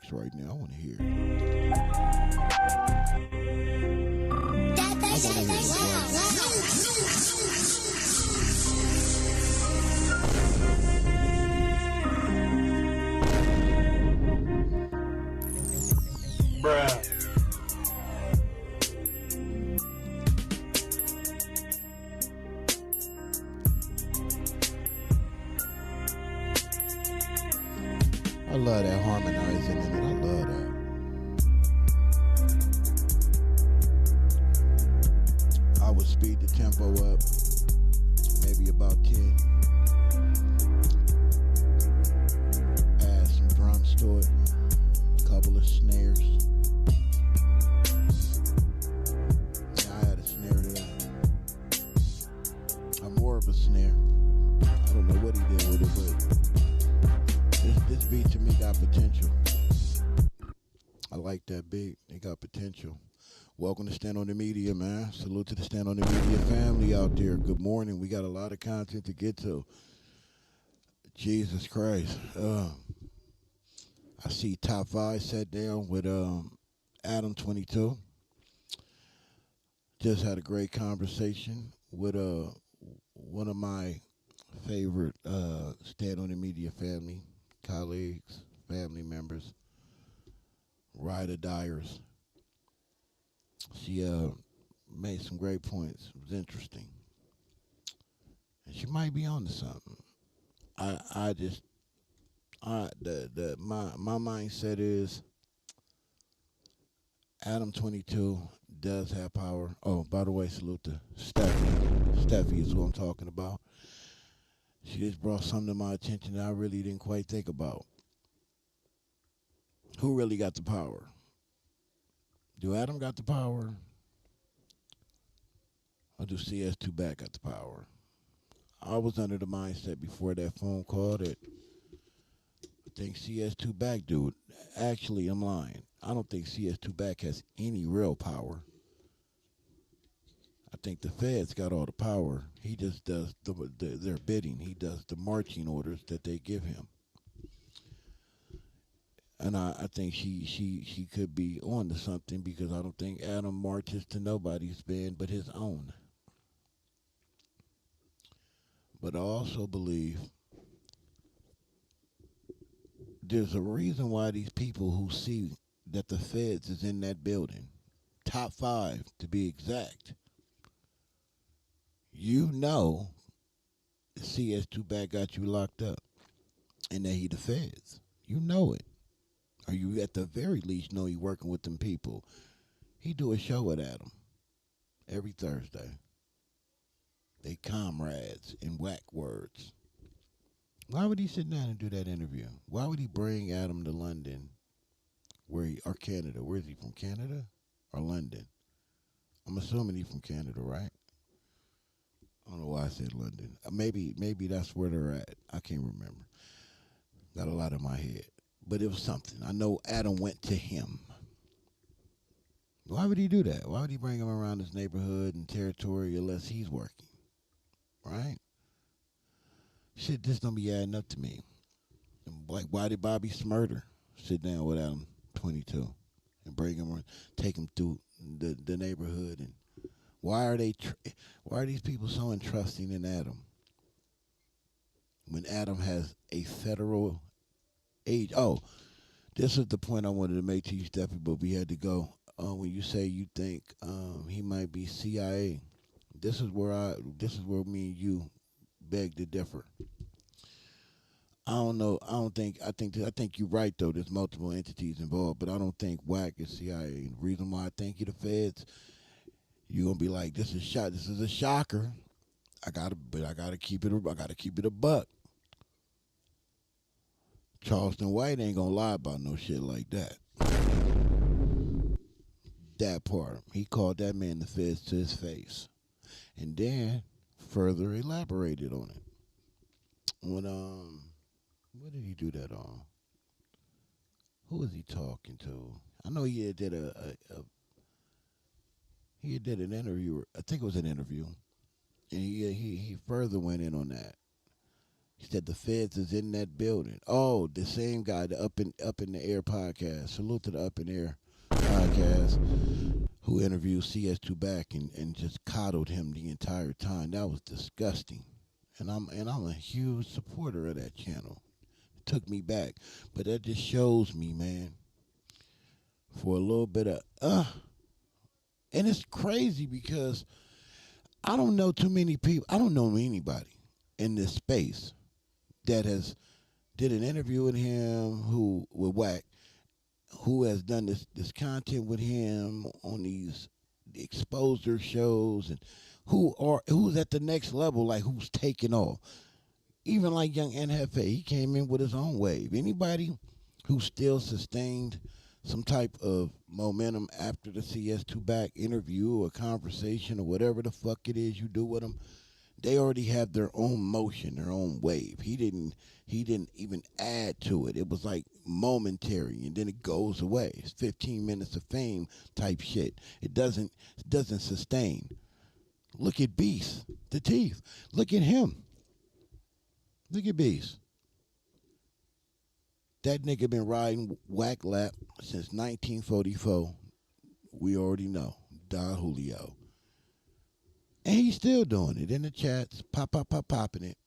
Right now, I want to hear. Bruh. I love that harmonizing in it. I love that. I would speed the tempo up, maybe about 10. Add some drums to it, a couple of snares. Yeah, I had a snare to that. I'm more of a snare. I don't know what he did with it, but this beat to me got potential. I like that beat. It got potential. Welcome to Stand on the Media, man. Salute to the Stand on the Media family out there. Good morning. We got a lot of content to get to. Jesus Christ. I see Top 5 sat down with Adam22. Just had a great conversation with one of my favorite Stand on the Media family colleagues, family members, Ryder Dyers. She made some great points. It was interesting. And she might be on to something. My mindset is Adam22 does have power. Oh, by the way, salute to Steffi. Steffi is who I'm talking about. She just brought something to my attention that I really didn't quite think about. Who really got the power? Do Adam got the power? Or do CS2 back got the power? I was under the mindset before that phone call that think CS2 back, dude. Actually, I'm lying. I don't think CS2 back has any real power. I think the feds got all the power. He just does their bidding. He does the marching orders that they give him. And I think she could be on to something because I don't think Adam marches to nobody's band but his own. But I also believe there's a reason why these people who see that the feds is in that building, top 5 to be exact, you know CS2 back got you locked up and that he the feds. You know it. Or you at the very least know he working with them people. He do a show with Adam every Thursday. They comrades in whack words. Why would he sit down and do that interview? Why would he bring Adam to London or Canada? Where is he from, Canada or London? I'm assuming he's from Canada, right? I don't know why I said London. Maybe that's where they're at. I can't remember. Got a lot in my head. But it was something. I know Adam went to him. Why would he do that? Why would he bring him around his neighborhood and territory unless he's working? Right? Shit just don't be adding up to me. Like, why did Bobby Smurder sit down with Adam22 and bring him, take him through the neighborhood? And why are these people so entrusting in Adam when Adam has a federal age? Oh, this is the point I wanted to make to you, Steffi, but we had to go. When you say you think he might be CIA, this is where me and you beg to differ. I don't know. I think you're right though. There's multiple entities involved, but I don't think Wack is CIA. The reason why I think you the feds, you're gonna be like, this is a shocker. I gotta keep it a buck. Charleston White ain't gonna lie about no shit like that. That part. He called that man the feds to his face. And then further elaborated on it. When what did he do that on? Who was he talking to? I know he did he did an interview. I think it was an interview. And he further went in on that. He said the feds is in that building. Oh, the same guy, the Up in the Air podcast. Salute to the Up in the Air podcast, who interviewed CS2 back and just coddled him the entire time. That was disgusting. And I'm a huge supporter of that channel. It took me back. But that just shows me, man, for a little bit of and it's crazy because I don't know too many people. I don't know anybody in this space that has did an interview with him with Wack, who has done this content with him on these exposure shows, and who's at the next level, like who's taking off. Even like Young Hefe, he came in with his own wave. Anybody who still sustained some type of momentum after the CS2 back interview or conversation or whatever the fuck it is you do with them, they already have their own motion, their own wave. He didn't even add to it. It was like momentary, and then it goes away. It's 15 minutes of fame type shit. It doesn't sustain. Look at Beast, the teeth. Look at him. Look at Beast. That nigga been riding Wack lap since 1944. We already know. Don Julio. And he's still doing it in the chats, popping it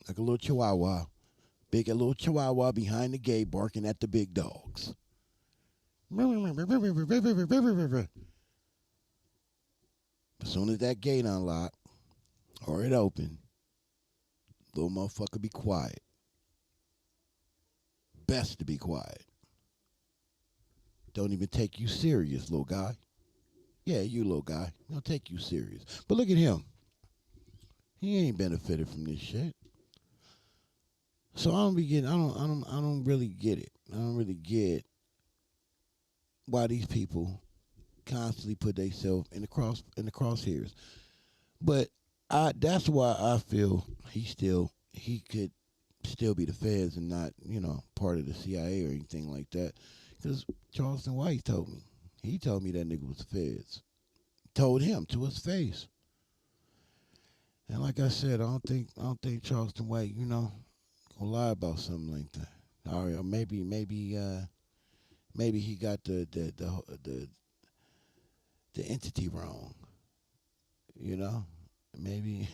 like a little chihuahua. A little chihuahua behind the gate barking at the big dogs. As soon as that gate unlocked or it opened, little motherfucker be quiet. Best to be quiet. Don't even take you serious, little guy. Yeah, you little guy. Don't take you serious. But look at him. He ain't benefited from this shit. So I don't really get it. I don't really get why these people constantly put themselves in the crosshairs. But that's why I feel he could still be the feds and not, part of the CIA or anything like that. Because Charleston White told me. He told me that nigga was the feds. Told him to his face. And like I said, I don't think Charleston White, gonna lie about something like that. Or maybe he got the entity wrong. You know, maybe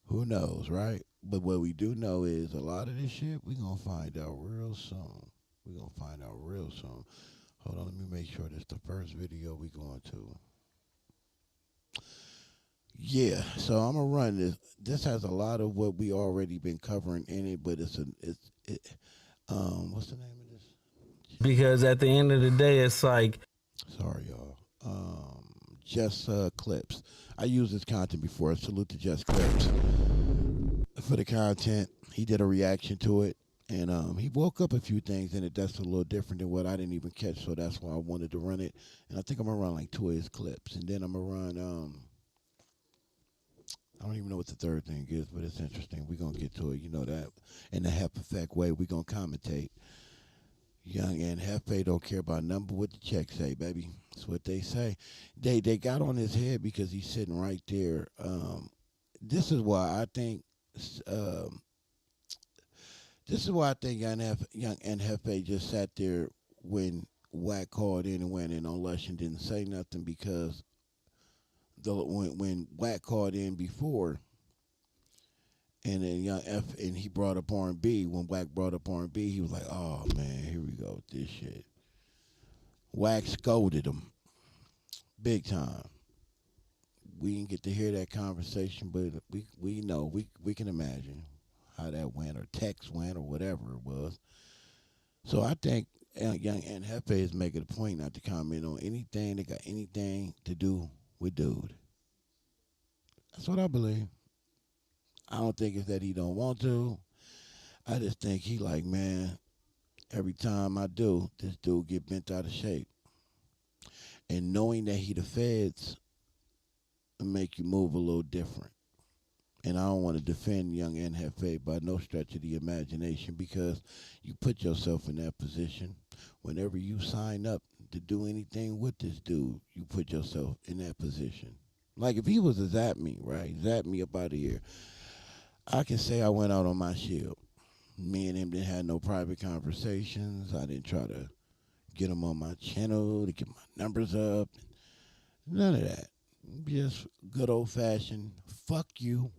who knows, right? But what we do know is a lot of this shit we gonna find out real soon. We gonna find out real soon. Hold on, let me make sure this the first video we going to. Yeah, so I'm gonna run this. This has a lot of what we already been covering in it, but what's the name of this? Because at the end of the day, it's like, Sorry, y'all. Just Clips. I used this content before. Salute to Just Clips for the content. He did a reaction to it, and he woke up a few things in it that's a little different than what I didn't even catch. So that's why I wanted to run it. And I think I'm gonna run like 2 of his clips, and then I'm gonna run. I don't even know what the third thing is, but it's interesting. We're going to get to it. You know that. In the Hef Effect way, we're going to commentate. Young and Hefe don't care about number what the check say, baby. That's what they say. They got on his head because he's sitting right there. This is why I think Young and Hefe just sat there when Wack called in and went in on Lush and didn't say nothing because when Wack called in before, and then Young F and he brought up R&B. When Wack brought up R&B, he was like, "Oh man, here we go with this shit." Wack scolded him big time. We didn't get to hear that conversation, but we know we can imagine how that went or text went or whatever it was. So I think Young and Hefe is making a point not to comment on anything that got anything to do with dude. That's what I believe. I don't think it's that he don't want to. I just think he like, man, every time I do, this dude get bent out of shape. And knowing that he the feds will make you move a little different. And I don't want to defend Young Hefe by no stretch of the imagination because you put yourself in that position. Whenever you sign up to do anything with this dude, you put yourself in that position. Like if he was to zap me, right? Zap me up out of here. I can say I went out on my shield. Me and him didn't have no private conversations. I didn't try to get him on my channel to get my numbers up. None of that. Just good old fashioned fuck you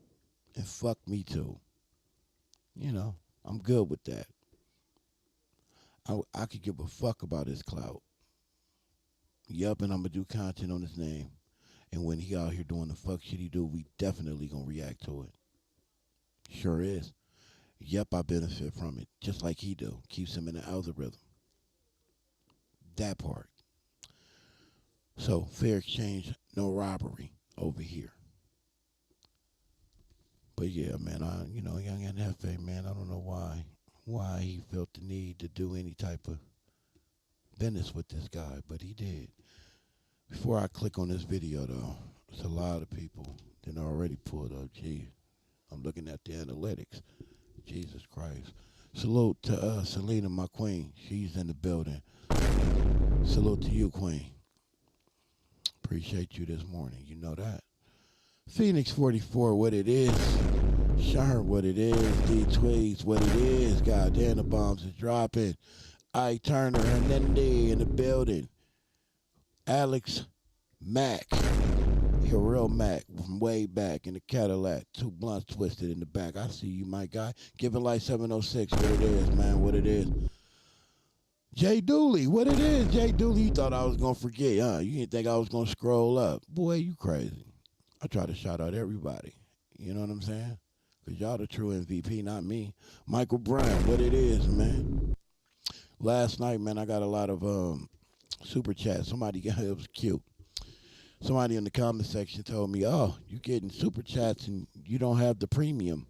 and fuck me too. I'm good with that. I could give a fuck about his clout. Yup, and I'm going to do content on his name. And when he out here doing the fuck shit he do, we definitely going to react to it. Sure is. Yep, I benefit from it, just like he do. Keeps him in the algorithm. That part. So, fair exchange, no robbery over here. But yeah, man, Young and Hefe, man, I don't know why he felt the need to do any type of business with this guy, but he did. Before I click on this video, though, there's a lot of people that already pulled up. Gee, I'm looking at the analytics. Jesus Christ. Salute to Selena, my queen. She's in the building. Salute to you, queen. Appreciate you this morning. You know that. Phoenix 44, what it is. Sharn, what it is. D Tweeds, what it is. Goddamn, the bombs is dropping. I Turner, Hernandez in the building. Alex Mack. Real Mac from way back in the Cadillac. 2 blunts twisted in the back. I see you, my guy. Give it like 706. What it is, man. What it is. Jay Dooley. What it is, Jay Dooley. You thought I was going to forget, huh? You didn't think I was going to scroll up. Boy, you crazy. I try to shout out everybody. You know what I'm saying? Because y'all the true MVP, not me. Michael Brown. What it is, man. Last night, man, I got a lot of super chats. Somebody got it was cute. Somebody in the comment section told me, "Oh, you getting super chats and you don't have the premium."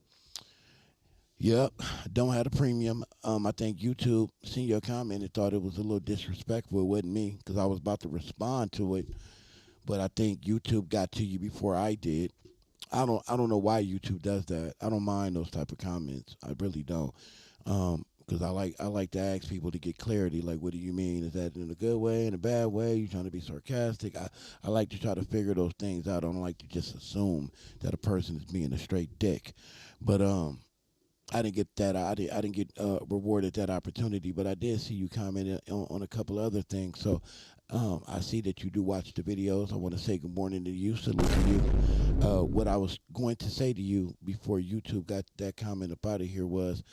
Yep, don't have the premium. I think YouTube seen your comment and thought it was a little disrespectful. It wasn't me because I was about to respond to it, but I think YouTube got to you before I did. I don't know why YouTube does that. I don't mind those type of comments. I really don't. Because I like to ask people to get clarity. Like, what do you mean? Is that in a good way, in a bad way? You trying to be sarcastic? I like to try to figure those things out. I don't like to just assume that a person is being a straight dick. But I didn't get that. I didn't get rewarded that opportunity. But I did see you comment on a couple of other things. So I see that you do watch the videos. I want to say good morning to you. Salute to you. What I was going to say to you before YouTube got that comment up out of here was,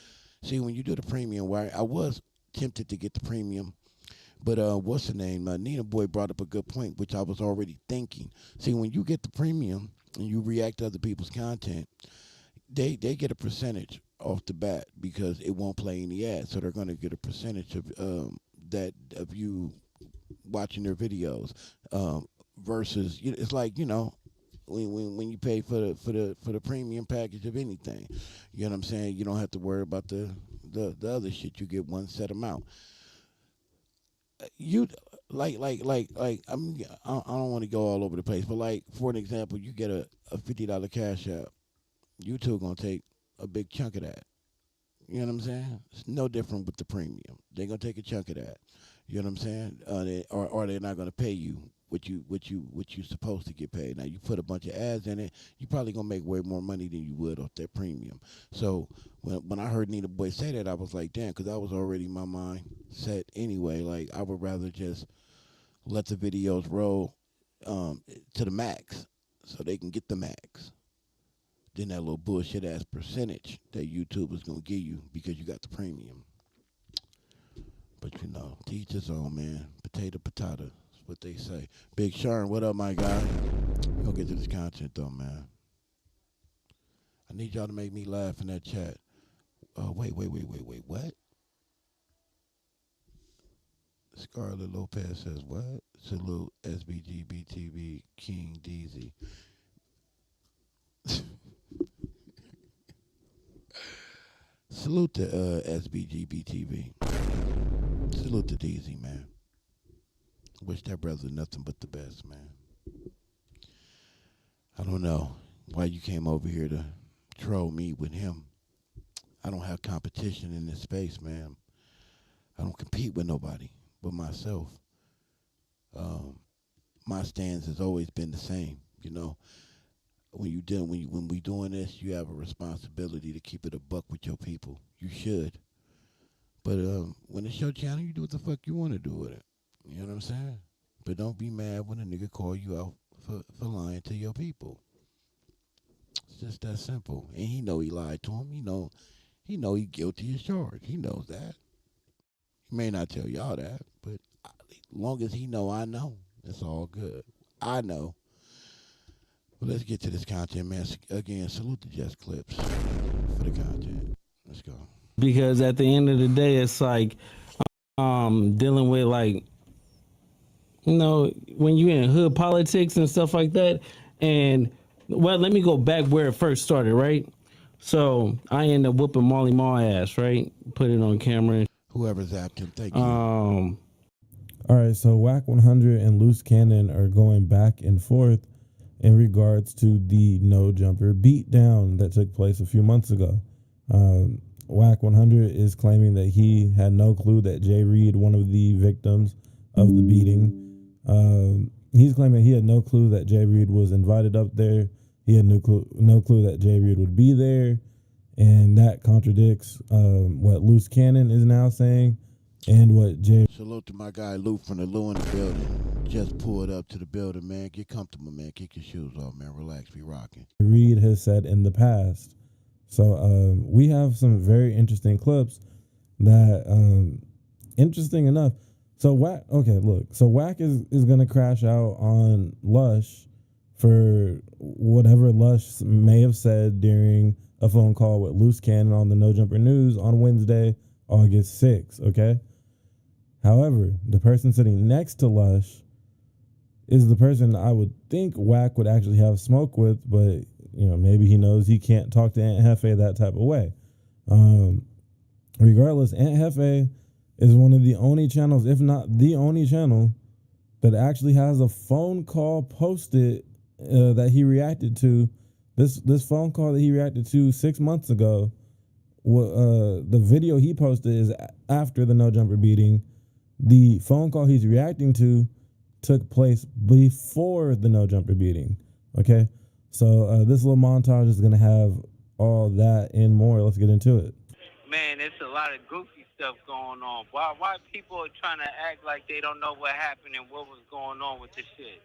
see, when you do the premium, where I was tempted to get the premium, but what's the name? Nina Boy brought up a good point, which I was already thinking. See, when you get the premium and you react to other people's content, they get a percentage off the bat because it won't play any ads, so they're going to get a percentage of that of you watching their videos. Versus, it's like, when you pay for the premium package of anything, you know what I'm saying? You don't have to worry about the other shit. You get one set amount. You I don't want to go all over the place, but like for an example, you get a $50 cash app. YouTube gonna take a big chunk of that. You know what I'm saying? It's no different with the premium. They're gonna take a chunk of that. You know what I'm saying? Or they're not gonna pay you what you supposed to get paid. Now you put a bunch of ads in it, you probably gonna make way more money than you would off that premium. So when I heard Nina Boy say that, I was like, damn, because I was already in my mind set anyway. Like I would rather just let the videos roll to the max, so they can get the max. Then that little bullshit ass percentage that YouTube is gonna give you because you got the premium. But to each his own, man. Potato, potato. That's what they say. Big Sharn, what up, my guy? We gonna get to this content though, man. I need y'all to make me laugh in that chat. Wait, what? Scarlett Lopez says what? Salute SBG BTV King DZ. Salute to SBG BTV. Salute to DZ, man. Wish that brother nothing but the best, man. I don't know why you came over here to troll me with him. I don't have competition in this space, man. I don't compete with nobody but myself. My stance has always been the same. When we doing this, you have a responsibility to keep it a buck with your people. You should. But when it's your channel, you do what the fuck you want to do with it. You know what I'm saying? But don't be mad when a nigga call you out for lying to your people. It's just that simple. And he know he lied to him. He know he guilty as charged. He knows that. He may not tell y'all that, but as long as he know, I know. It's all good. I know. Well, let's get to this content, man. Again, salute the Just Clips for the content. Let's go. Because at the end of the day, it's like dealing with like, when you're in hood politics and stuff like that. And well, let me go back where it first started, right? So I end up whooping Molly Ma ass, right? Put it on camera. Whoever's after him, thank you. All right, so Wack 100 and Luce Cannon are going back and forth in regards to the no jumper beatdown that took place a few months ago. Wack 100 is claiming that he had no clue that Jay Reed, one of the victims of the beating, he's claiming he had no clue that Jay Reed was invited up there. He had no clue that Jay Reed would be there, and that contradicts what Luce Cannon is now saying and what Jay. Salute to my guy Luke from the Lou in the building. Just pulled up to the building, man. Get comfortable, man. Kick your shoes off, man. Relax, be rocking. Reed has said in the past. So we have some very interesting clips that, interesting enough. So Wack, so Wack is going to crash out on Lush for whatever Lush may have said during a phone call with Luce Cannon on the No Jumper News on Wednesday, August 6th, okay? However, the person sitting next to Lush is the person I would think Wack would actually have smoke with, but maybe he knows he can't talk to Aunt Hefe that type of way. Regardless, Aunt Hefe is one of the only channels, if not the only channel, that actually has a phone call posted that he reacted to This phone call that he reacted to 6 months ago, the video he posted is after the no jumper beating. The phone call he's reacting to took place before the no jumper beating. Okay, so this little montage is gonna have all that and more. Let's get into it. Man, it's a lot of goofy stuff going on. Why people are trying to act like they don't know what happened and what was going on with this shit?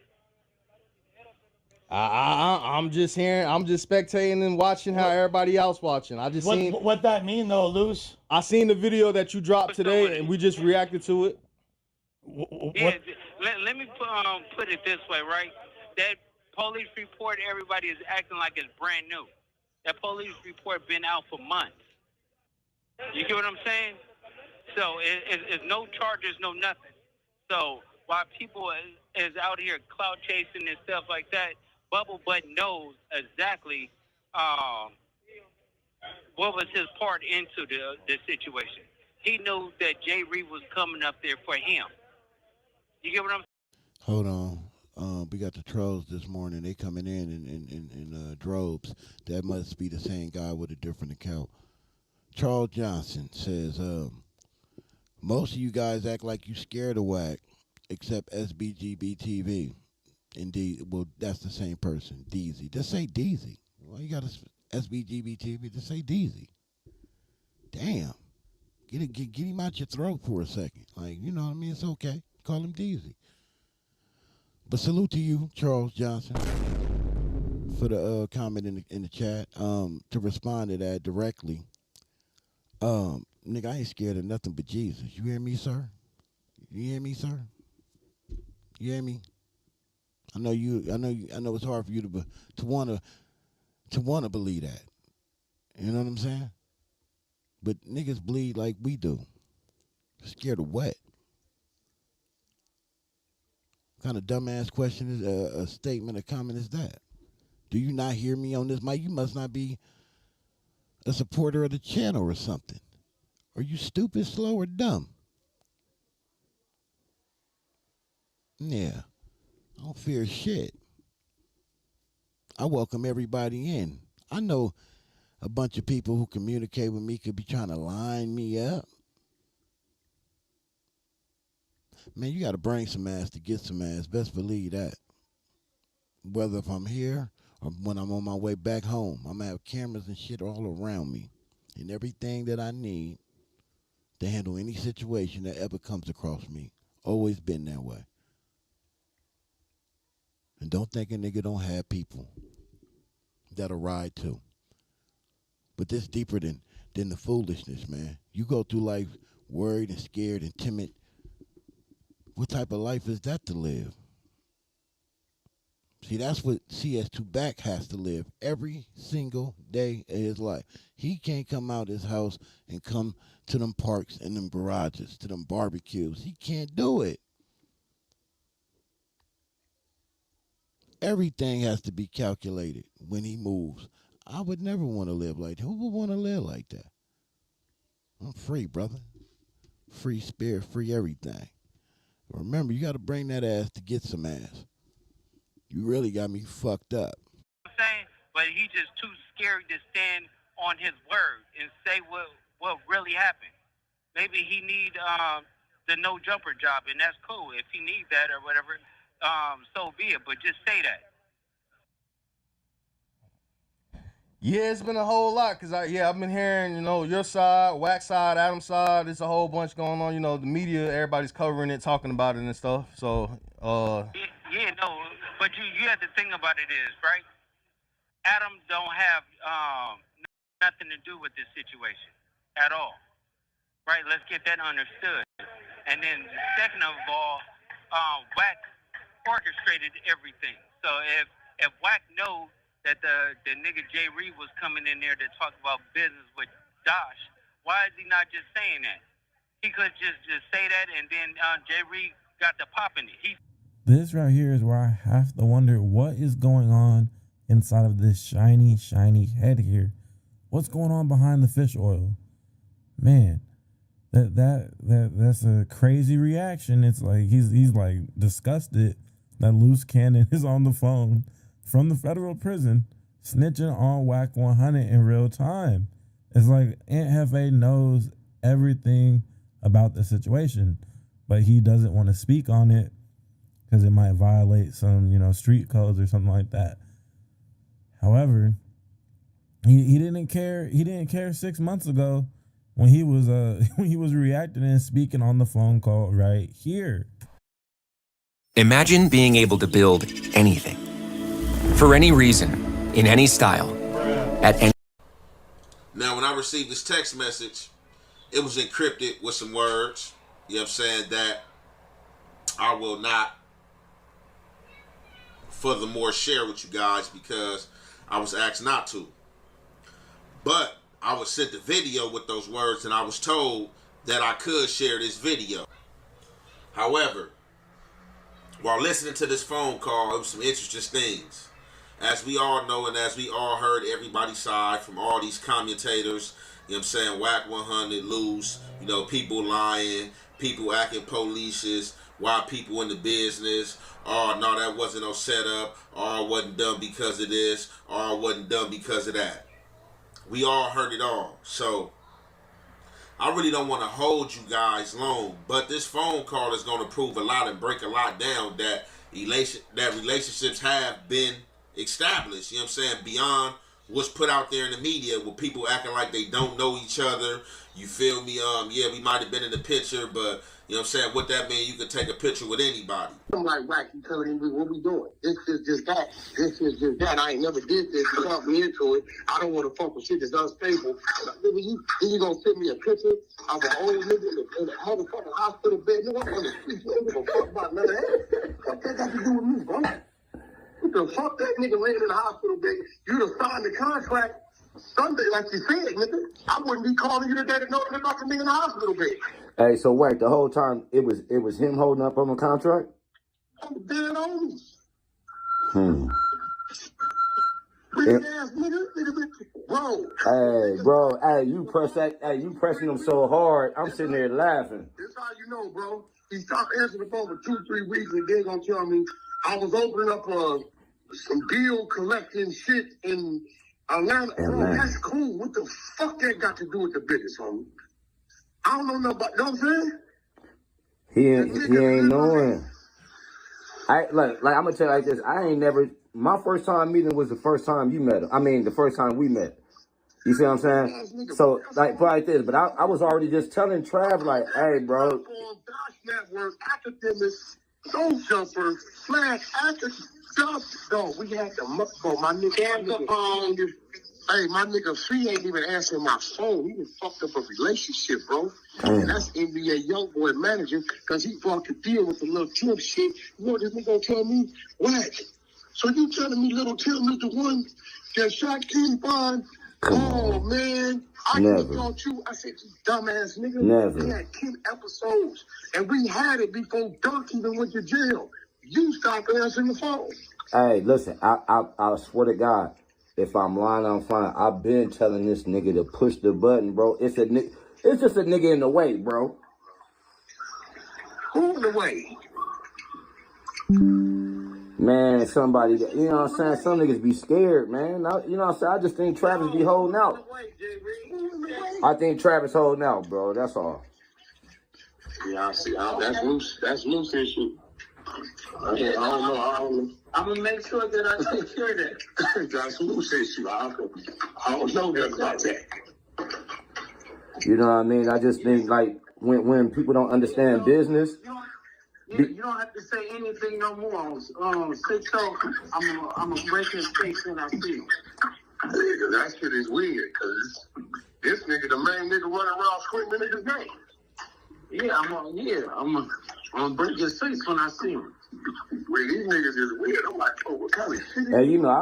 I'm just hearing. I'm just spectating and watching how everybody else watching. I just seen what that mean though, Luce. I seen the video that you dropped today, and we just reacted to it. Yeah, let me put it this way, right? That police report, everybody is acting like it's brand new. That police report been out for months. You get what I'm saying? So it's no charges, no nothing. So while people is out here clout chasing and stuff like that, Bubble Butt knows exactly what was his part into the situation. He knew that Jay Reed was coming up there for him. You get what I'm saying? Hold on. We got the trolls this morning. They coming in droves. That must be the same guy with a different account. Charles Johnson says, most of you guys act like you scared of Wack, except SBGBTV. Indeed, well, that's the same person, Deezy. Just say Deezy. Why you got SBGBTV? Just say Deezy. Damn. Get him out your throat for a second. Like, you know what I mean? It's okay. Call him Deezy. But salute to you, Charles Johnson, for the comment in the chat. To respond to that directly, nigga, I ain't scared of nothing but Jesus. You hear me, sir? You hear me, sir? You hear me? I know it's hard for you to wanna believe that. You know what I'm saying? But niggas bleed like we do. Scared of what? What kind of dumbass question is a statement, a comment is that? Do you not hear me on this mic? You must not be a supporter of the channel or something. Are you stupid, slow, or dumb? Yeah. I don't fear shit. I welcome everybody in. I know a bunch of people who communicate with me could be trying to line me up. Man, you got to bring some ass to get some ass. Best believe that. Whether if I'm here or when I'm on my way back home, I'm going to have cameras and shit all around me and everything that I need to handle any situation that ever comes across me. Always been that way. And don't think a nigga don't have people that'll ride too. But this deeper than the foolishness, man. You go through life worried and scared and timid. What type of life is that to live? See, that's what CS2 Back has to live every single day of his life. He can't come out his house and come to them parks and them garages, to them barbecues. He can't do it. Everything has to be calculated when he moves. I would never want to live like that. Who would want to live like that? I'm free, brother. Free spirit, free everything. Remember, you got to bring that ass to get some ass. You really got me fucked up. I'm saying, but he just too scared to stand on his word and say what really happened. Maybe he need the no jumper job, and that's cool. If he needs that or whatever, so be it. But just say that. Yeah, it's been a whole lot because I've been hearing, your side, Wack side, Adam's side. There's a whole bunch going on. The media, everybody's covering it, talking about it and stuff. So, no, but you have to think about it is, right? Adam don't have nothing to do with this situation at all, right? Let's get that understood. And then second of all, Wack orchestrated everything. So if Wack knows that the nigga Jay Reed was coming in there to talk about business with Dosh, why is he not just saying that? He could just say that, and then Jay Reed got the pop in it. This right here is where I have to wonder what is going on inside of this shiny, shiny head here. What's going on behind the fish oil? Man, that's a crazy reaction. It's like he's like disgusted that Loose Cannon is on the phone from the federal prison snitching on Wack 100 in real time. It's like Aunt Hefe knows everything about the situation, but he doesn't want to speak on it because it might violate some, street codes or something like that. However, he didn't care. He didn't care 6 months ago when he was when he was reacting and speaking on the phone call right here. Imagine being able to build anything, for any reason, in any style, at any. Now, when I received this text message, it was encrypted with some words, you know what I'm saying, that I will not furthermore share with you guys because I was asked not to. But I was sent the video with those words and I was told that I could share this video. However, while listening to this phone call, it was some interesting things. As we all know and as we all heard everybody's side from all these commentators, you know what I'm saying, Wack 100, Luce, people lying, people acting polices, why people in the business, oh, no, that wasn't no setup, oh, it wasn't done because of this, oh, it wasn't done because of that. We all heard it all. So, I really don't want to hold you guys long, but this phone call is going to prove a lot and break a lot down that relationships have been established, you know what I'm saying, beyond what's put out there in the media with people acting like they don't know each other. You feel me? Yeah, we might have been in the picture, but you know what I'm saying, what that mean, you could take a picture with anybody. I'm like, Wack, you telling me what we doing? This is just that. This is just that. I ain't never did this. You talk me into it. I don't want to fuck with shit that's unstable. Nigga, you gonna send me a picture of an old nigga in a motherfucking hospital bed? Nigga, I'm on the street. You ain't gonna fuck about none of that. What that got to do with me, bro? What the fuck that nigga laying in the hospital bed? You'd have signed the contract Sunday, like you said, nigga. I wouldn't be calling you today to know that about the nigga in the hospital bed. Hey, so Wack, the whole time it was him holding up on the contract? I'm dead on me. Pretty ass nigga, bro. Hey, bro, you pressing him so hard, I'm sitting there laughing. That's how you know, bro. He stopped answering the phone for 2-3 weeks and then gonna tell me I was opening up some bill collecting shit in Atlanta. Bro, that's cool. What the fuck that got to do with the business, homie? I don't know nothing about, you know what I'm saying? He ain't knowing. I'm gonna tell you like this. I ain't never. My first time meeting was the first time you met him. I mean, the first time we met. You see what I'm saying? So like this. But I was already just telling Trav like, hey, bro. Dash Network, academic, soul jumper, flash, dog. We had the my nigga. Hey, my nigga Fee ain't even answering my phone. He done fucked up a relationship, bro. And that's NBA young boy manager because he brought the deal with the little Tim shit. You know what this nigga gonna tell me? Wack. So you telling me little Tim is the one that shot King Bond? Oh, man. I thought you. I said, you dumbass nigga. Never. We had 10 episodes, and we had it before Dunk even went to jail. You stopped answering the phone. Hey, listen, I swear to God, if I'm lying, I'm fine. I've been telling this nigga to push the button, bro. It's just a nigga in the way, bro. Who in the way? Man, somebody, you know what I'm saying? Some niggas be scared, man. You know what I'm saying? I just think Travis be holding out. I think Travis holding out, bro. That's all. Yeah, I see. That's loose. That's loose issue. I don't know. I'm gonna make sure that I take care of that. That's loose issue. I don't know nothing about that. You know what I mean? I just think like when people don't understand business. You don't have to say anything no more. I'm a break his face when I see him. Nigga, that shit is weird, cause this nigga, the main nigga running around screaming niggas' name. Yeah, I'm gonna break his face when I see him. Wait, these niggas is weird. I'm like, oh, what kind of shit? Hey, you know, I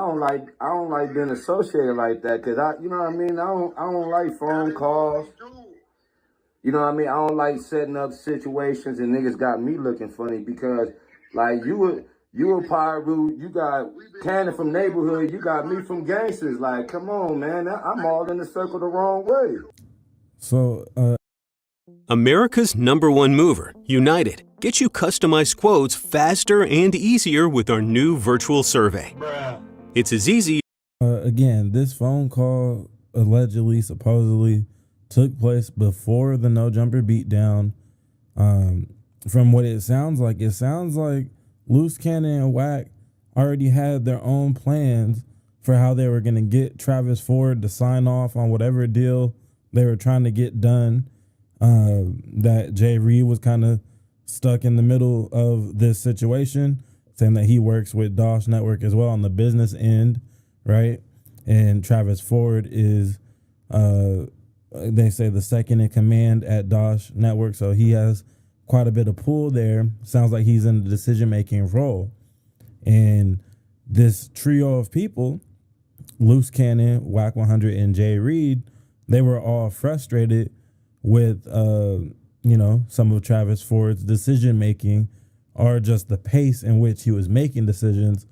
don't like being associated like that, cause you know what I mean? I don't like phone calls. You know what I mean? I don't like setting up situations and niggas got me looking funny because, like, you a Pyru, you got Cannon from neighborhood, you got me from gangsters. Like, come on, man. I'm all in the circle the wrong way. So, America's #1 mover, United, gets you customized quotes faster and easier with our new virtual survey. It's as easy. Again, this phone call allegedly, supposedly took place before the No Jumper beatdown. From what it sounds like Luce Cannon and Wack already had their own plans for how they were going to get Travis Ford to sign off on whatever deal they were trying to get done. That Jay Reed was kind of stuck in the middle of this situation, saying that he works with Dosh Network as well on the business end, right? And Travis Ford is, they say, the second in command at Dosh Network, so he has quite a bit of pull there. Sounds like he's in the decision-making role. And this trio of people, Luce Cannon, Wack 100, and Jay Reed, they were all frustrated with, some of Travis Ford's decision-making, or just the pace in which he was making decisions.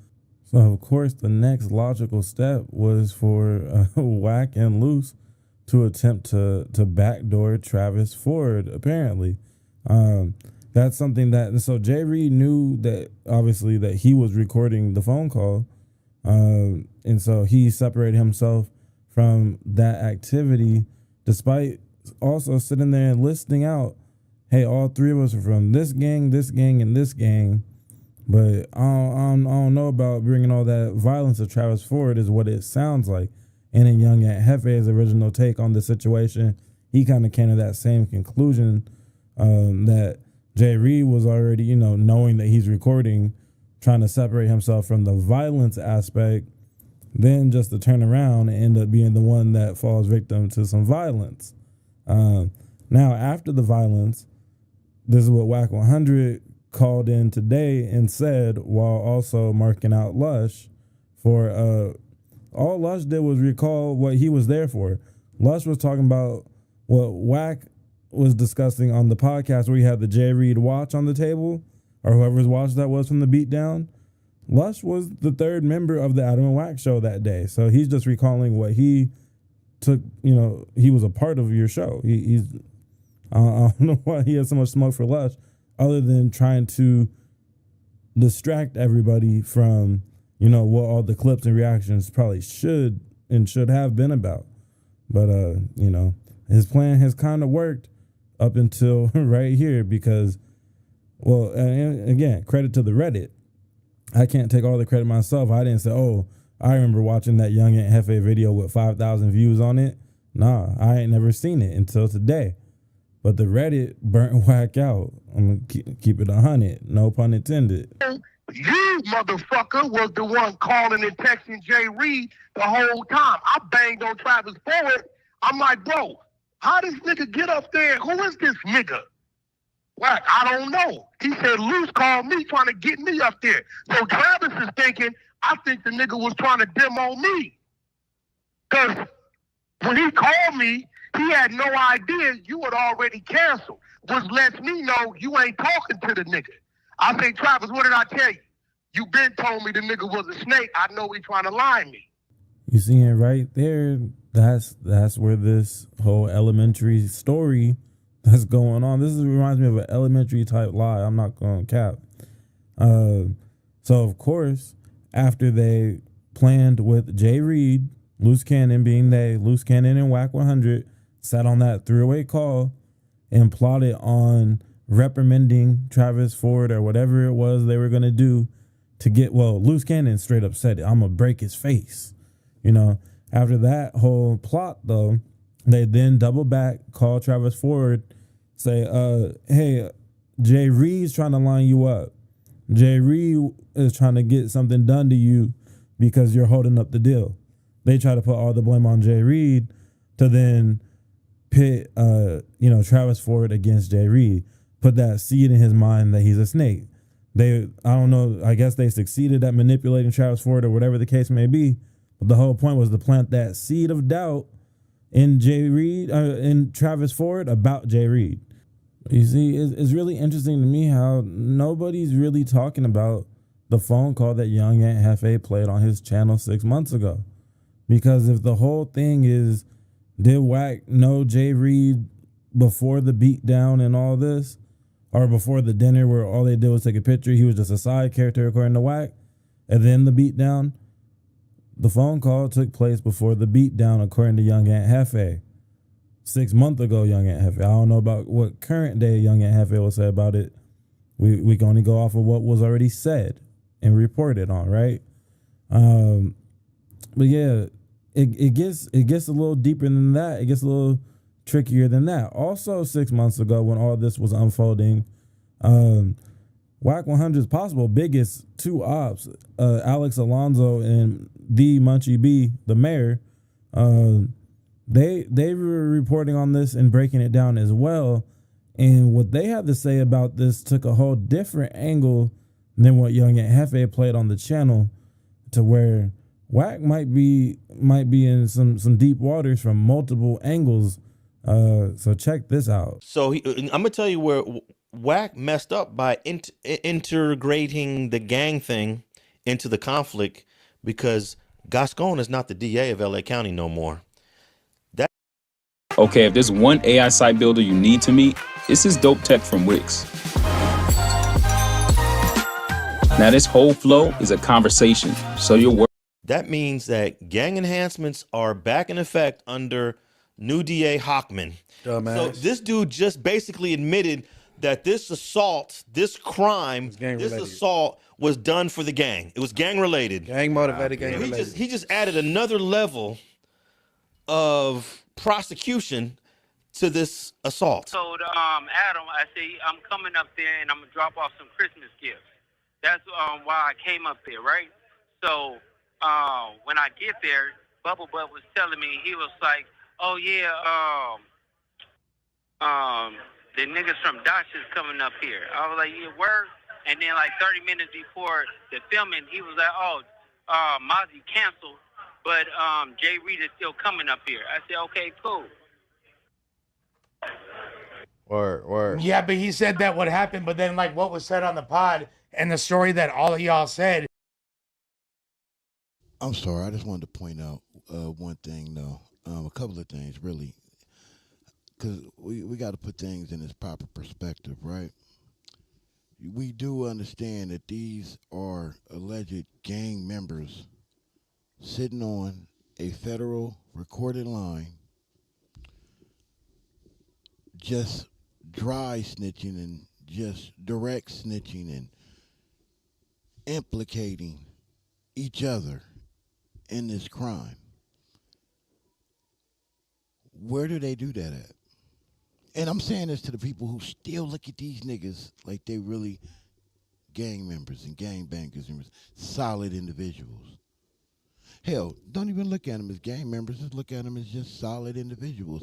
So, of course, the next logical step was for Wack and Luce to attempt to backdoor Travis Ford, apparently. That's something that, so Jay Reed knew that, obviously, that he was recording the phone call. And so he separated himself from that activity, despite also sitting there and listing out, hey, all three of us are from this gang, and this gang. But I don't know about bringing all that violence to Travis Ford, is what it sounds like. And in Young Hefe's original take on the situation, he kind of came to that same conclusion, that Jay Reed was already, knowing that he's recording, trying to separate himself from the violence aspect, then just to turn around and end up being the one that falls victim to some violence. Now, after the violence, this is what Wack 100 called in today and said, while also marking out Lush for, all Lush did was recall what he was there for. Lush was talking about what Wack was discussing on the podcast, where he had the Jay Reed watch on the table, or whoever's watch that was from the beatdown. Lush was the third member of the Adam and Wack show that day. So he's just recalling what he took, he was a part of your show. He's I don't know why he has so much smoke for Lush, other than trying to distract everybody from, what all the clips and reactions probably should have been about. But, his plan has kind of worked up until right here, because, well, and again, credit to the Reddit. I can't take all the credit myself. I didn't say, I remember watching that Young Hefe video with 5,000 views on it. Nah, I ain't never seen it until today. But the Reddit burnt Wack out. I'm going to keep it 100. No pun intended. You, motherfucker, was the one calling and texting Jay Reed the whole time. I banged on Travis Ford. I'm like, bro, how this nigga get up there? Who is this nigga? Wack, I don't know. He said Luce called me trying to get me up there. So Travis is thinking, I think the nigga was trying to demo me. Because when he called me, he had no idea you had already canceled, which lets me know you ain't talking to the nigga. I say, Travis, what did I tell you? You been told me the nigga was a snake. I know he trying to lie me. You see it right there. That's where this whole elementary story that's going on. This reminds me of an elementary type lie. I'm not going to cap. So of course, after they planned with Jay Reed, Luce Cannon being Luce Cannon and Wack 100 sat on that three-way call and plotted on reprimanding Travis Ford or whatever it was they were going to do to get, Luce Cannon straight up said it, I'm going to break his face. After that whole plot, though, they then double back, call Travis Ford, say, hey, Jay Reed's trying to line you up. Jay Reed is trying to get something done to you because you're holding up the deal. They try to put all the blame on Jay Reed to then pit, Travis Ford against Jay Reed. Put that seed in his mind that he's a snake. I don't know, I guess they succeeded at manipulating Travis Ford or whatever the case may be. But the whole point was to plant that seed of doubt in Jay Reed, in Travis Ford about Jay Reed. You see, it's really interesting to me how nobody's really talking about the phone call that Young Hefe played on his channel 6 months ago. Because if the whole thing is, did Wack know Jay Reed before the beatdown and all this, or before the dinner where all they did was take a picture, he was just a side character according to Wack, and then the beatdown, The phone call took place before the beatdown, according to Young Hefe. 6 months ago, Young Hefe. I don't know about what current day Young Hefe will say about it. We can only go off of what was already said and reported on, right? But yeah, it gets a little deeper than that. It gets a little trickier than that. Also, 6 months ago, when all this was unfolding, Wack 100's possible biggest two ops, Alex Alonso and the Munchie B, the mayor, they were reporting on this and breaking it down as well. And what they had to say about this took a whole different angle than what Young Hefe played on the channel, to where Wack might be in some deep waters from multiple angles. So check this out. So I'm gonna tell you where Wack messed up by integrating the gang thing into the conflict, because Gascon is not the DA of LA County no more. Okay, if there's one AI site builder you need to meet, it's this dope tech from Wix. Now this whole flow is a conversation, so your work. That means that gang enhancements are back in effect under new DA Hockman. Dumbass. So this dude just basically admitted that this assault, this crime, this assault was done for the gang. It was gang related. Gang motivated, gang related. He just added another level of prosecution to this assault. So Adam, I say I'm coming up there and I'm gonna drop off some Christmas gifts. That's why I came up there, right? So when I get there, Bubble Butt was telling me, he was like, "Oh yeah, the niggas from Dasha's coming up here." I was like, "Yeah, word." And then like 30 minutes before the filming, he was like, "Oh, Mozzie canceled, but Jay Reed is still coming up here." I said, "Okay, cool." Word. Yeah, but he said that what happened, but then like what was said on the pod and the story that all of y'all said. I'm sorry, I just wanted to point out one thing, though. A couple of things, really. Because we got to put things in its proper perspective, right? We do understand that these are alleged gang members sitting on a federal recorded line, just dry snitching and just direct snitching and implicating each other in this crime. Where do they do that at? And I'm saying this to the people who still look at these niggas like they really gang members and gang bangers and solid individuals. Hell, don't even look at them as gang members. Just look at them as just solid individuals.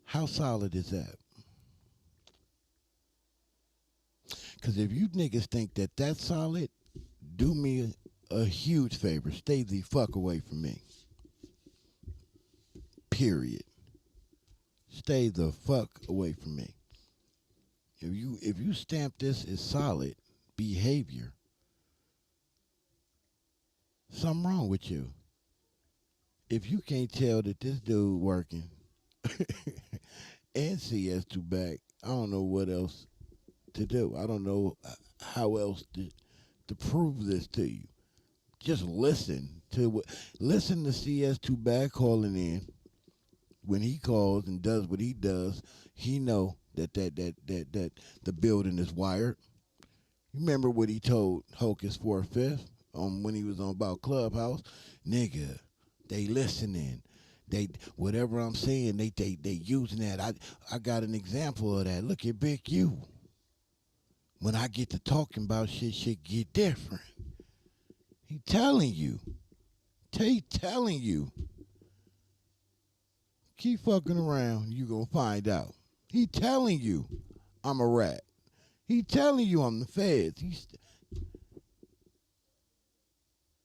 How solid is that? Because if you niggas think that that's solid, do me a huge favor. Stay the fuck away from me. Period. Stay the fuck away from me. If you stamp this as solid behavior, something wrong with you. If you can't tell that this dude working and CS2 back, I don't know what else to do. I don't know how else to prove this to you. Just listen to CS2 back calling in. When he calls and does what he does, he know that the building is wired. You remember what he told Hocus 4/5 when he was on about Clubhouse? Nigga, they listening. They whatever I'm saying, they using that. I got an example of that. Look at Big U. When I get to talking about shit get different. He telling you. Telling you. Keep fucking around, you gonna find out. He telling you I'm a rat. He telling you I'm the feds.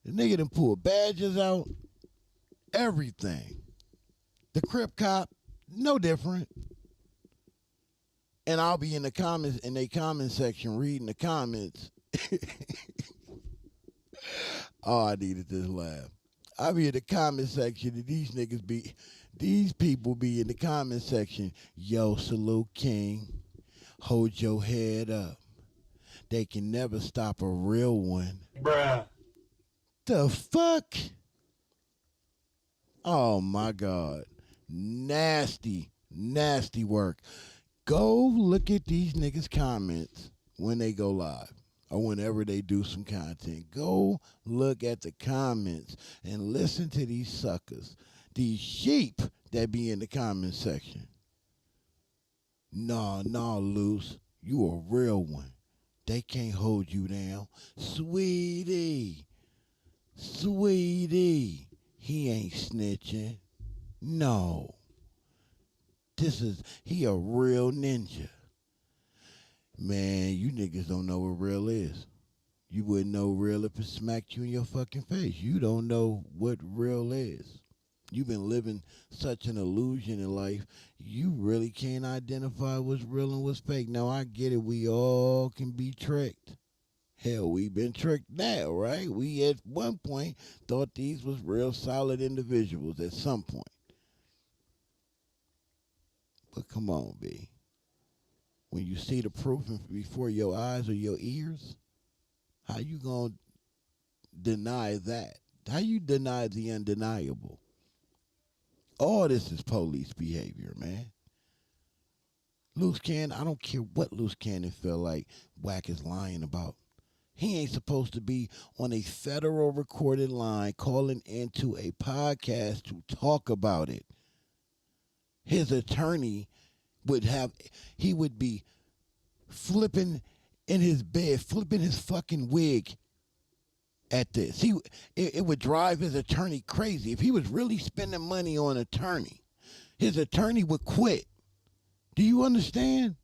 The nigga done pull badges out, everything. The Crip Cop, no different. And I'll be in the comments, in their comment section, reading the comments. Oh, I needed this laugh. I'll be in the comment section, and these people be in the comment section. Yo, salute King. Hold your head up. They can never stop a real one. Bruh. The fuck? Oh my God. Nasty, nasty work. Go look at these niggas' comments when they go live or whenever they do some content. Go look at the comments and listen to these suckers, these sheep that be in the comment section. Nah, Luce, you a real one. They can't hold you down. Sweetie, he ain't snitching. No. He a real ninja. Man, you niggas don't know what real is. You wouldn't know real if it smacked you in your fucking face. You don't know what real is. You've been living such an illusion in life, you really can't identify what's real and what's fake. Now, I get it. We all can be tricked. Hell, we've been tricked now, right? We at one point thought these was real solid individuals at some point. But come on, B. When you see the proof before your eyes or your ears, how you gonna deny that? How you deny the undeniable? All this is police behavior, man. Luce Cannon, I don't care what Luce Cannon feel like Wack is lying about. He ain't supposed to be on a federal recorded line calling into a podcast to talk about it. His attorney he would be flipping in his bed, flipping his fucking wig at this. It would drive his attorney crazy. If he was really spending money on an attorney, his attorney would quit. Do you understand?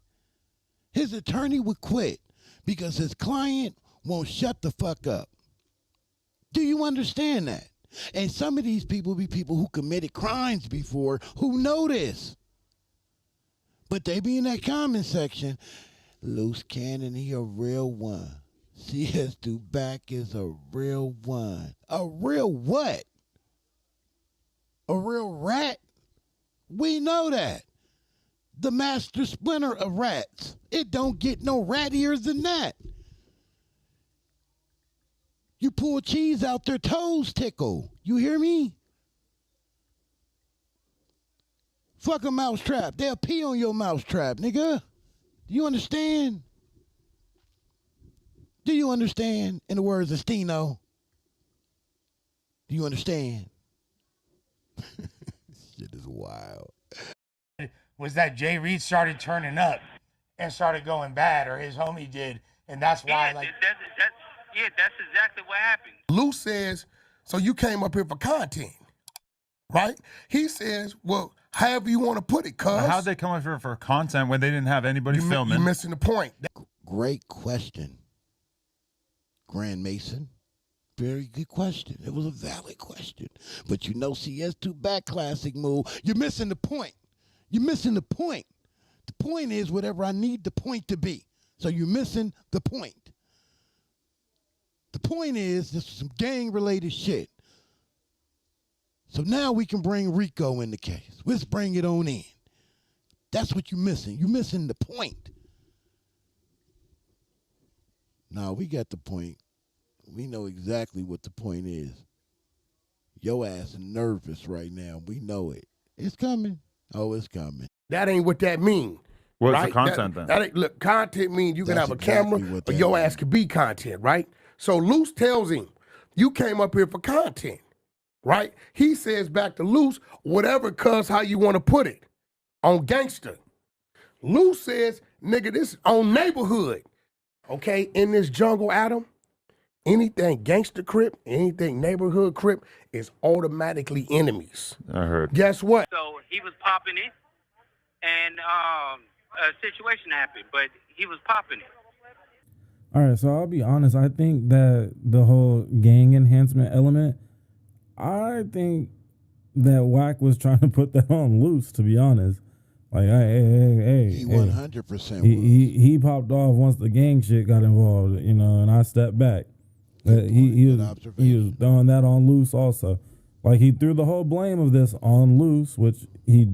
His attorney would quit because his client won't shut the fuck up. Do you understand that? And some of these people be people who committed crimes before who know this. But they be in that comment section. Luce Cannon, he a real one. CS2 Back is a real one. A real what? A real rat? We know that. The master splinter of rats. It don't get no rattier than that. You pull cheese out, their toes tickle. You hear me? Fuck a mousetrap. They'll pee on your mousetrap, nigga. Do you understand? Do you understand? In the words of Stino. Do you understand? Shit is wild. Was that Jay Reed started turning up and started going bad, or his homie did, and that's why, that's exactly what happened. Luce says, so you came up here for content, right? He says, well, however you want to put it, cuz. How'd they come up here for content when they didn't have anybody filming? You're missing the point. Great question, Grand Mason. Very good question. It was a valid question. But you know CS2 Back classic move. You're missing the point. You're missing the point. The point is whatever I need the point to be. So you're missing the point. The point is this is some gang-related shit. So now we can bring Rico in the case. Let's bring it on in. That's what you're missing. You're missing the point. No, we got the point. We know exactly what the point is. Your ass is nervous right now. We know it. It's coming. Oh, it's coming. That ain't what that mean. What's right? the content then? That ain't, look, content means you can That's have a exactly camera what or that your means. ass can be content, right? So Luce tells him, you came up here for content, right? He says back to Luce, whatever, cuz how you want to put it, on gangster. Luce says, nigga, this on neighborhood. Okay, in this jungle, Adam, anything gangster crip, anything neighborhood crip is automatically enemies. I heard. Guess what? So he was popping it, and a situation happened, but he was popping it. All right, so I'll be honest. I think that the whole gang enhancement element, I think that Wack was trying to put that on Luce, to be honest. Like, hey. He 100% he popped off once the gang shit got involved, you know, and I stepped back. He was throwing that on Luce also. Like, he threw the whole blame of this on Luce, which he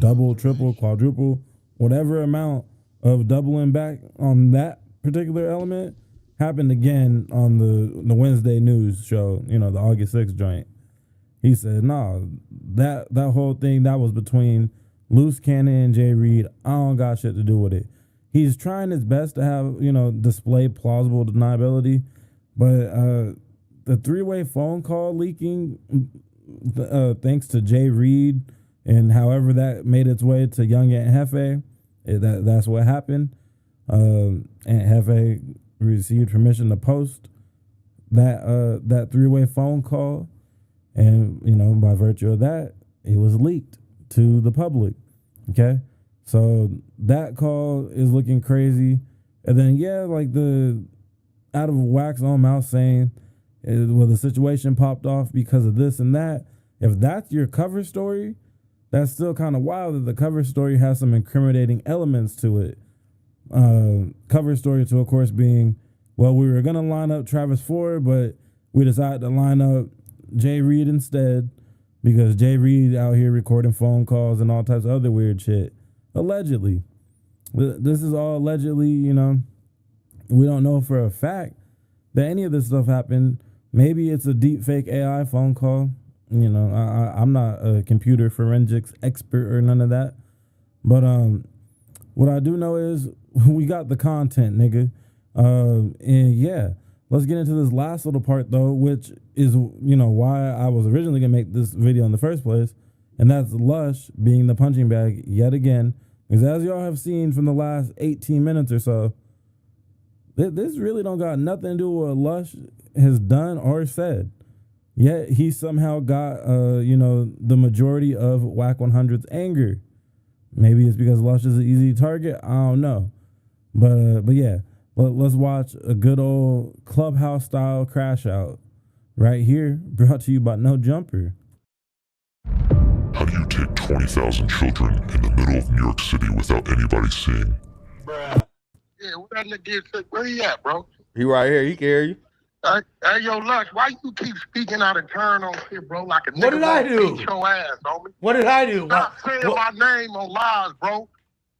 double, triple, quadruple, whatever amount of doubling back on that particular element happened again on the Wednesday news show, you know, the August 6th joint. He said, no, that whole thing, that was between Luce Cannon and Jay Reed. I don't got shit to do with it. He's trying his best to have, display plausible deniability, but the three-way phone call leaking, thanks to Jay Reed and however that made its way to Young Hefe, that's what happened. Aunt Hefe received permission to post that three-way phone call, and by virtue of that, it was leaked to the public. Okay, so that call is looking crazy, and then like the out of Wack's own mouth saying, well, the situation popped off because of this and that. If that's your cover story, that's still kind of wild that the cover story has some incriminating elements to it. Cover story to, of course, being, well, we were going to line up Travis Ford, but we decided to line up Jay Reed instead because Jay Reed out here recording phone calls and all types of other weird shit. Allegedly. This is all allegedly, We don't know for a fact that any of this stuff happened. Maybe it's a deep fake AI phone call. I'm not a computer forensics expert or none of that. But what I do know is we got the content, nigga. And yeah, let's get into this last little part though, which is, why I was originally gonna make this video in the first place. And that's Lush being the punching bag yet again. Because as y'all have seen from the last 18 minutes or so, this really don't got nothing to do with what Lush has done or said. Yet he somehow got, the majority of Wack 100's anger. Maybe it's because Lush is an easy target. I don't know. But yeah, let's watch a good old clubhouse style crash out right here, brought to you by No Jumper. How do you take 20,000 children in the middle of New York City without anybody seeing? Bruh. Yeah, where that nigga is? Where he at, bro? He right here. He can hear you. Hey, yo, Lush, why you keep speaking out of turn on shit, bro? Like a nigga What did I do? Beat your ass, homie. What did I do? Stop saying my name on lies, bro.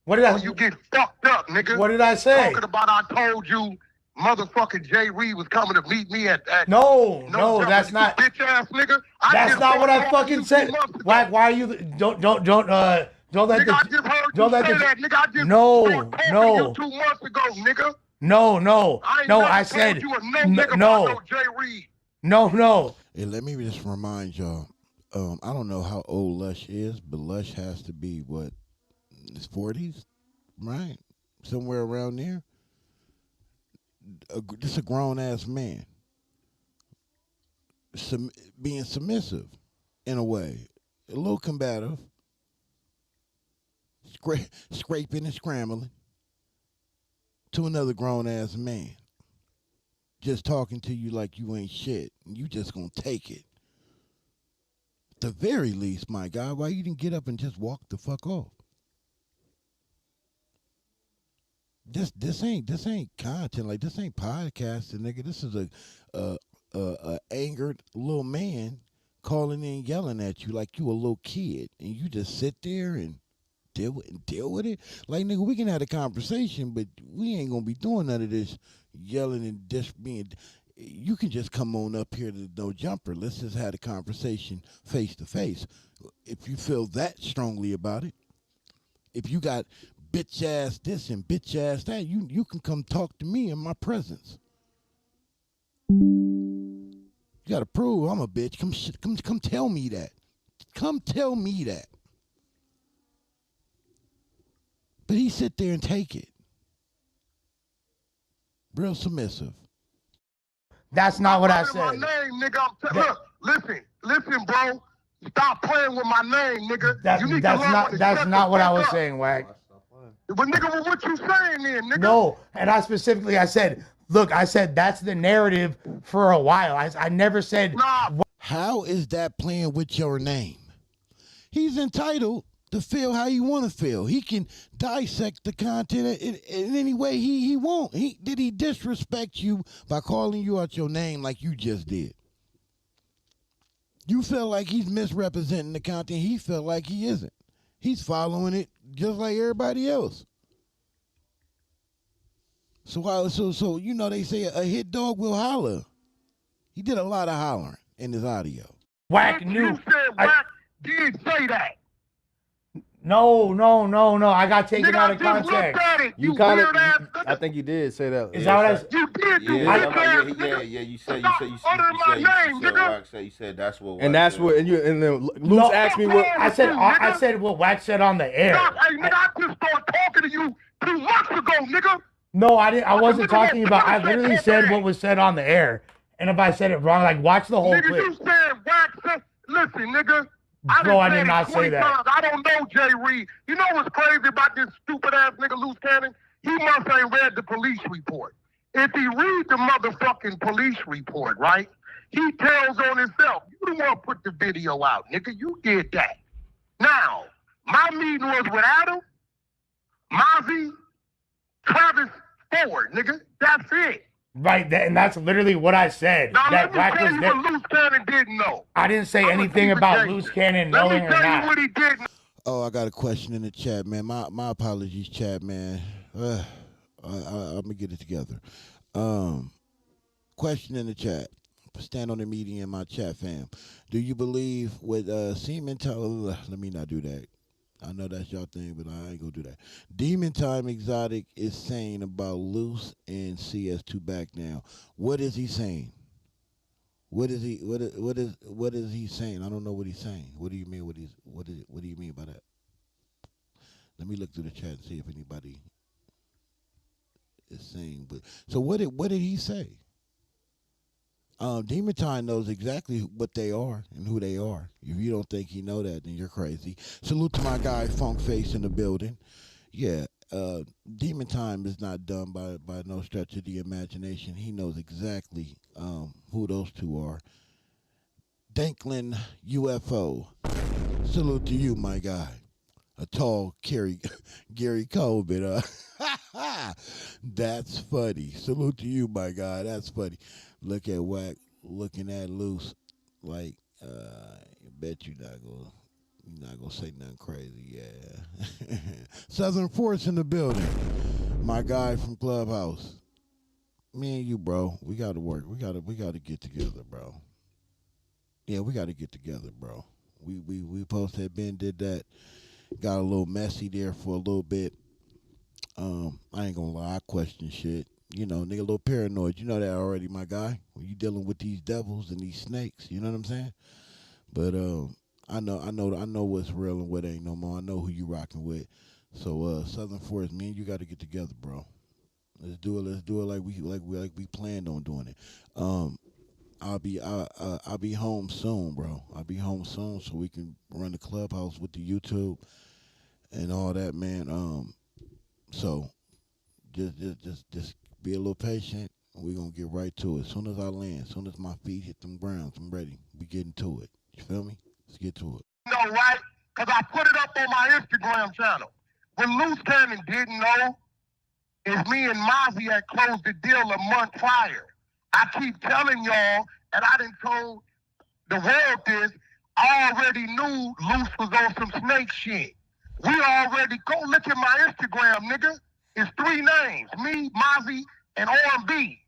What did I? You get fucked up, nigga. What did I say? Talking about I told you motherfucking Jay Reed was coming to meet me at No, Jumper, that's you not. Bitch ass nigga. That's not what I fucking said. Why are you? Don't let nigga, the. I just heard Don't you let say the. that, nigga. I just No. you 2 months ago, nigga. No. I said no. Jay Reed. No. Hey, let me just remind y'all. I don't know how old Lush is, but Lush has to be what, in his 40s, right? Somewhere around there. Just a grown ass man. Being submissive, in a way, a little combative, scraping and scrambling. To another grown-ass man. Just talking to you like you ain't shit. And you just gonna take it. At the very least, my guy, why you didn't get up and just walk the fuck off? This ain't content. Like, this ain't podcasting, nigga. This is a angered little man calling in, yelling at you like you a little kid. And you just sit there and deal with it. Like, nigga, we can have a conversation, but we ain't gonna be doing none of this yelling and just being. You can just come on up here to No Jumper. Let's just have a conversation face to face. If you feel that strongly about it, if you got bitch ass this and bitch ass that, you can come talk to me in my presence. You gotta prove I'm a bitch. Come tell me that. Come tell me that. But he sit there and take it. Real submissive. That's not what I My said. name, nigga. Look, listen, bro. Stop playing with my name, nigga. That's not what I was saying, Wack. But nigga, what you saying then, nigga? No, and I said, look, I said that's the narrative for a while. I never said. How is that playing with your name? He's entitled to feel how you want to feel. He can dissect the content in any way he want. Did he disrespect you by calling you out your name like you just did? You feel like he's misrepresenting the content. He felt like he isn't. He's following it just like everybody else. So they say a hit dog will holler. He did a lot of hollering in his audio. Wack knew. You said Wack did say that. No. I got taken out of Nigga, I just context. looked at it. You You kind weird ass of, nigga. I think you did say that. Is that what I said? said? You did, you Yeah, bitch ass nigga. You said name, nigga. You said that's what. And that's what, and then Luce asked me what. I said what Wack said on the air. Hey, nigga, I just started talking to you 2 months ago, nigga. No, I didn't. I wasn't talking about. I literally said what was said on the air. And if I said it wrong, like watch the whole Nigga, clip. you said Wack said, listen, nigga. Bro, I done did said not it say 20 that. times. I don't know Jay Reed. You know what's crazy about this stupid ass nigga Luce Cannon? He must ain't read the police report. If he read the motherfucking police report, right? He tells on himself. You the one put the video out, nigga. You did that. Now, my meeting was with Adam, Mozzie, Travis Ford, nigga. That's it. Right, and that's literally what I said. Now, that let me Wack tell was you there. what Luce Cannon didn't know. I didn't say anything about Luce Cannon Let knowing me or tell you not. what he did. Oh, I got a question in the chat, man. My apologies, chat, man. I'm gonna get it together. Question in the chat. Stand on the meeting in my chat, fam. Do you believe with semen time? Let me not do that. I know that's y'all thing, but I ain't gonna do that. Demon Time Exotic is saying about Luce and CS2 back now. What is he saying? What is he saying? I don't know what he's saying. What do you mean? What do you mean by that? Let me look through the chat and see if anybody is saying. But so what did he say? Demon Time knows exactly what they are and who they are. If you don't think he know that, then you're crazy. Salute to my guy Funk Face in the building. Yeah, Demon Time is not done by no stretch of the imagination. He knows exactly who those two are. Danklin UFO. Salute to you, my guy. A tall Gary Coleman. That's funny. Salute to you, my guy. That's funny. Look at Wack looking at Luce like, I bet you're not gonna say nothing crazy. Yeah. Southern Force in the building. My guy from Clubhouse. Me and you, bro. We gotta work. We gotta get together, bro. Yeah, we gotta get together, bro. We posted Ben did that. Got a little messy there for a little bit. I ain't gonna lie, I question shit. You know, nigga, a little paranoid. You know that already, my guy. When you dealing with these devils and these snakes, you know what I'm saying? But I know what's real and what ain't no more. I know who you rocking with. So Southern Forest, me and you got to get together, bro. Let's do it like we planned on doing it. I'll be home soon, bro. I'll be home soon so we can run the Clubhouse with the YouTube and all that, man. So just be a little patient. We're going to get right to it. As soon as I land, as soon as my feet hit them grounds, I'm ready. We getting to it. You feel me? Let's get to it. No, right? Because I put it up on my Instagram channel. What Luce Cannon didn't know is me and Mozzie had closed the deal a month prior. I keep telling y'all, and I done told the world this, I already knew Luce was on some snake shit. We already, go look at my Instagram, nigga. It's 3 names, me, Mozzie, and R&B.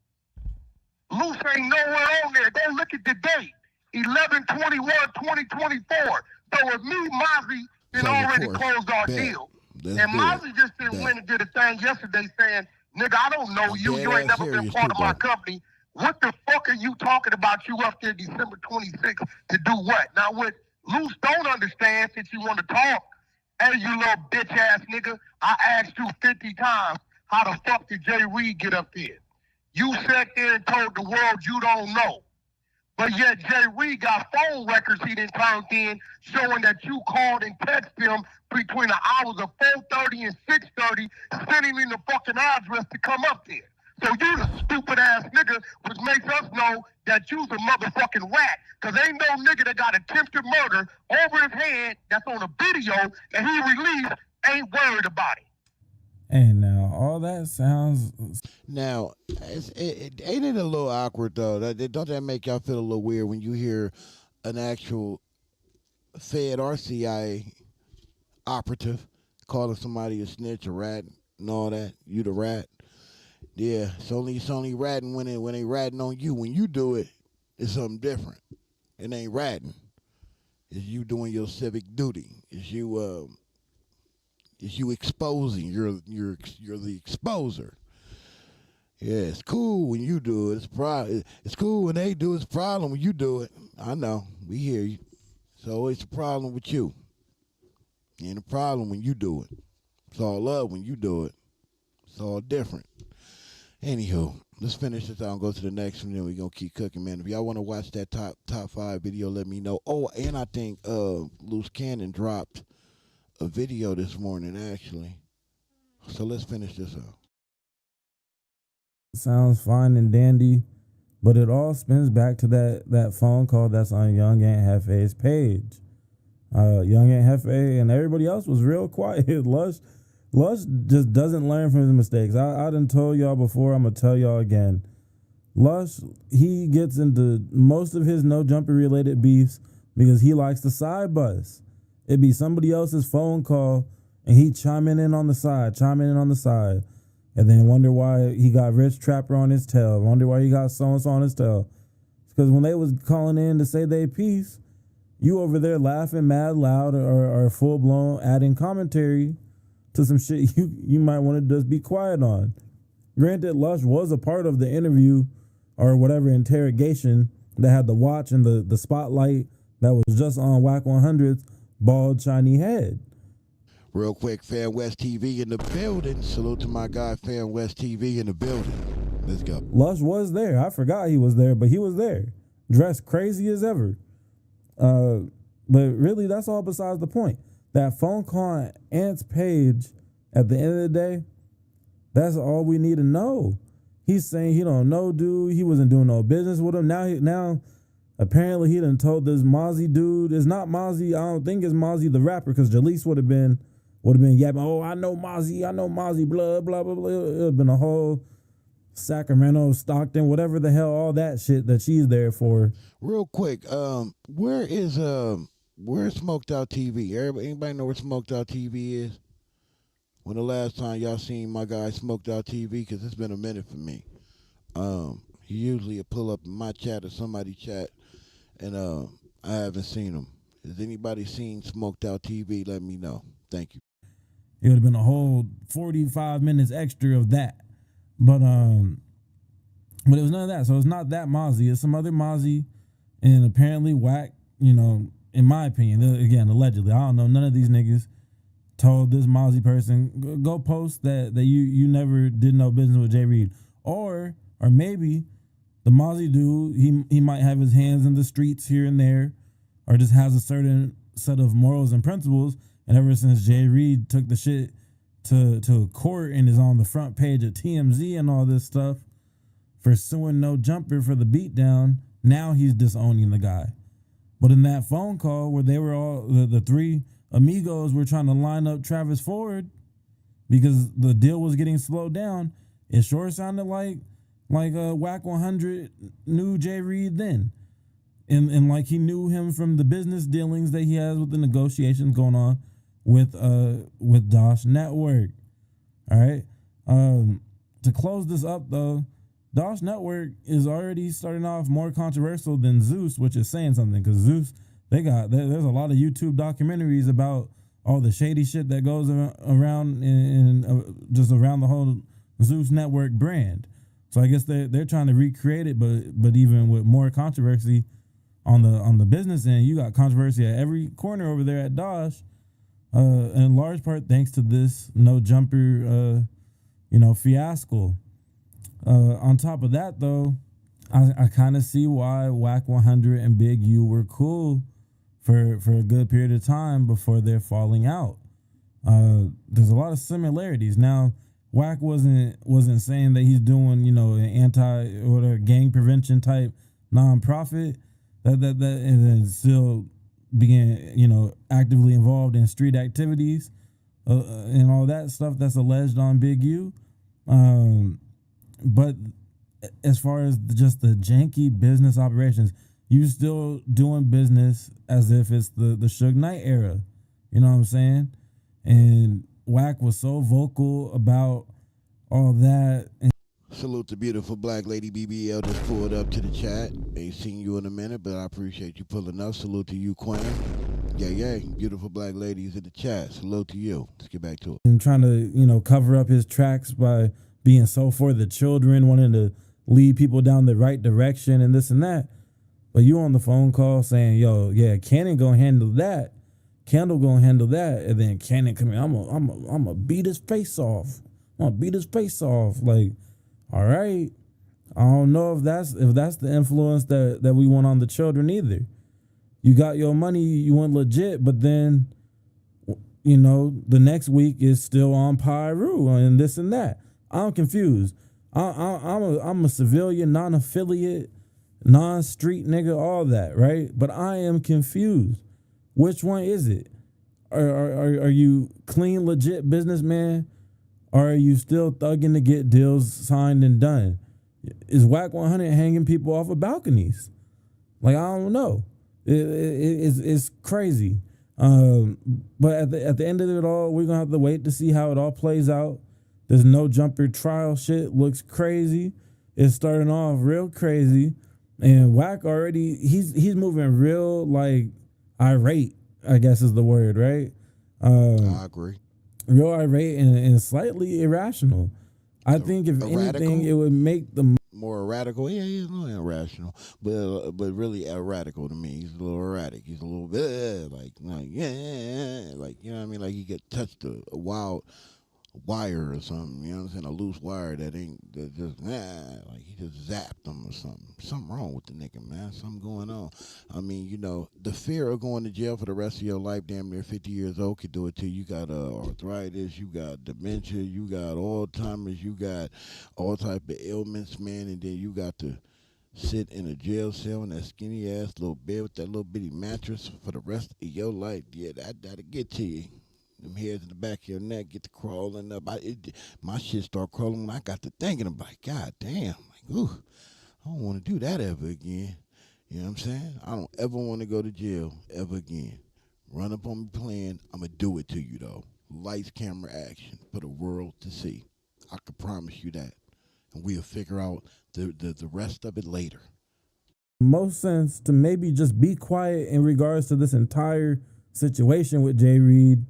Luce ain't nowhere on there. Go look at the date, 11/21/2024. So if me, Mozzie, then already closed our deal. And Mozzie just went and did a thing yesterday saying, nigga, I don't know you. You ain't never been part of my company. What the fuck are you talking about you up there December 26th to do what? Now, what Luce don't understand, since you want to talk, hey, you little bitch ass nigga, I asked you 50 times, how the fuck did Jay Reed get up there? You sat there and told the world you don't know. But yet Jay Reed got phone records he done turned in showing that you called and texted him between the hours of 4:30 and 6:30, sending him the fucking address to come up there. So you the stupid ass nigga, which makes us know that you's a motherfucking rat. Cause ain't no nigga that got attempted murder over his head that's on a video that he released ain't worried about it. And now all that sounds. Now, ain't it a little awkward though? Don't that make y'all feel a little weird when you hear an actual Fed or CIA operative calling somebody a snitch, a rat, and all that? You the rat? Yeah, it's only ratting when they ratting on you. When you do it, it's something different. It ain't ratting. Is you doing your civic duty? Is you exposing? You're the exposer. Yeah, it's cool when you do it. It's cool when they do it. It's a problem when you do it. I know. We hear you. So it's a problem with you. Ain't a problem when you do it. It's all love when you do it. It's all different. Anywho, let's finish this out and go to the next one. Then we're going to keep cooking, man. If y'all want to watch that top 5 video, let me know. Oh, and I think Luce Cannon dropped a video this morning, actually. So let's finish this out. Sounds fine and dandy, but it all spins back to that phone call that's on Young Hefe's page. Young Hefe and everybody else was real quiet. Lush just doesn't learn from his mistakes. I done told y'all before, I'm going to tell y'all again. Lush, he gets into most of his no jumper related beefs because he likes to side bus. It'd be somebody else's phone call and he chiming in on the side. And then wonder why he got Rich Trapper on his tail. Wonder why he got so-and-so on his tail. It's because when they was calling in to say they piece, you over there laughing mad loud or full-blown adding commentary to some shit you might want to just be quiet on. Granted, Lush was a part of the interview or whatever interrogation that had the watch and the spotlight that was just on Wack 100's bald, shiny head. Real quick, Fan West TV in the building. Salute to my guy, Fan West TV in the building. Let's go. Lush was there. I forgot he was there, but he was there. Dressed crazy as ever. But really, that's all besides the point. That phone call on Ant's page, at the end of the day, that's all we need to know. He's saying he don't know dude. He wasn't doing no business with him. Now apparently he done told this Mozzie dude. It's not Mozzie. I don't think it's Mozzie the rapper, because Jaleese would have been yapping, oh, I know Mozzie, blah, blah, blah, blah. It would have been a whole Sacramento, Stockton, whatever the hell, all that shit that she's there for. Real quick, where's Smoked Out TV? Anybody know where Smoked Out TV is? When the last time y'all seen my guy Smoked Out TV? Because it's been a minute for me. He usually pull up in my chat or somebody's chat, and I haven't seen him. Has anybody seen Smoked Out TV? Let me know. Thank you. It would have been a whole 45 minutes extra of that. But it was none of that. So it's not that Mozzie. It's some other Mozzie. And apparently Wack, in my opinion, again, allegedly, I don't know, none of these niggas told this Mozzie person, go post that you never did no business with Jay Reed. Or maybe the Mozzie dude, he might have his hands in the streets here and there, or just has a certain set of morals and principles. And ever since Jay Reed took the shit to court and is on the front page of TMZ and all this stuff for suing No Jumper for the beatdown, now he's disowning the guy. But in that phone call where they were all, the three amigos were trying to line up Travis Ford because the deal was getting slowed down, it sure sounded like Wack 100 knew Jay Reed then. And like he knew him from the business dealings that he has with the negotiations going on with Dosh Network. All right. To close this up though, Dosh Network is already starting off more controversial than Zeus, which is saying something, because Zeus, there's a lot of YouTube documentaries about all the shady shit that goes around in just around the whole Zeus Network brand. So I guess they're trying to recreate it, but even with more controversy on the business end. You got controversy at every corner over there at Dosh, in large part thanks to this No Jumper fiasco. On top of that, though, I kind of see why Wack 100 and Big U were cool for a good period of time before they're falling out. There's a lot of similarities. Now, Wack wasn't saying that he's doing an anti or gang prevention type nonprofit that and then still being actively involved in street activities and all that stuff that's alleged on Big U. But as far as just the janky business operations, you still doing business as if it's the Suge Knight era. You know what I'm saying? And Wack was so vocal about all that. Salute the beautiful black lady BBL just pulled up to the chat. Ain't seen you in a minute, but I appreciate you pulling up. Salute to you, Quinn. Yeah. Beautiful black ladies in the chat. Salute to you. Let's get back to it. And trying to, cover up his tracks by being so for the children, wanting to lead people down the right direction and this and that. But you on the phone call saying, yo, yeah, Cannon gonna handle that. Kendall gonna handle that. And then Cannon come in, I'm gonna beat his face off. I'm gonna beat his face off. Like, all right. I don't know if that's the influence that we want on the children either. You got your money, you went legit, but then, the next week is still on Pyru and this and that. I'm confused. I'm a civilian, non-affiliate, non-street nigga, all that, right? But I am confused. Which one is it? Are you clean, legit businessman? Or are you still thugging to get deals signed and done? Is Wack 100 hanging people off of balconies? Like, I don't know. It's crazy. But at the end of it all, we're going to have to wait to see how it all plays out. There's no jumper trial shit. Looks crazy. It's starting off real crazy. And Wack already, he's moving real, like, irate, I guess is the word, right? I agree. Real irate and slightly irrational. I think if anything, it would make the more radical. Yeah, he's a little irrational, but really radical to me. He's a little erratic. He's a little bit like you know what I mean? Like he get touched a wild wire or something. You know what I'm saying? A loose wire that just like he just zapped him or something. Something wrong with the nigga, man. Something going on. I mean, the fear of going to jail for the rest of your life, damn near 50 years old, could do it to you. You got arthritis, you got dementia, you got Alzheimer's, you got all type of ailments, man, and then you got to sit in a jail cell in that skinny ass little bed with that little bitty mattress for the rest of your life. Yeah, that'll get to you. Them hairs in the back of your neck get to crawling up. My shit start crawling when I got to thinking about it. God damn. Like, ooh, I don't want to do that ever again. You know what I'm saying? I don't ever want to go to jail ever again. Run up on me playing, I'm going to do it to you, though. Lights, camera, action for the world to see. I can promise you that. And we'll figure out the rest of it later. Most sense to maybe just be quiet in regards to this entire situation with Jay Reed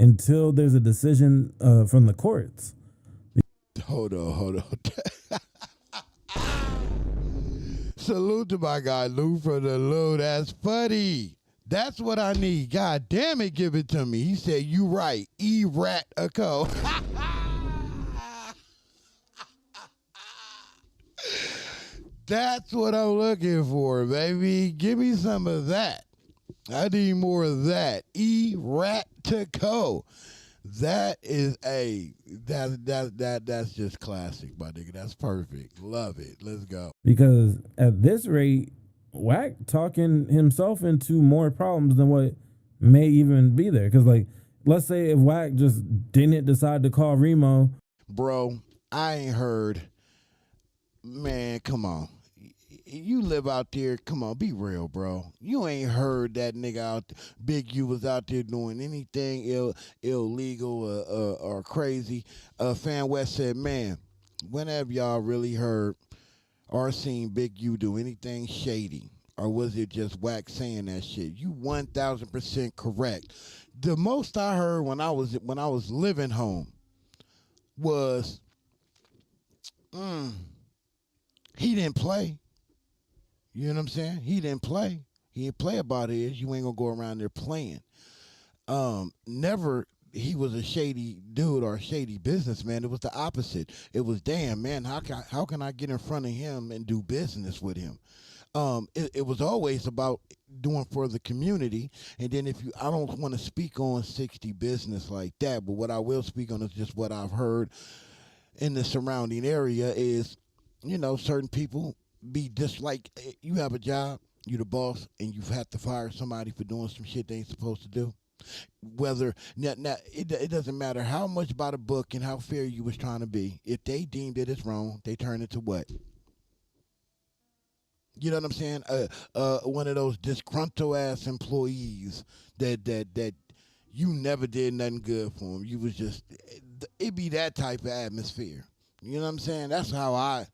until there's a decision from the courts. Hold on. Salute to my guy Lou for the Lou. That's funny. That's what I need. God damn it, give it to me. He said, you right. E-rat a co. That's what I'm looking for, baby. Give me some of that. I need more of that. E-rat-to-co. That is that's just classic, my nigga. That's perfect. Love it. Let's go. Because at this rate, Wack talking himself into more problems than what may even be there. Because, like, let's say if Wack just didn't decide to call Remo. Bro, I ain't heard. Man, come on. You live out there, come on, be real, bro. You ain't heard that nigga out there, Big U was out there doing anything illegal or crazy. Fan West said, man, when have y'all really heard or seen Big U do anything shady? Or was it just Wack saying that shit? You 1,000% correct. The most I heard when I was living home was, he didn't play. You know what I'm saying? He didn't play. He didn't play about it. You ain't gonna go around there playing. Never he was a shady dude or a shady businessman. It was the opposite. It was, damn, man, how can I get in front of him and do business with him? It was always about doing for the community. And then I don't want to speak on 60 business like that, but what I will speak on is just what I've heard in the surrounding area is, certain people be just like, you have a job, you the boss, and you've had to fire somebody for doing some shit they ain't supposed to do. Whether now it doesn't matter how much by the book and how fair you was trying to be. If they deemed it as wrong, they turn it to what? You know what I'm saying? One of those disgruntled ass employees that you never did nothing good for them. You was just, it be that type of atmosphere. You know what I'm saying? That's how I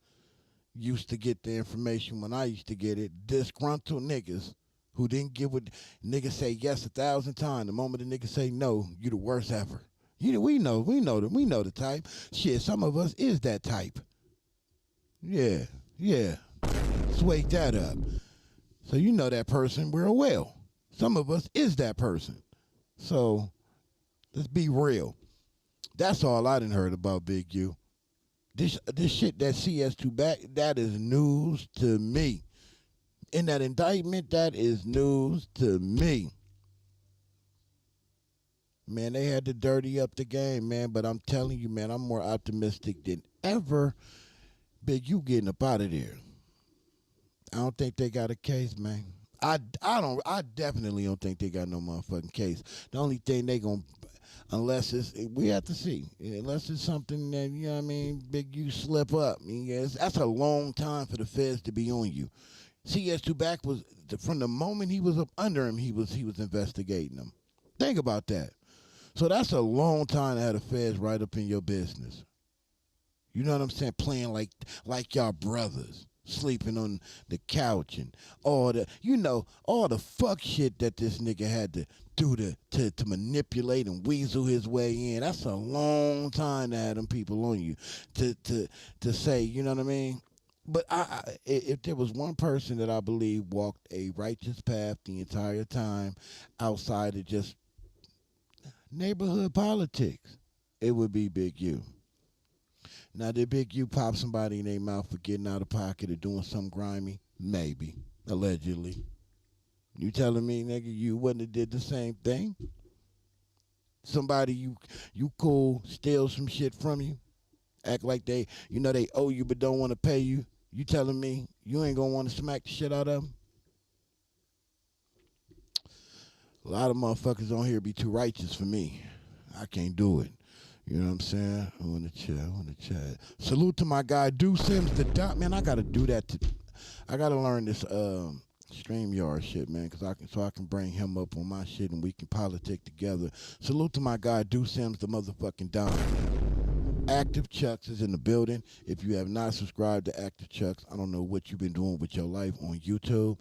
used to get the information when I used to get it. Disgruntled niggas who didn't give what niggas say yes 1,000 times. The moment the niggas say no, you the worst ever. We know the type. Shit, some of us is that type. Yeah. Let's wake that up. So you know that person real well. Some of us is that person. So let's be real. That's all I done heard about Big U. This shit that CS2 back, that is news to me. In that indictment, that is news to me. Man, they had to dirty up the game, man. But I'm telling you, man, I'm more optimistic than ever. Big U getting up out of there. I don't think they got a case, man. I definitely don't think they got no motherfucking case. The only thing they gonna, unless we have to see, unless it's something that, you know what I mean, Big U slip up. I mean, that's a long time for the feds to be on you. CS2 back was, from the moment he was up under him, he was investigating him. Think about that. So that's a long time to have the feds right up in your business. You know what I'm saying? Playing like y'all brothers, sleeping on the couch and all the fuck shit that this nigga had to do to manipulate and weasel his way in. That's a long time to have them people on you to say, you know what I mean? But if there was one person that I believe walked a righteous path the entire time outside of just neighborhood politics, it would be Big U. Now, did Big U pop somebody in their mouth for getting out of pocket or doing something grimy? Maybe. Allegedly. You telling me, nigga, you wouldn't have did the same thing? Somebody you cool, steal some shit from you, act like they owe you but don't want to pay you. You telling me you ain't gonna want to smack the shit out of them? A lot of motherfuckers on here be too righteous for me. I can't do it. You know what I'm saying? I want to chat. Salute to my guy, Do Sims the Dot. Man, I got to do that. I got to learn this StreamYard shit, man, so I can bring him up on my shit and we can politic together. Salute to my guy, Do Sims the motherfucking Don. Active Chucks is in the building. If you have not subscribed to Active Chucks, I don't know what you've been doing with your life on YouTube.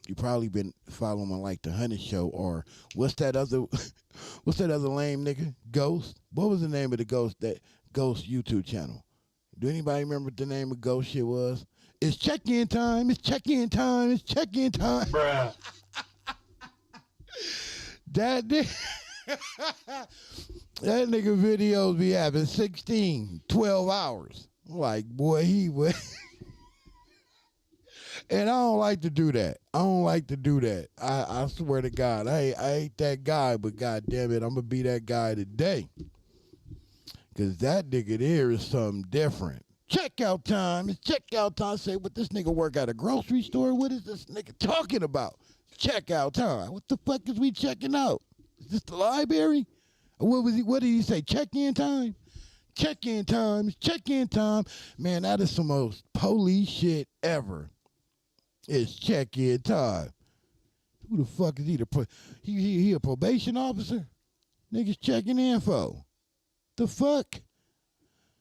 You probably been following like the Honey Show or what's that other lame nigga? Ghost? What was the name of the Ghost YouTube channel? Do anybody remember what the name of Ghost shit was? It's check-in time. It's check-in time. It's check-in time. Bruh. That nigga videos be having 16, 12 hours. Like, boy, he would. And I don't like to do that. I swear to God, I ain't that guy, but God damn it, I'm going to be that guy today. Because that nigga there is something different. Checkout time. It's checkout time. Say, what this nigga work at a grocery store? What is this nigga talking about? Checkout time. What the fuck is we checking out? Is this the library? Or what did he say? Check-in time? Check-in time. It's check-in time. Man, that is the most police shit ever. It's check-in time. Who the fuck is he? He a probation officer? Niggas checking info. The fuck?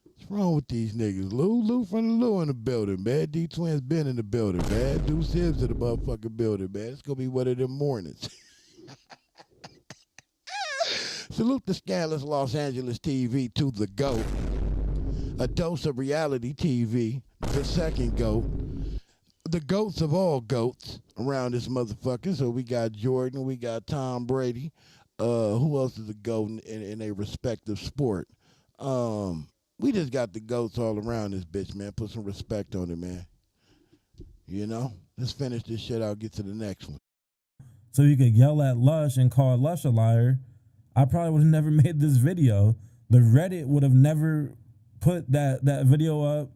What's wrong with these niggas? Lou from the Lou in the building, man. D-Twins been in the building, man. Deuce Hibbs in the motherfucking building, man. It's gonna be one of them mornings. Salute the scandalous Los Angeles TV to the GOAT. A dose of reality TV, the second GOAT. The goats of all goats around this motherfucker. So we got Jordan, we got Tom Brady. Who else is a goat in a respective sport? We just got the goats all around this bitch, man. Put some respect on it, man. You know? Let's finish this shit out, get to the next one. So you could yell at Lush and call Lush a liar. I probably would have never made this video. The Reddit would have never put that video up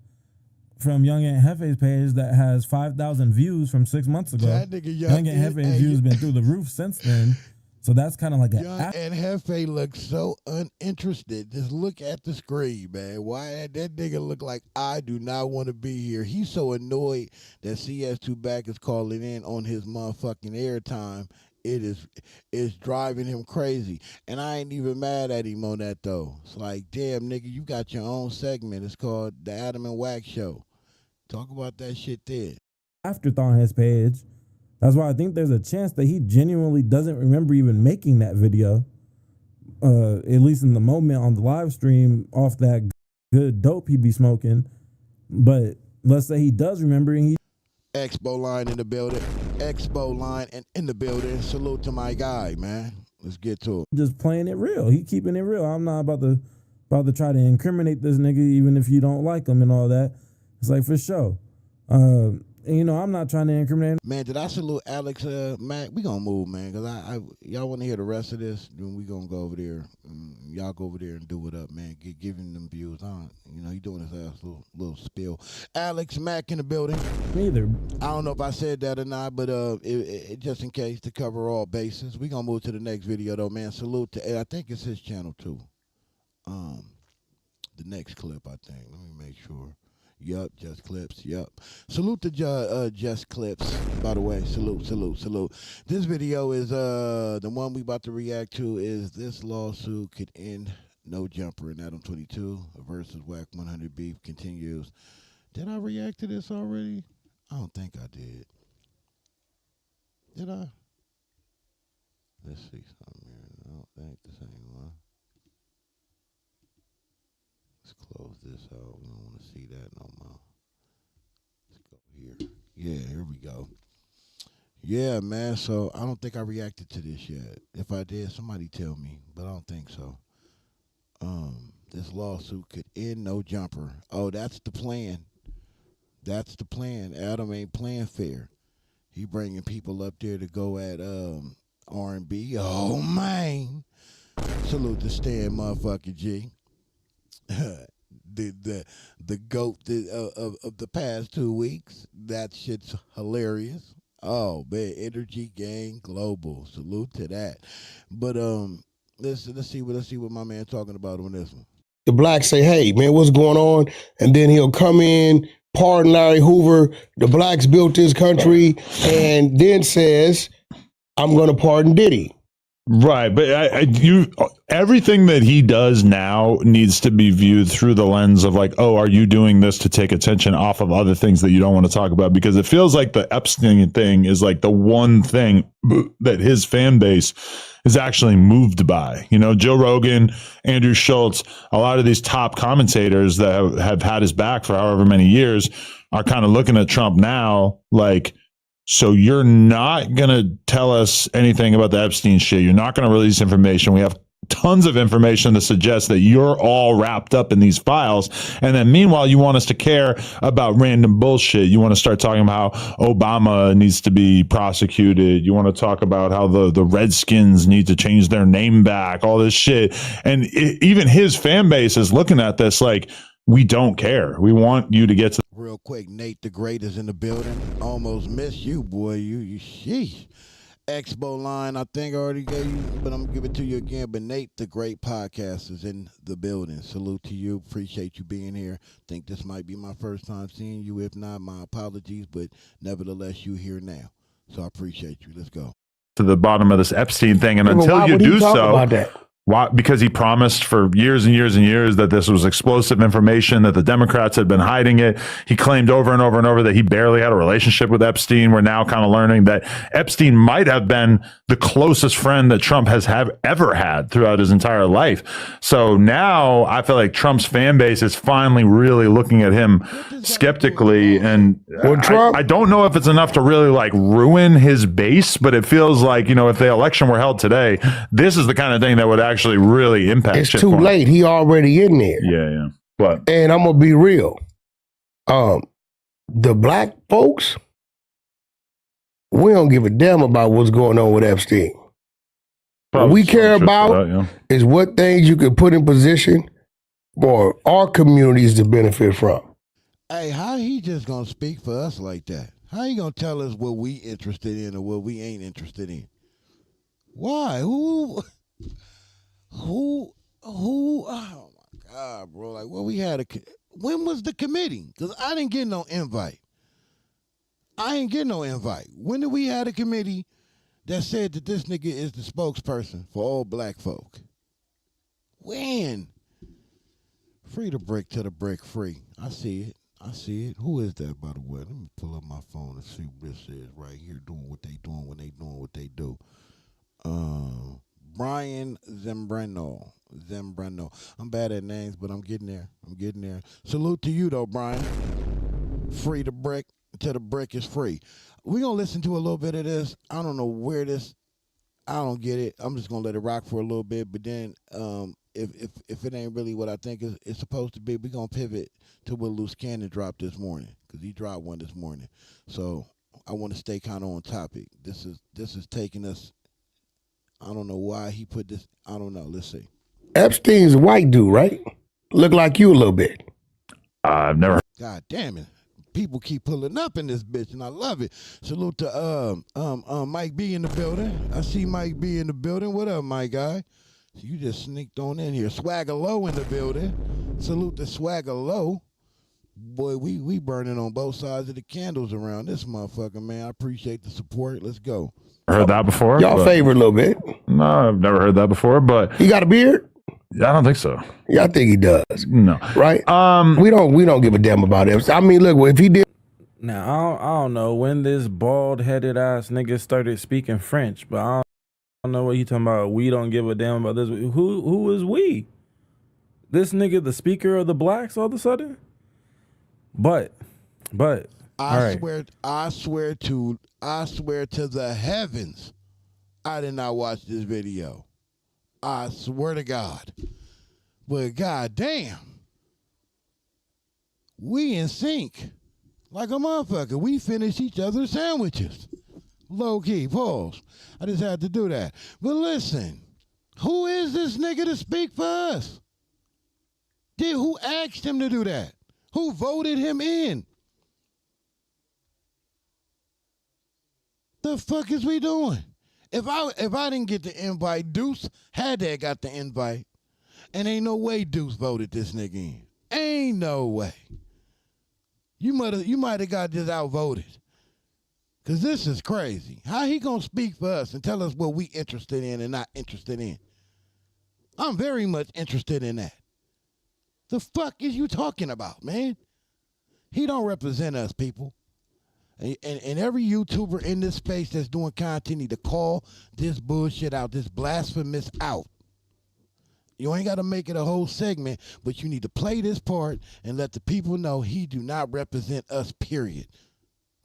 from Young Hefe's page that has 5,000 views from 6 months ago. That nigga Young Hefe's views been through the roof since then. So that's kind of like Young and Hefe looks so uninterested. Just look at the screen, man. Why that nigga look like I do not want to be here. He's so annoyed that CS2 back is calling in on his motherfucking airtime. is driving him crazy. And I ain't even mad at him on that though. It's like, damn nigga, you got your own segment. It's called the Adam and Wack Show. Talk about that shit there. Afterthought on his page. That's why I think there's a chance that he genuinely doesn't remember even making that video. At least in the moment on the live stream off that good dope he be smoking. But let's say he does remember and he Expo line in the building. Expo line and in the building. Salute to my guy, man. Let's get to it. just playing it real. He keeping it real. I'm not about to try to incriminate this nigga even if you don't like him and all that. It's like for sure. And, you know, I'm not trying to incriminate him. Man, did I salute Alex Mack? We gonna move, man, because y'all want to hear the rest of this, then we gonna go over there. Y'all go over there and do it up, man. Give him them views on. You know, he doing his ass little spill. Alex Mack in the building. Neither. I don't know if I said that or not, but it just in case to cover all bases. We gonna move to the next video though, man. Salute to I think it's his channel too. The next clip, I think. Let me make sure. Yup, Just Clips, yup. Salute to Just Clips, by the way. Salute. This video is, the one we about to react to is this lawsuit could end no jumper in Adam22 versus Wack 100 beef continues. Did I react to this already? I don't think I did. Did I? Let's see something here. I don't think the same one. Let's close this out. We don't want to see that no more. Let's go here. Yeah, here we go. Yeah, man. So I don't think I reacted to this yet. If I did, somebody tell me, but I don't think so. This lawsuit could end no jumper. Oh, that's the plan. That's the plan. Adam ain't playing fair. He bringing people up there to go at R&B. Oh man. Salute to Stan motherfucker G. the GOAT of the past 2 weeks. That shit's hilarious. Oh man, Energy Gang Global. Salute to that. But let's see what my man talking about on this one. The blacks say, hey, man, what's going on? And then he'll come in, pardon Larry Hoover, the blacks built this country, and then says, I'm going to pardon Diddy. Right, but everything that he does now needs to be viewed through the lens of like, oh, are you doing this to take attention off of other things that you don't want to talk about? Because it feels like the Epstein thing is like the one thing that his fan base is actually moved by. You know, Joe Rogan, Andrew Schultz, a lot of these top commentators that have had his back for however many years are kind of looking at Trump now like, so you're not going to tell us anything about the Epstein shit. You're not going to release information. We have tons of information to suggest that you're all wrapped up in these files. And then meanwhile, you want us to care about random bullshit. You want to start talking about how Obama needs to be prosecuted. You want to talk about how the Redskins need to change their name back, all this shit. And even his fan base is looking at this like, we don't care. We want you to get to. Real quick, Nate the Great is in the building. Almost missed you, boy. You sheesh. Expo line, I think I already gave you, but I'm gonna give it to you again. But Nate the Great podcast is in the building. Salute to you. Appreciate you being here. Think this might be my first time seeing you. If not, my apologies. But nevertheless, you here now. So I appreciate you. Let's go. To the bottom of this Epstein thing, and until you do so. Why? Because he promised for years and years and years that this was explosive information, that the Democrats had been hiding it. He claimed over and over and over that he barely had a relationship with Epstein. We're now kind of learning that Epstein might have been the closest friend that Trump has ever had throughout his entire life. So now I feel like Trump's fan base is finally really looking at him skeptically. And I don't know if it's enough to really like ruin his base, but it feels like, you know, if the election were held today, this is the kind of thing that would actually really impact. It's too late. He already in there. Yeah. But and I'm gonna be real. The black folks, we don't give a damn about what's going on with Epstein. What we care about is what things you can put in position for our communities to benefit from. Hey, how he just gonna speak for us like that? How he gonna tell us what we interested in or what we ain't interested in? Why? Who? Oh my God, bro! Like, well, we had when was the committee? Because I didn't get no invite. When did we have a committee that said that this nigga is the spokesperson for all black folk. When? Free the brick to the brick free. I see it. I see it. Who is that, by the way? Let me pull up my phone and see what this is right here, doing what they doing when they doing what they do. Brian Zembrano. I'm bad at names, but I'm getting there. Salute to you, though, Brian. Free the brick till the brick is free. We're going to listen to a little bit of this. I don't know where this, I don't get it. I'm just going to let it rock for a little bit, but then if it ain't really what I think it's supposed to be, we're going to pivot to what Luce Cannon dropped this morning, because he dropped one this morning. So I want to stay kind of on topic. This is taking us, I don't know why he put this, I don't know. Let's see. Epstein's a white dude, right? Look like you a little bit. I've never heard. God damn it. People keep pulling up in this bitch, and I love it. Salute to Mike B in the building. I see Mike B in the building. What up, my guy? You just sneaked on in here. Swagger Low in the building. Salute to Swagger Low. Boy, we burning on both sides of the candles around this motherfucker, man. I appreciate the support. Let's go. Heard that before. Y'all favorite a little bit. No, I've never heard that before, but he got a beard? I don't think so. Yeah, I think he does. No. Right? We don't give a damn about it. I mean, look, if he did. Now, I don't know when this bald-headed ass nigga started speaking French, but I don't know what he talking about. We don't give a damn about this. Who is we? This nigga the speaker of the blacks all of a sudden? But I swear to the heavens, I did not watch this video. I swear to God. But goddamn, we in sync like a motherfucker. We finish each other's sandwiches. Low key, pause. I just had to do that. But listen, who is this nigga to speak for us? Who asked him to do that? Who voted him in? The fuck is we doing? If I didn't get the invite, Deuce had to have got the invite. And ain't no way Deuce voted this nigga in. Ain't no way. You might have got this outvoted. Cause this is crazy. How he gonna speak for us and tell us what we interested in and not interested in? I'm very much interested in that. The fuck is you talking about, man? He don't represent us, people. And every YouTuber in this space that's doing content need to call this bullshit out, this blasphemous out. You ain't got to make it a whole segment, but you need to play this part and let the people know he do not represent us, period.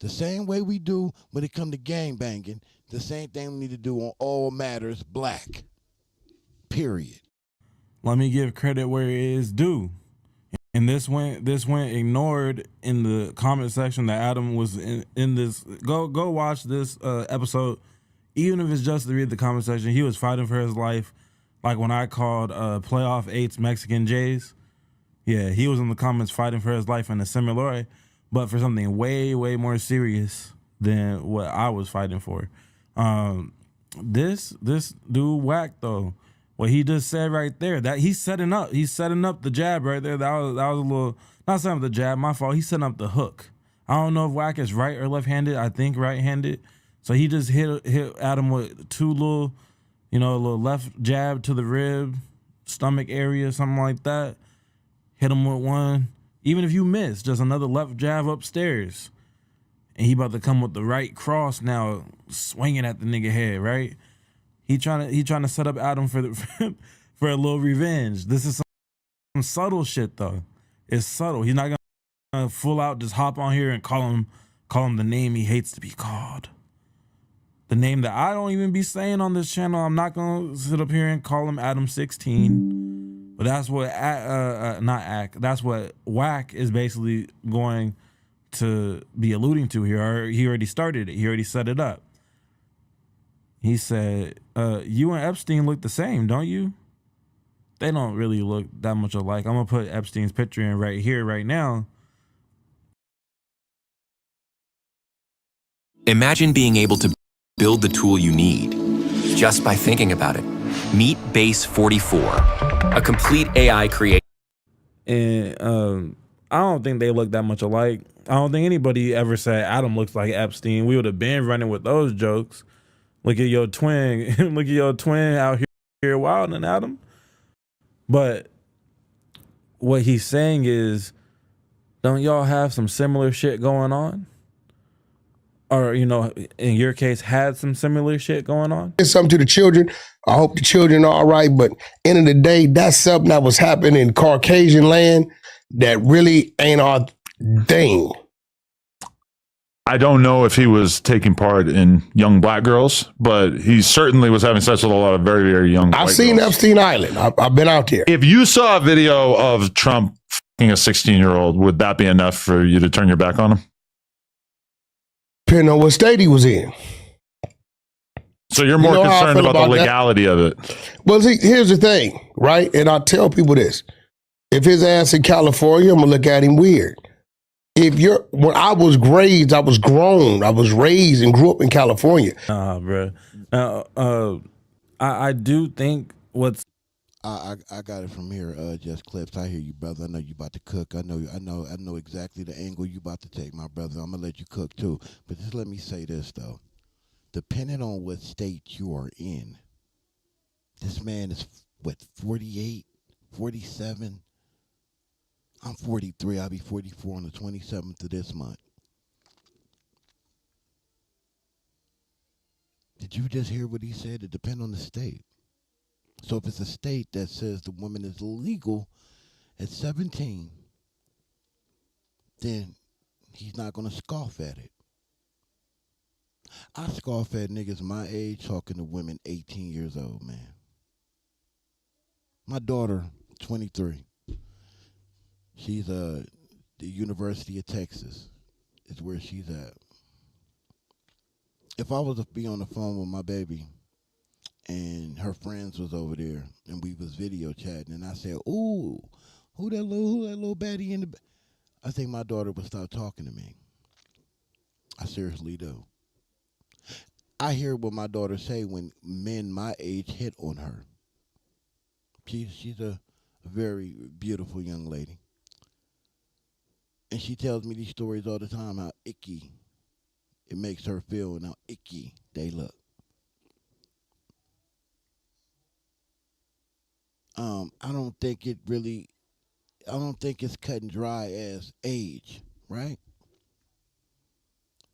The same way we do when it come to gang banging, the same thing we need to do on all matters black, period. Let me give credit where it is due. And this went ignored in the comment section that Adam was in this. Go watch this episode. Even if it's just to read the comment section, he was fighting for his life. Like when I called playoff 8's Mexican Jays. Yeah, he was in the comments fighting for his life in a similar way, but for something way, way more serious than what I was fighting for. This dude Wack though. What he just said right there, that he's setting up the jab right there. That was a little, not setting up the jab, my fault. He's setting up the hook. I don't know if Wack is right or left-handed. I think right-handed. So he just hit Adam with two little, a little left jab to the rib, stomach area, something like that. Hit him with one. Even if you miss, just another left jab upstairs. And he about to come with the right cross now, swinging at the nigga head, right? He trying to set up Adam for a little revenge. This is some subtle shit though. It's subtle. He's not gonna full out just hop on here and call him the name he hates to be called. The name that I don't even be saying on this channel. I'm not gonna sit up here and call him Adam16. But that's what that's what Wack is basically going to be alluding to here. He already started it. He already set it up. He said, you and Epstein look the same, don't you? They don't really look that much alike. I'm going to put Epstein's picture in right here, right now. Imagine being able to build the tool you need just by thinking about it. Meet Base 44, a complete AI creation. And I don't think they look that much alike. I don't think anybody ever said Adam looks like Epstein. We would have been running with those jokes. Look at your twin. Look at your twin out here wilding, Adam. But what he's saying is, don't y'all have some similar shit going on? Or, you know, in your case, had some similar shit going on? It's something to the children. I hope the children are all right. But end of the day, that's something that was happening in Caucasian land that really ain't our thing. I don't know if he was taking part in young black girls, but he certainly was having sex with a lot of very, very young I've white seen girls. Epstein Island. I've been out there. If you saw a video of Trump fucking a 16-year-old, would that be enough for you to turn your back on him? Depending on what state he was in. So you're more concerned about the legality of it. Well, see, here's the thing, right? And I tell people this. If his ass in California, I'm going to look at him weird. When I was raised, I was grown. I was raised and grew up in California. Bro. I do think I got it from here, Just Clips. I hear you, brother. I know you about to cook. I know exactly the angle you about to take, my brother. I'm gonna let you cook too. But just let me say this though. Depending on what state you are in, this man is what, 48, 47? I'm 43. I'll be 44 on the 27th of this month. Did you just hear what he said? It depends on the state. So if it's a state that says the woman is legal at 17, then he's not going to scoff at it. I scoff at niggas my age talking to women 18 years old, man. My daughter, 23. She's the University of Texas is where she's at. If I was to be on the phone with my baby and her friends was over there and we was video chatting and I said, ooh, who that little baddie in the I think my daughter would stop talking to me. I seriously do. I hear what my daughter say when men my age hit on her. She's a very beautiful young lady. And she tells me these stories all the time, how icky it makes her feel and how icky they look. I don't think it's cut and dry as age, right?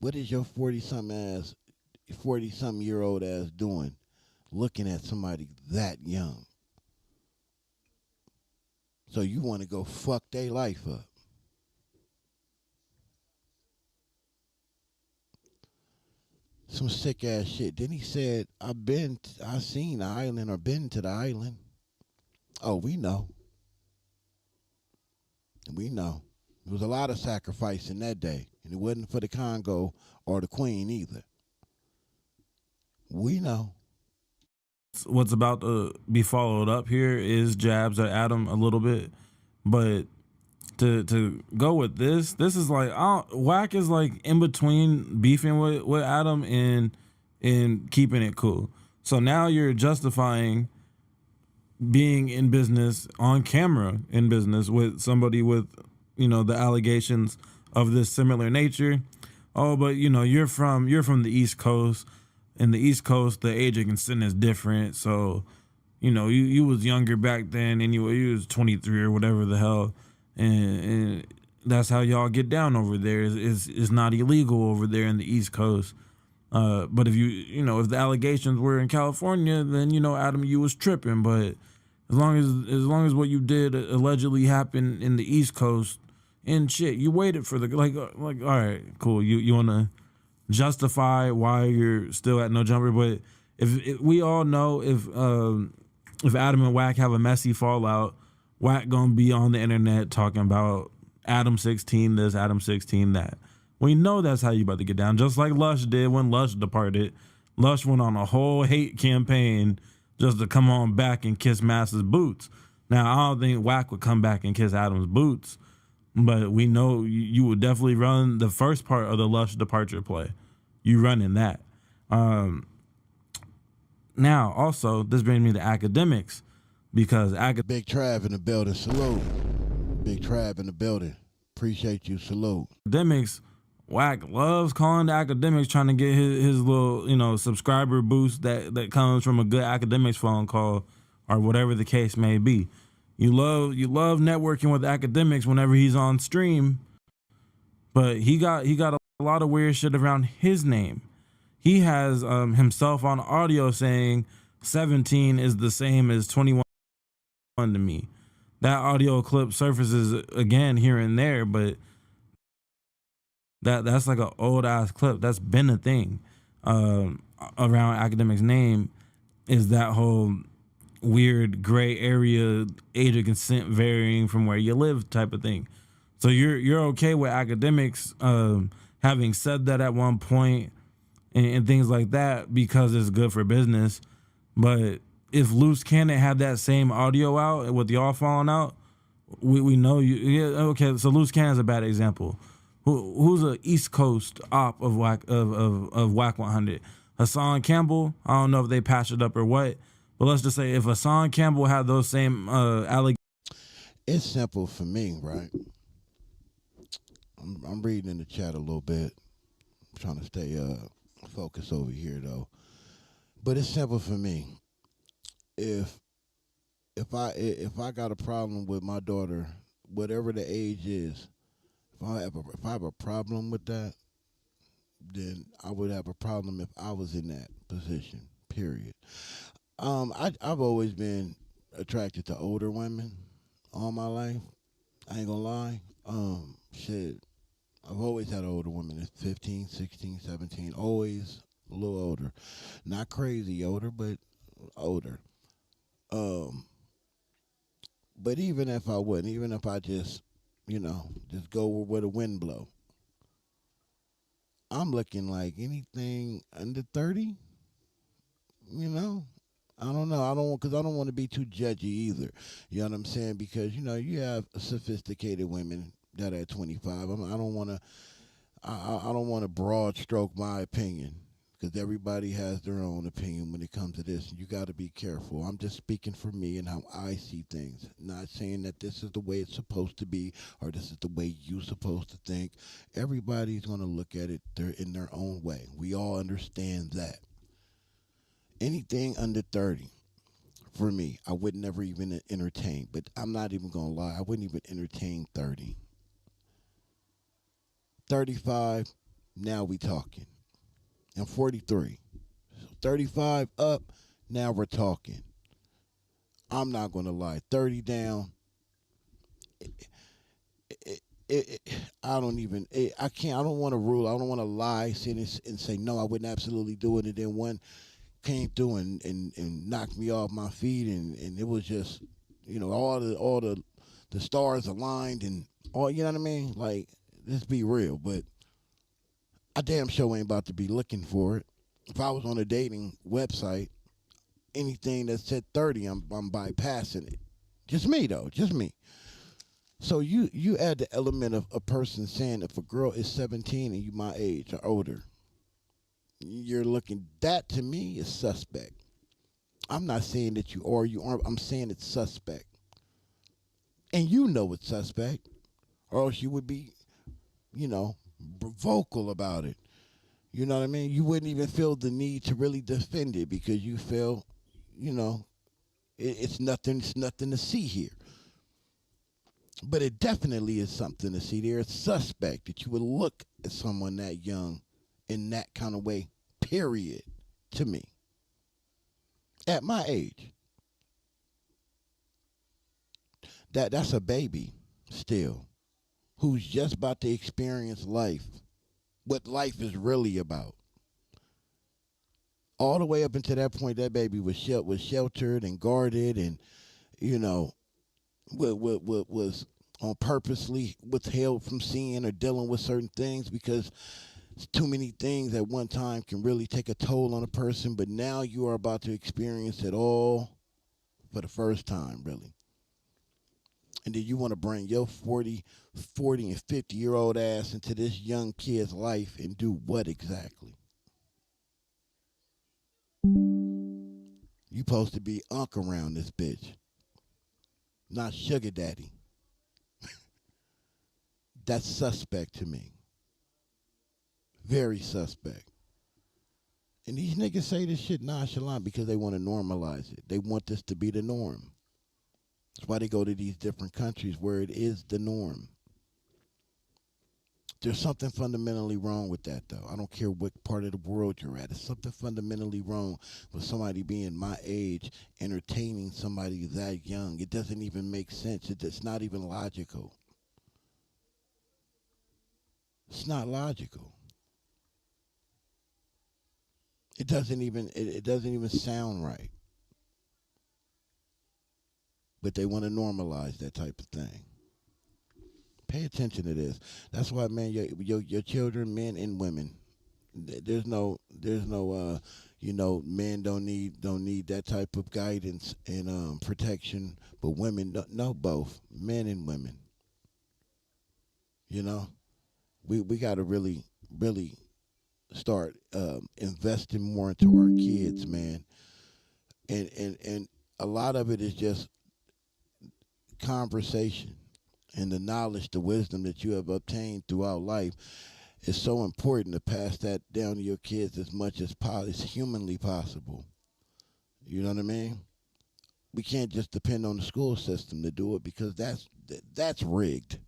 What is your 40-something year old ass doing looking at somebody that young? So you want to go fuck their life up. Some sick ass shit. Then he said, I've seen the island or been to the island. Oh, we know. We know. There was a lot of sacrifice in that day. And it wasn't for the Congo or the Queen either. We know. What's about to be followed up here is jabs at Adam a little bit. But to go with this is like, Wack is like in between beefing with Adam and keeping it cool. So now you're justifying being in business on camera in business with somebody with, you know, the allegations of this similar nature. Oh, but you know, you're from the East Coast. In the East Coast, the age of consent is different. So, you know, you was younger back then and you was 23 or whatever the hell. And that's how y'all get down over there. It's not illegal over there in the East Coast. But if if the allegations were in California, then, you know, Adam, you was tripping. But as long as what you did allegedly happened in the East Coast and shit, you waited for the like all right, cool. You want to justify why you're still at no jumper, but if we all know if Adam and Wack have a messy fallout, Wack gonna be on the internet talking about Adam 16 this, Adam 16 that. We know that's how you about to get down, just like Lush did when Lush departed. Lush went on a whole hate campaign just to come on back and kiss Mass's boots. Now, I don't think Wack would come back and kiss Adam's boots, but we know you would definitely run the first part of the Lush departure play. You running that. Now, also, this brings me to academics, because Big Trav in the building, salute. Big Trav in the building. Appreciate you, salute. Academics Wack loves calling the academics, trying to get his little, you know, subscriber boost that comes from a good academics phone call or whatever the case may be. You love networking with academics whenever he's on stream, but he got a lot of weird shit around his name. He has himself on audio saying 17 is the same as 21 to me. That audio clip surfaces again here and there, but that's like an old ass clip. That's been a thing around academics' name, is that whole weird gray area, age of consent varying from where you live type of thing. So you're okay with academics having said that at one point and things like that because it's good for business. But if Luce Cannon had that same audio out with y'all falling out, we know you. Yeah, okay, so Luce Cannon's a bad example. Who's a East Coast op of Wack of Wack 100? Hassan Campbell. I don't know if they patched it up or what, but let's just say if Hassan Campbell had those same allegations. It's simple for me, right? I'm reading in the chat a little bit. I'm trying to stay focused over here though. But it's simple for me. If I got a problem with my daughter, whatever the age is, if I have a problem with that, then I would have a problem if I was in that position. Period. I've always been attracted to older women all my life. I ain't gonna lie. Shit. I've always had older women. It's 15, 16, 17, always a little older. Not crazy older, but older. But even if I wouldn't, even if I just, just go where the wind blow, I'm looking like anything under 30, I don't know. Because I don't want to be too judgy either. You know what I'm saying? Because, you have sophisticated women that are at 25. I don't want to broad stroke my opinion, because everybody has their own opinion when it comes to this. You got to be careful. I'm just speaking for me and how I see things. Not saying that this is the way it's supposed to be or this is the way you're supposed to think. Everybody's going to look at it in their own way. We all understand that. Anything under 30, for me, I would never even entertain. But I'm not even going to lie. I wouldn't even entertain 30. 35, now we talking. I'm 43. So 35 up, now we're talking. I'm not going to lie. 30 down, I don't want to rule. I don't want to lie and say, no, I wouldn't absolutely do it. And then one came through and knocked me off my feet. And it was just, all the stars aligned and all, you know what I mean? Like, let's be real. But I damn sure ain't about to be looking for it. If I was on a dating website, anything that said 30, I'm bypassing it. Just me, though. Just me. So you add the element of a person saying if a girl is 17 and you my age or older, you're looking, that to me is suspect. I'm not saying that you are or you aren't. I'm saying it's suspect. And you know it's suspect, or else you would be, vocal about it. You know what I mean? You wouldn't even feel the need to really defend it because you feel, it's nothing to see here. But it definitely is something to see there. It's suspect that you would look at someone that young in that kind of way, period, to me. At my age. That's a baby still who's just about to experience life, what life is really about. All the way up until that point, that baby was sheltered and guarded and, was on purposely withheld from seeing or dealing with certain things because too many things at one time can really take a toll on a person. But now you are about to experience it all for the first time, really. And then you want to bring your 40 and 50-year-old ass into this young kid's life and do what exactly? You supposed to be unk around this bitch, not sugar daddy. That's suspect to me. Very suspect. And these niggas say this shit nonchalant because they want to normalize it. They want this to be the norm. That's why they go to these different countries where it is the norm. There's something fundamentally wrong with that, though. I don't care what part of the world you're at. There's something fundamentally wrong with somebody being my age, entertaining somebody that young. It doesn't even make sense. It's not even logical. It's not logical. It doesn't even sound right. But they want to normalize that type of thing. Pay attention to this. That's why, man, your children, men and women. There's no men don't need that type of guidance and protection, but women no, both men and women. You know, we got to really start investing more into our kids, man. And a lot of it is just conversation. And the knowledge, the wisdom that you have obtained throughout life is so important to pass that down to your kids as much as humanly possible. You know what I mean? We can't just depend on the school system to do it because that's rigged.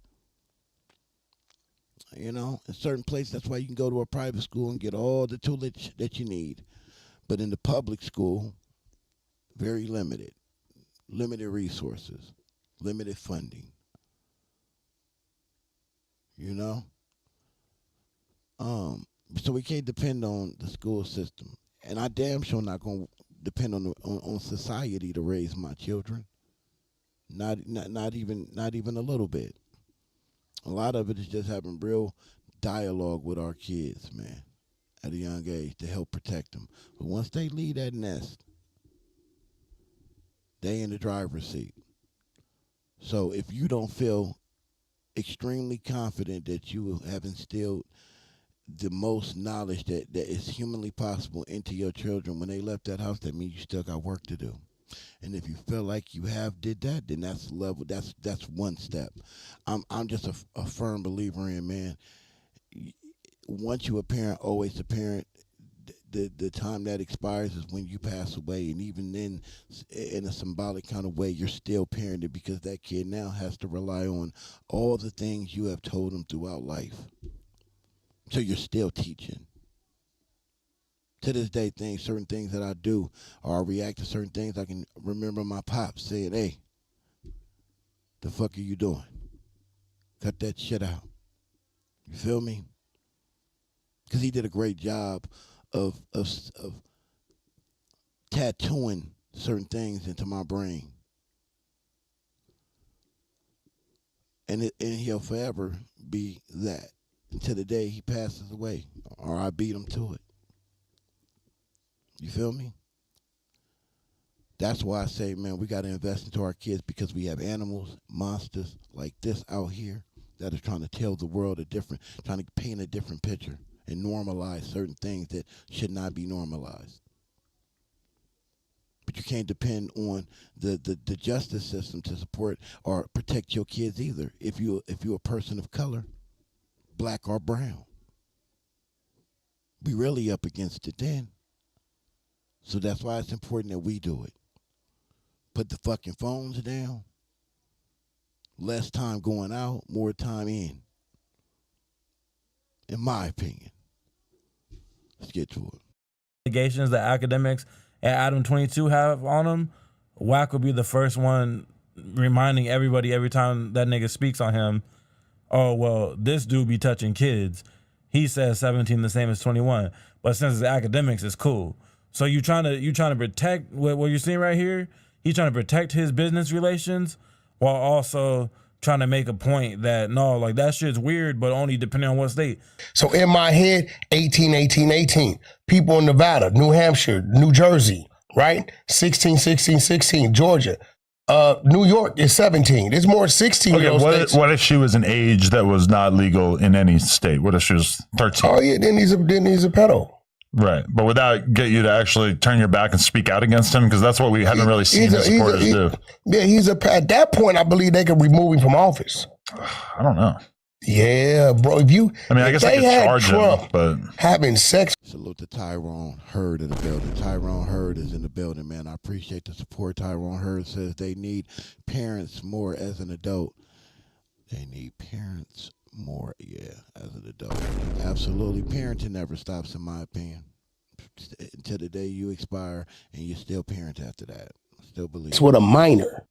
You know, in certain places, that's why you can go to a private school and get all the tools that you need. But in the public school, very limited resources, limited funding. You know? So we can't depend on the school system. And I damn sure not going to depend on society to raise my children. Not even a little bit. A lot of it is just having real dialogue with our kids, man, at a young age to help protect them. But once they leave that nest, they in the driver's seat. So if you don't feel extremely confident that you have instilled the most knowledge that is humanly possible into your children when they left that house, that means you still got work to do. And if you feel like you have did that, then that's level. That's one step. I'm just a firm believer in, man. Once you a parent, always a parent. The time that expires is when you pass away, and even then, in a symbolic kind of way, you're still parented because that kid now has to rely on all the things you have told them throughout life. So you're still teaching. To this day, certain things that I do or I react to certain things, I can remember my pops saying, "Hey, the fuck are you doing? Cut that shit out." You feel me? Because he did a great job of tattooing certain things into my brain. And he'll forever be that until the day he passes away or I beat him to it. You feel me? That's why I say, man, we got to invest into our kids because we have animals, monsters like this out here that are trying to tell the world trying to paint a different picture and normalize certain things that should not be normalized. But you can't depend on the justice system to support or protect your kids either. If you're a person of color, black or brown, we really up against it then. So that's why it's important that we do it. Put the fucking phones down. Less time going out, more time in my opinion. Let's get to it. Allegations that academics at Adam22 have on him, Wack will be the first one reminding everybody every time that nigga speaks on him, oh, well, this dude be touching kids. He says 17 the same as 21. But since it's academics, it's cool. So you trying to protect what you're seeing right here? He's trying to protect his business relations while also trying to make a point that, no, like that shit's weird, but only depending on what state. So in my head, 18, 18, 18. People in Nevada, New Hampshire, New Jersey, right? 16, 16, 16, Georgia. New York is 17. There's more 16-year-olds. What if she was an age that was not legal in any state? What if she was 13? Oh, yeah, then he's a pedo. Right, but would that get you to actually turn your back and speak out against him? Because that's what we haven't really seen his supporters do. Yeah, at that point, I believe they could remove him from office. I don't know. Yeah, bro. If I guess I could charge him, but having sex. Salute to Tyrone Hurd in the building. Tyrone Hurd is in the building, man. I appreciate the support. Tyrone Hurd says they need parents more as an adult. They need parents more, as an adult. Absolutely. Parenting never stops, in my opinion. Until the day you expire, and you still parent after that. Still believe. It's with a minor.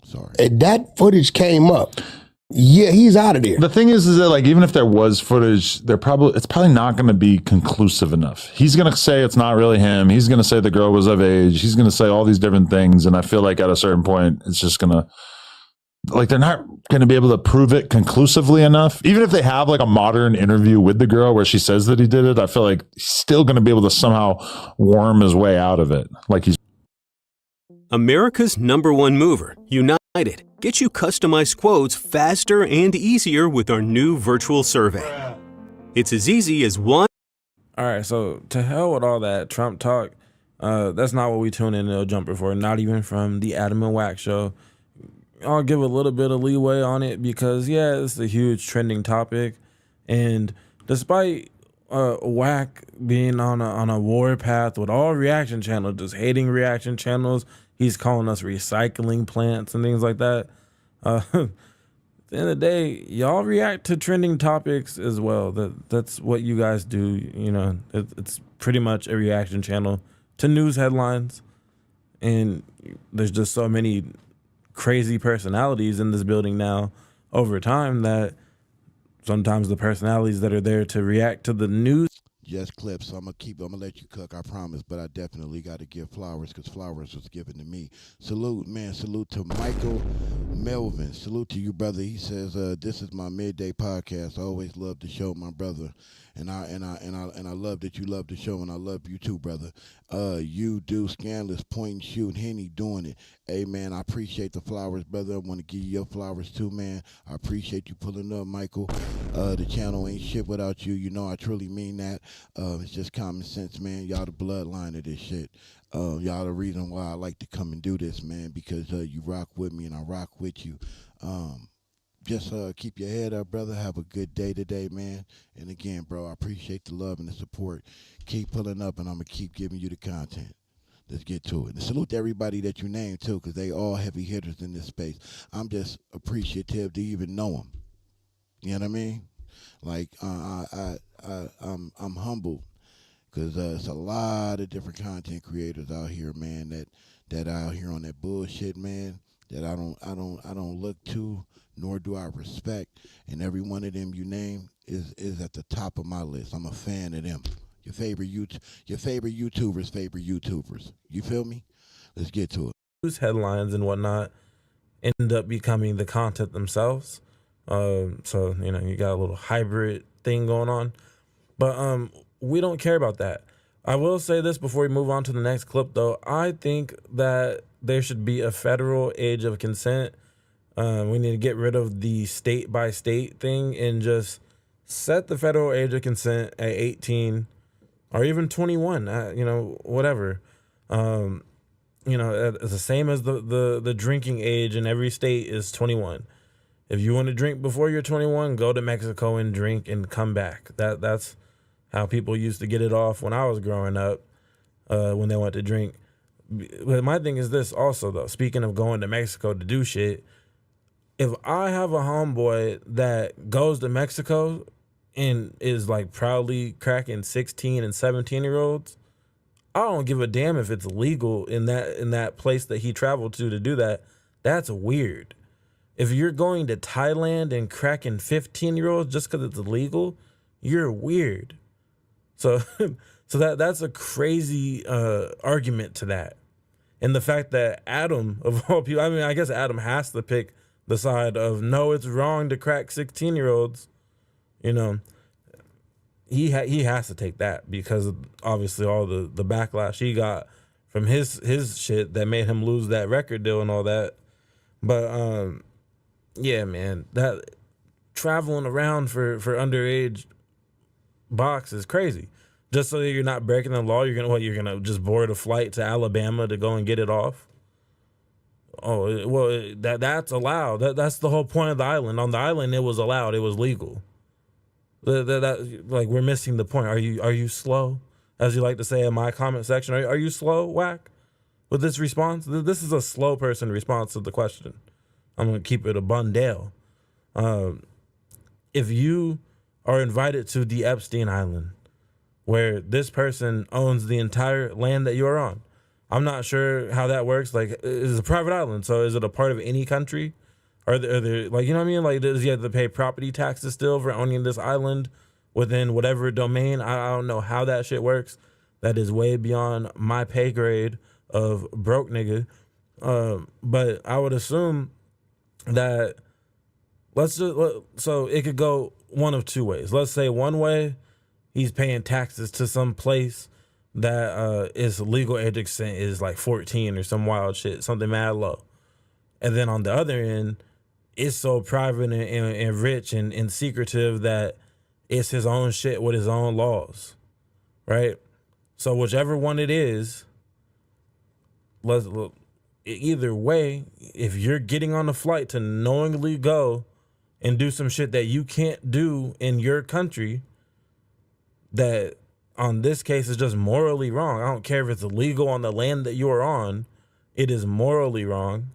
Sorry. And that footage came up. Yeah, he's out of there. The thing is that like even if there was footage, it's probably not going to be conclusive enough. He's going to say it's not really him. He's going to say the girl was of age. He's going to say all these different things, and I feel like at a certain point, it's just going to they're not going to be able to prove it conclusively enough. Even if they have like a modern interview with the girl where she says that he did it, I feel like he's still going to be able to somehow worm his way out of it. Like he's America's #1 mover, United, gets you customized quotes faster and easier with our new virtual survey. It's as easy as one. All right, so to hell with all that Trump talk. That's not what we tune in to Jumper for, not even from the Adam and Wack show. I'll give a little bit of leeway on it because, it's a huge trending topic. And despite Wack being on a war path with all reaction channels, just hating reaction channels, he's calling us recycling plants and things like that. At the end of the day, y'all react to trending topics as well. That's what you guys do. It's pretty much a reaction channel to news headlines. And there's just so many crazy personalities in this building now over time that sometimes the personalities that are there to react to the news. Just clips. So I'm gonna let you cook, I promise, but I definitely got to give flowers because flowers was given to me. Salute, man. Salute to Michael Melvin. Salute to you, brother. He says, this is my midday podcast. I always love the show, my brother. And I love that you love the show, and I love you too, brother. You do scandalous point and shoot, Henny doing it. Hey man, I appreciate the flowers, brother. I want to give you your flowers too, man. I appreciate you pulling up, Michael. The channel ain't shit without you. You know I truly mean that. It's just common sense, man. Y'all the bloodline of this shit. Y'all the reason why I like to come and do this, man, because you rock with me and I rock with you. Just keep your head up, brother. Have a good day today, man. And again, bro, I appreciate the love and the support. Keep pulling up, and I'm going to keep giving you the content. Let's get to it. And salute to everybody that you named, too, because they all heavy hitters in this space. I'm just appreciative to even know them. You know what I mean? Like, I'm humbled because it's a lot of different content creators out here, man, that out here on that bullshit, man, that I don't look to, nor do I respect. And every one of them you name is at the top of my list. I'm a fan of them. Your favorite YouTubers, favorite YouTubers. You feel me? Let's get to it. News headlines and whatnot end up becoming the content themselves. So, you got a little hybrid thing going on. But we don't care about that. I will say this before we move on to the next clip, though. I think that there should be a federal age of consent. We need to get rid of the state-by-state thing and just set the federal age of consent at 18 or even 21, whatever. It's the same as the drinking age in every state is 21. If you want to drink before you're 21, go to Mexico and drink and come back. That's how people used to get it off when I was growing up, when they went to drink. But my thing is this also, though. Speaking of going to Mexico to do shit, if I have a homeboy that goes to Mexico and is like proudly cracking 16 and 17-year-olds, I don't give a damn if it's legal in that place that he traveled to do that. That's weird. If you're going to Thailand and cracking 15-year-olds just because it's illegal, you're weird. So that's a crazy argument to that. And the fact that Adam, of all people, I guess Adam has to pick the side of, no, it's wrong to crack 16-year-olds. He has to take that because of obviously all the backlash he got from his shit that made him lose that record deal and all that. But yeah, man, that traveling around for underage box is crazy. Just so that you're not breaking the law, you're gonna just board a flight to Alabama to go and get it off. Oh, well, that's allowed. That's the whole point of the island. On the island, it was allowed. It was legal. Like, we're missing the point. Are you slow? As you like to say in my comment section, are you slow, Wack, with this response? This is a slow person response to the question. I'm going to keep it a bundle. If you are invited to the Epstein Island, where this person owns the entire land that you're on, I'm not sure how that works. Like, it's a private island, so is it a part of any country? Are there like, you know what I mean? Like, does he have to pay property taxes still for owning this island within whatever domain? I don't know how that shit works. That is way beyond my pay grade of broke nigga. But I would assume that so it could go one of two ways. Let's say one way, he's paying taxes to some place that is legal age extent is like 14 or some wild shit, something mad low. And then on the other end, it's so private and rich and secretive that it's his own shit with his own laws, right? So whichever one it is, let's look. Either way, if you're getting on a flight to knowingly go and do some shit that you can't do in your country, that on this case is just morally wrong. I don't care if it's illegal on the land that you are on, it is morally wrong.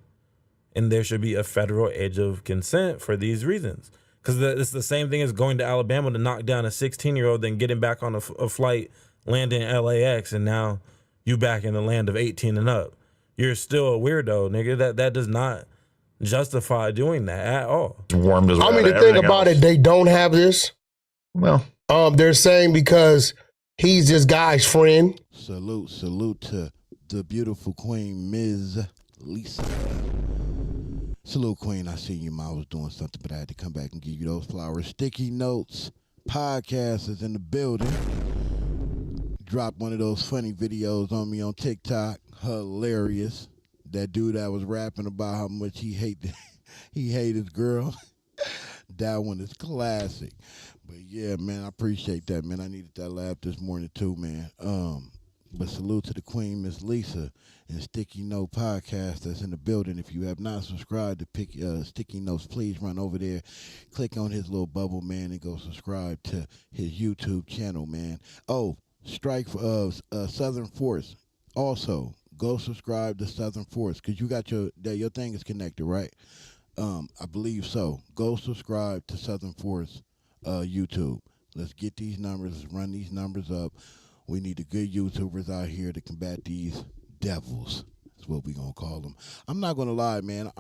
And there should be a federal age of consent for these reasons. Because it's the same thing as going to Alabama to knock down a 16-year-old, then getting back on a flight, landing in LAX, and now you back in the land of 18 and up. You're still a weirdo, nigga. That does not justify doing that at all. It's warmed as well. I mean, the thing about it, they don't have this. Well, they're saying because he's this guy's friend. Salute to the beautiful queen, Ms. Lisa. Salute, queen. I seen you, Ma. I was doing something, but I had to come back and give you those flowers. Sticky Notes podcast is in the building. Drop one of those funny videos on me on TikTok. Hilarious. That dude that was rapping about how much he hate his girl. That one is classic. But yeah, man, I appreciate that, man. I needed that laugh this morning too, man. But salute to the queen, Miss Lisa, and Sticky Note podcast that's in the building. If you have not subscribed to Sticky Notes, please run over there, click on his little bubble, man, and go subscribe to his YouTube channel, man. Oh, strike for Southern Force. Also, go subscribe to Southern Force because you got your thing is connected, right? I believe so. Go subscribe to Southern Force YouTube. Let's get these numbers, let's run these numbers up. We need the good YouTubers out here to combat these devils. That's what we gonna call them. I'm not gonna lie, man.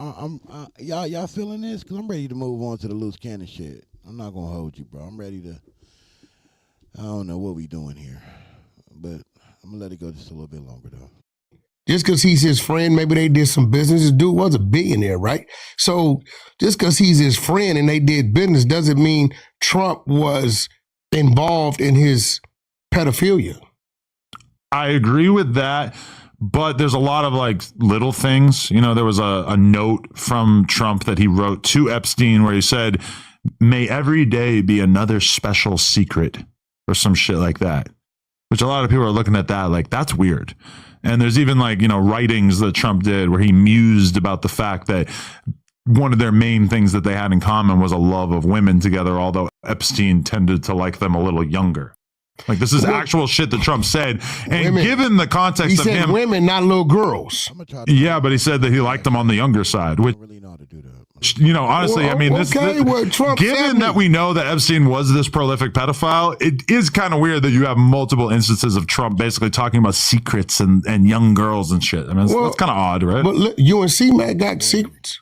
Y'all feeling this? Cause I'm ready to move on to the loose cannon shit. I'm not gonna hold you, bro. I'm ready to. I don't know what we doing here, but I'm gonna let it go just a little bit longer though. Just because he's his friend, maybe they did some business. This dude was a billionaire, right? So just because he's his friend and they did business doesn't mean Trump was involved in his pedophilia. I agree with that, but there's a lot of like little things. You know, there was a note from Trump that he wrote to Epstein where he said, "May every day be another special secret," or some shit like that, which a lot of people are looking at that like, that's weird. And there's even like, you know, writings that Trump did where he mused about the fact that one of their main things that they had in common was a love of women together, although Epstein tended to like them a little younger. Like, this is actual shit that Trump said. And women, given the context of him. He said women, not little girls. Yeah, but he said that he liked them on the younger side. Which, you know, honestly, well, I mean, given that we know that Epstein was this prolific pedophile, it is kind of weird that you have multiple instances of Trump basically talking about secrets and young girls and shit. I mean, that's kind of odd, right? But look, UNC, man, got secrets.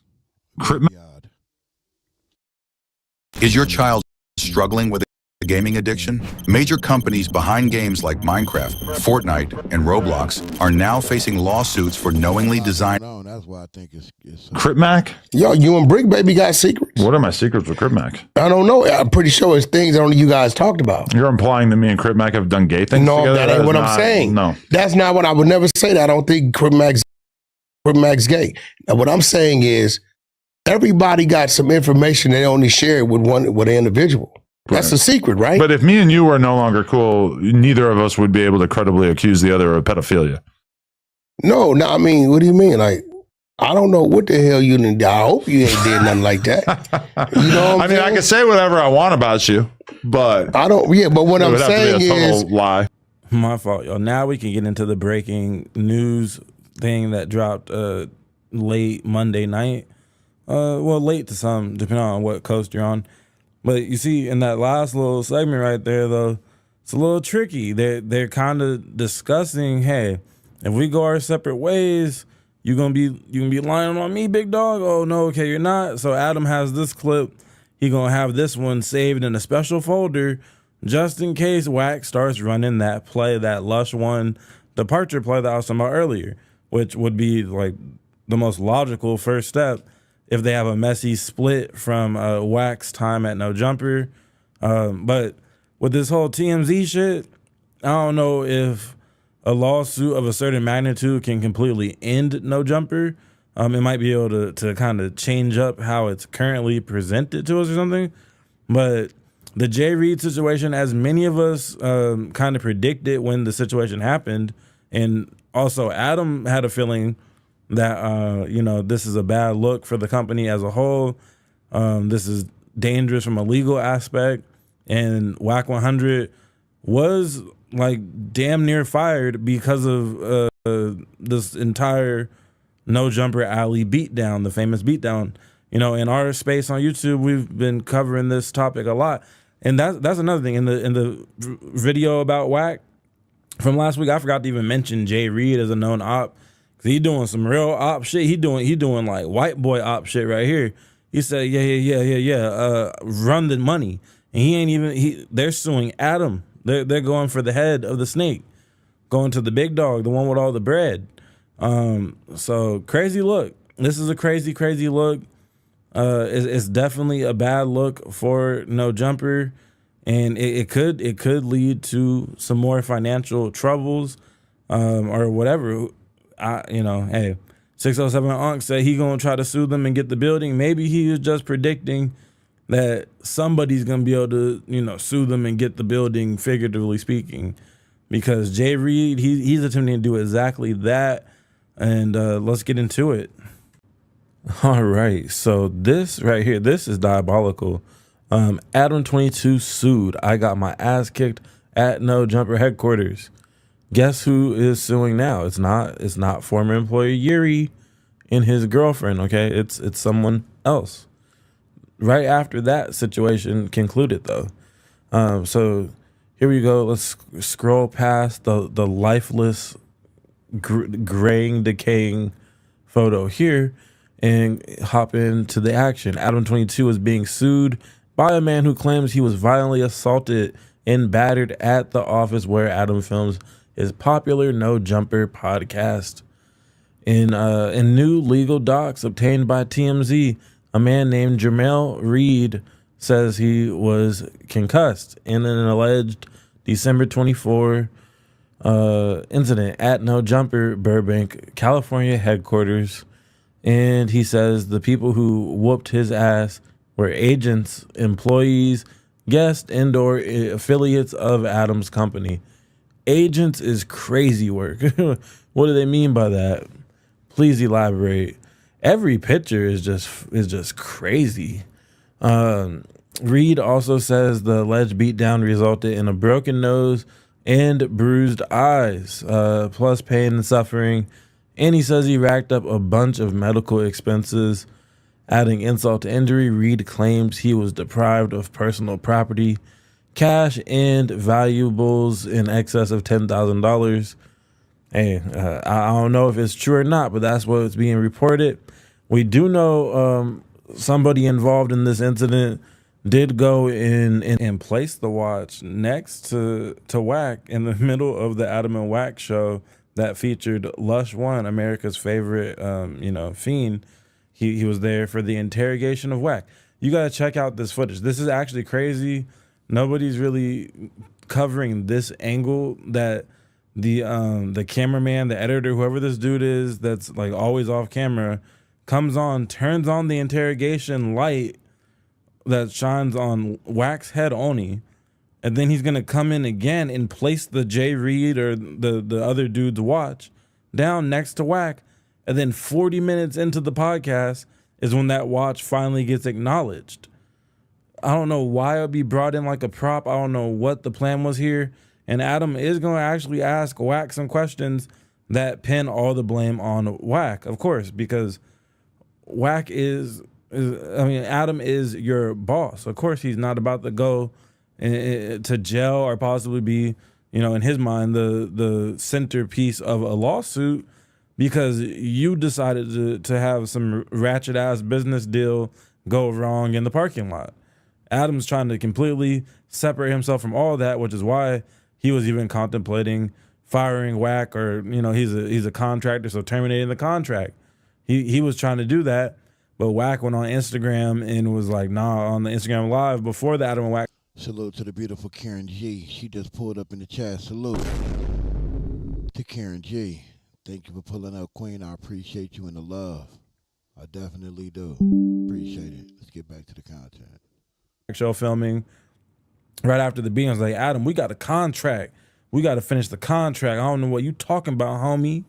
Is your child struggling with a gaming addiction? Major companies behind games like Minecraft, Fortnite, and Roblox are now facing lawsuits for knowingly designing. No, that's why I think it's CryptMac? Yo, you and Brick Baby got secrets. What are my secrets with CryptMac? I don't know. I'm pretty sure it's things only you guys talked about. You're implying that me and CryptMac have done gay things together? No, that ain't what I'm saying. No. That's not what I would never say that. I don't think CryptMac's gay. Now, what I'm saying is everybody got some information they only share with an individual. That's the secret, right? But if me and you were no longer cool, neither of us would be able to credibly accuse the other of pedophilia. No, I mean, what do you mean? Like, I don't know what the hell you done. I hope you ain't did nothing like that. You know what I mean, I can say whatever I want about you, but I don't. Yeah, but what I'm saying is, lie. My fault, y'all. Now we can get into the breaking news thing that dropped late Monday night. Well, late to some, depending on what coast you're on. But you see, in that last little segment right there, though, it's a little tricky. They're kind of discussing, hey, if we go our separate ways, you gonna be lying on me, big dog? Oh no, okay, you're not. So Adam has this clip. He gonna have this one saved in a special folder just in case Wack starts running that play, that Lush One departure play that I was talking about earlier, which would be like the most logical first step if they have a messy split from Wack's time at No Jumper. But with this whole TMZ shit, I don't know if a lawsuit of a certain magnitude can completely end No Jumper. It might be able to kind of change up how it's currently presented to us or something. But the Jay Reed situation, as many of us kind of predicted when the situation happened, and also Adam had a feeling that, this is a bad look for the company as a whole. This is dangerous from a legal aspect. And Wack 100 was like damn near fired because of this entire No Jumper Alley beatdown, the famous beatdown. In our space on YouTube, we've been covering this topic a lot. And that's another thing. In the video about Wack from last week, I forgot to even mention Jay Reed as a known op. Cause he doing some real op shit. He doing like white boy op shit right here. He said, yeah. Run the money. And he ain't even, they're suing Adam. They're going for the head of the snake, going to the big dog, the one with all the bread. So crazy look. This is a crazy look. It's definitely a bad look for No Jumper, and it could lead to some more financial troubles, or whatever. Hey, 607 Unc said he gonna try to sue them and get the building. Maybe he was just predicting that somebody's gonna be able to, sue them and get the building, figuratively speaking, because Jay Reed, he's attempting to do exactly that. And let's get into it. All right, so this right here, this is diabolical. Adam22 sued. I got my ass kicked at No Jumper headquarters. Guess who is suing now? It's not former employee Yuri and his girlfriend. Okay, it's someone else. Right after that situation concluded, though. So here we go. Let's scroll past the lifeless, graying, decaying photo here and hop into the action. Adam22 is being sued by a man who claims he was violently assaulted and battered at the office where Adam films his popular No Jumper podcast. In new legal docs obtained by TMZ, a man named Jamel Reed says he was concussed in an alleged December 24 incident at No Jumper Burbank, California headquarters. And he says the people who whooped his ass were agents, employees, guests, and/or affiliates of Adam's company. Agents is crazy work. What do they mean by that? Please elaborate. Every picture is just crazy. Reed also says the alleged beatdown resulted in a broken nose and bruised eyes, plus pain and suffering. And he says he racked up a bunch of medical expenses. Adding insult to injury, Reed claims he was deprived of personal property, cash, and valuables in excess of $10,000. Hey, I don't know if it's true or not, but that's what's being reported. We do know somebody involved in this incident did go in and place the watch next to Wack in the middle of the Adam and Wack show that featured Lush One, America's favorite, fiend. He was there for the interrogation of Wack. You got to check out this footage. This is actually crazy. Nobody's really covering this angle that the cameraman, the editor, whoever this dude is that's like always off camera, comes on, turns on the interrogation light that shines on Wack's head only, and then he's gonna come in again and place the Jay Reed or the other dude's watch down next to Wack And then 40 minutes into the podcast is when that watch finally gets acknowledged. I don't know why it would be brought in like a prop. I don't know what the plan was here. And Adam is going to actually ask Wack some questions that pin all the blame on Wack, of course, because Wack Adam is your boss. Of course, he's not about to go to jail or possibly be, in his mind, the centerpiece of a lawsuit because you decided to have some ratchet ass business deal go wrong in the parking lot. Adam's trying to completely separate himself from all that, which is why he was even contemplating firing Wack, or he's a contractor, so terminating the contract. He was trying to do that, but Wack went on Instagram and was like, nah, on the Instagram Live before the Adam and Wack. Salute to the beautiful Karen G. She just pulled up in the chat. Salute to Karen G. Thank you for pulling up, Queen. I appreciate you and the love. I definitely do. Appreciate it. Let's get back to the content. Show filming right after the beat. I was like, Adam, we got a contract. We got to finish the contract. I don't know what you talking about, homie.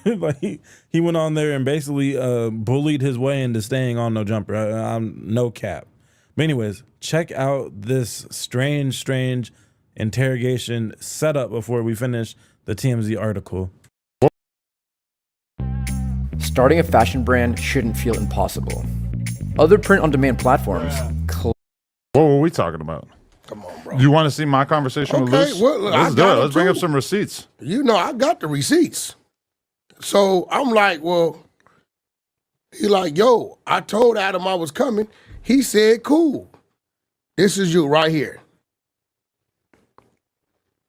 Like he went on there and basically bullied his way into staying on No Jumper. I'm no cap. But anyways, check out this strange interrogation setup before we finish the TMZ article. Starting a fashion brand shouldn't feel impossible. Other print-on-demand platforms. What were we talking about? Come on, bro. You want to see my conversation with Luce? Well, look, Let's do it. Let's bring up some receipts. I got the receipts. So I'm like, well, he like, yo, I told Adam I was coming. He said, cool. This is you right here.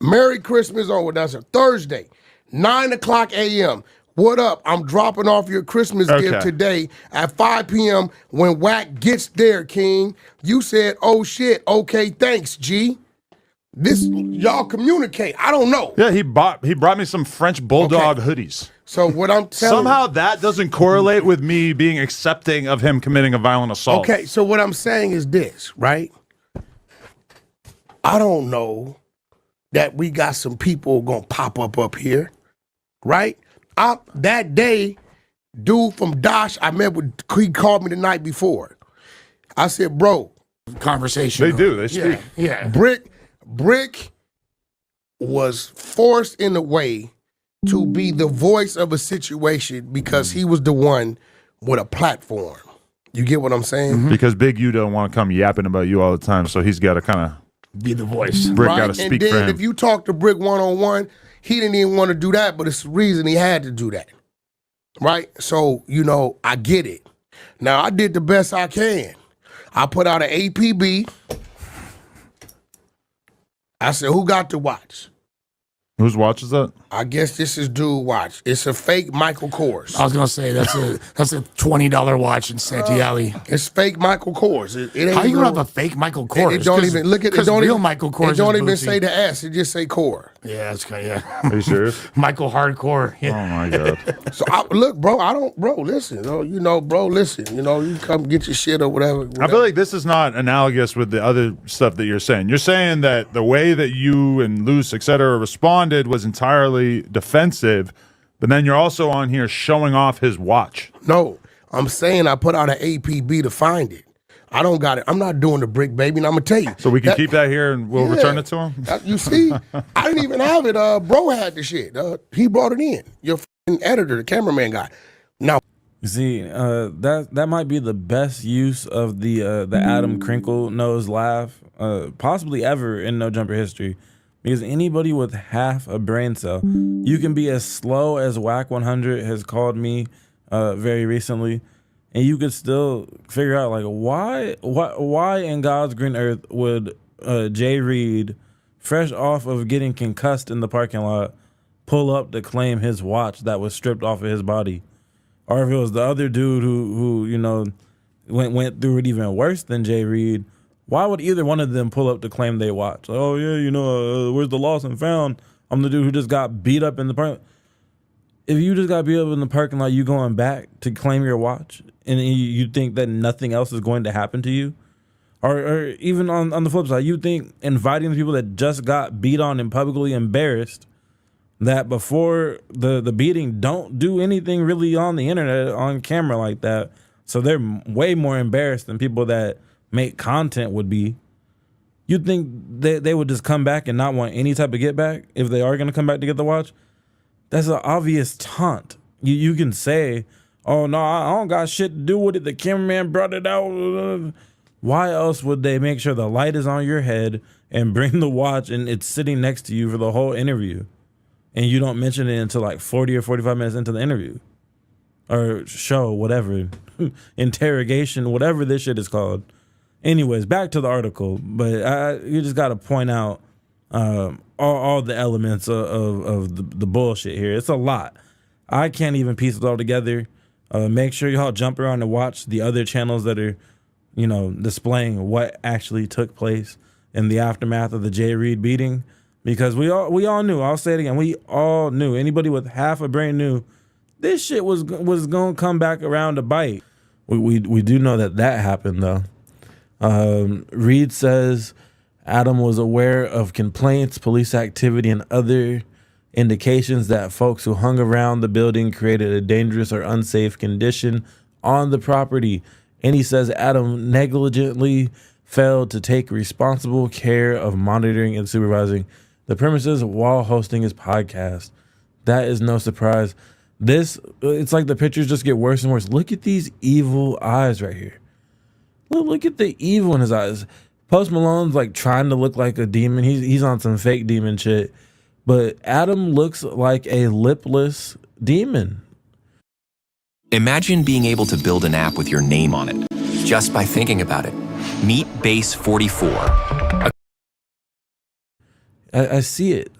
Merry Christmas over. That's a Thursday, 9:00 a.m. What up? I'm dropping off your Christmas gift today at 5 p.m. when Wack gets there, King. You said, oh shit. Okay, thanks, G. This, y'all communicate. I don't know. Yeah, he brought me some French Bulldog hoodies. So what I'm telling somehow that doesn't correlate with me being accepting of him committing a violent assault. Okay, so what I'm saying is this, right? I don't know that we got some people gonna pop up here, right? That day, dude from Dosh, I met with, he called me the night before. I said, bro. Conversation. They do, they speak. Yeah. Brick was forced in a way to be the voice of a situation because he was the one with a platform. You get what I'm saying? Because Big U don't want to come yapping about you all the time, so he's got to kind of be the voice. Brick got to speak and then for him. If you talk to Brick one-on-one, he didn't even want to do that, but it's the reason he had to do that. Right? So, I get it. Now, I did the best I can. I put out an APB. I said, who got the watch? Whose watch is that? I guess this is dude watch. It's a fake Michael Kors. I was gonna say that's a $20 watch in Santee Alley. It's fake Michael Kors. It ain't How you gonna have a fake Michael Kors? It don't even look at it. Don't real even, Michael Kors. It don't even booty. say the S. It just say Core. Yeah, that's kind of, Are you serious? Michael Hardcore. Yeah. Oh my god. So look, bro. Listen. Bro. Listen. You come get your shit or whatever. I feel like this is not analogous with the other stuff that you're saying. You're saying that the way that you and Luce, et cetera, responded was entirely defensive, but then you're also on here showing off his watch. No, I'm saying I put out an APB to find it. I don't got it. I'm not doing the brick, baby, and I'm going to tell you. So we can keep that here and we'll return it to him? You see, I didn't even have it. Bro had the shit. He brought it in. Your editor, the cameraman guy. Now, you see, that might be the best use of the Adam Crinkle nose laugh possibly ever in No Jumper history. Because anybody with half a brain cell, you can be as slow as Wack 100 has called me very recently, and you could still figure out like why in God's green earth would Jay Reed, fresh off of getting concussed in the parking lot, pull up to claim his watch that was stripped off of his body, or if it was the other dude who went through it even worse than Jay Reed. Why would either one of them pull up to claim they watch? Like, oh, yeah, where's the lost and found? I'm the dude who just got beat up in the parking lot. If you just got beat up in the parking lot, you going back to claim your watch, and you think that nothing else is going to happen to you? Or even on the flip side, you think inviting the people that just got beat on and publicly embarrassed, that before the beating don't do anything really on the internet, on camera like that. So they're way more embarrassed than people that make content would be. You'd think they would just come back and not want any type of get back if they are going to come back to get the watch. That's an obvious taunt. You can say, oh, no, I don't got shit to do with it. The cameraman brought it out. Why else would they make sure the light is on your head and bring the watch and it's sitting next to you for the whole interview? And you don't mention it until like 40 or 45 minutes into the interview. Or show, whatever. Interrogation, whatever this shit is called. Anyways, back to the article. But you just got to point out all the elements of the bullshit here. It's a lot. I can't even piece it all together. Make sure y'all jump around and watch the other channels that are, displaying what actually took place in the aftermath of the Jay Reed beating. Because we all knew. I'll say it again. We all knew. Anybody with half a brain knew this shit was going to come back around to bite. We do know that happened, though. Reed says Adam was aware of complaints, police activity, and other indications that folks who hung around the building created a dangerous or unsafe condition on the property. And he says Adam negligently failed to take responsible care of monitoring and supervising the premises while hosting his podcast. That is no surprise. It's like the pictures just get worse and worse. Look at these evil eyes right here. Look at the evil in his eyes. Post Malone's like trying to look like a demon. He's on some fake demon shit. But Adam looks like a lipless demon. Imagine being able to build an app with your name on it, just by thinking about it. Meet Base 44. I see it.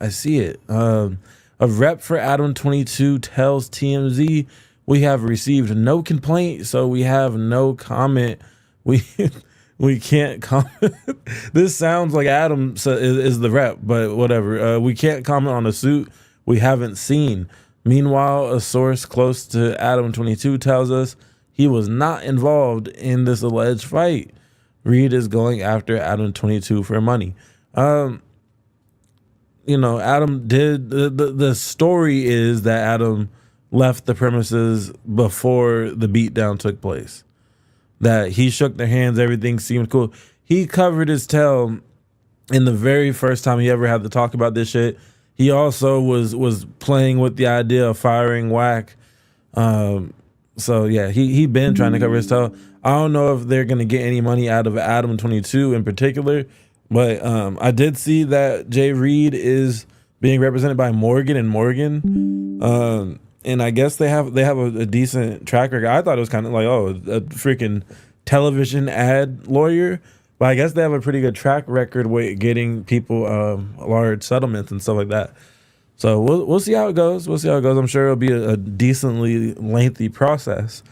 A rep for Adam22 tells TMZ, we have received no complaint, so we have no comment. We can't comment. This sounds like Adam is the rep, but whatever. We can't comment on a suit we haven't seen. Meanwhile, a source close to Adam22 tells us he was not involved in this alleged fight. Reed is going after Adam22 for money. Adam did the story is that Adam left the premises before the beatdown took place. That he shook their hands, everything seemed cool. He covered his tail in the very first time he ever had to talk about this shit. He also was playing with the idea of firing Wack. So yeah, he been trying to cover his tail. I don't know if they're gonna get any money out of Adam22 in particular, but I did see that Jay Reed is being represented by Morgan & Morgan. And I guess they have a decent track record. I thought it was kind of like, a freaking television ad lawyer. But I guess they have a pretty good track record with getting people large settlements and stuff like that. So we'll see how it goes. I'm sure it'll be a decently lengthy process.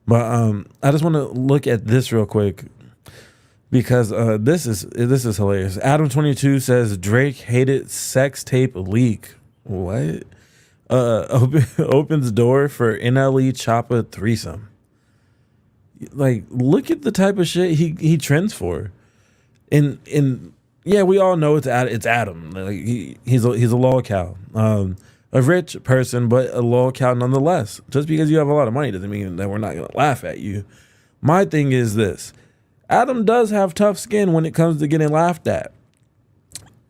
But I just want to look at this real quick because this is hilarious. Adam22 says Drake hated sex tape leak. What? Opens door for NLE Choppa threesome. Like, look at the type of shit he trends for. And yeah, we all know it's Adam. Like he's a lolcow. A rich person, but a lolcow nonetheless. Just because you have a lot of money doesn't mean that we're not gonna laugh at you. My thing is this: Adam does have tough skin when it comes to getting laughed at.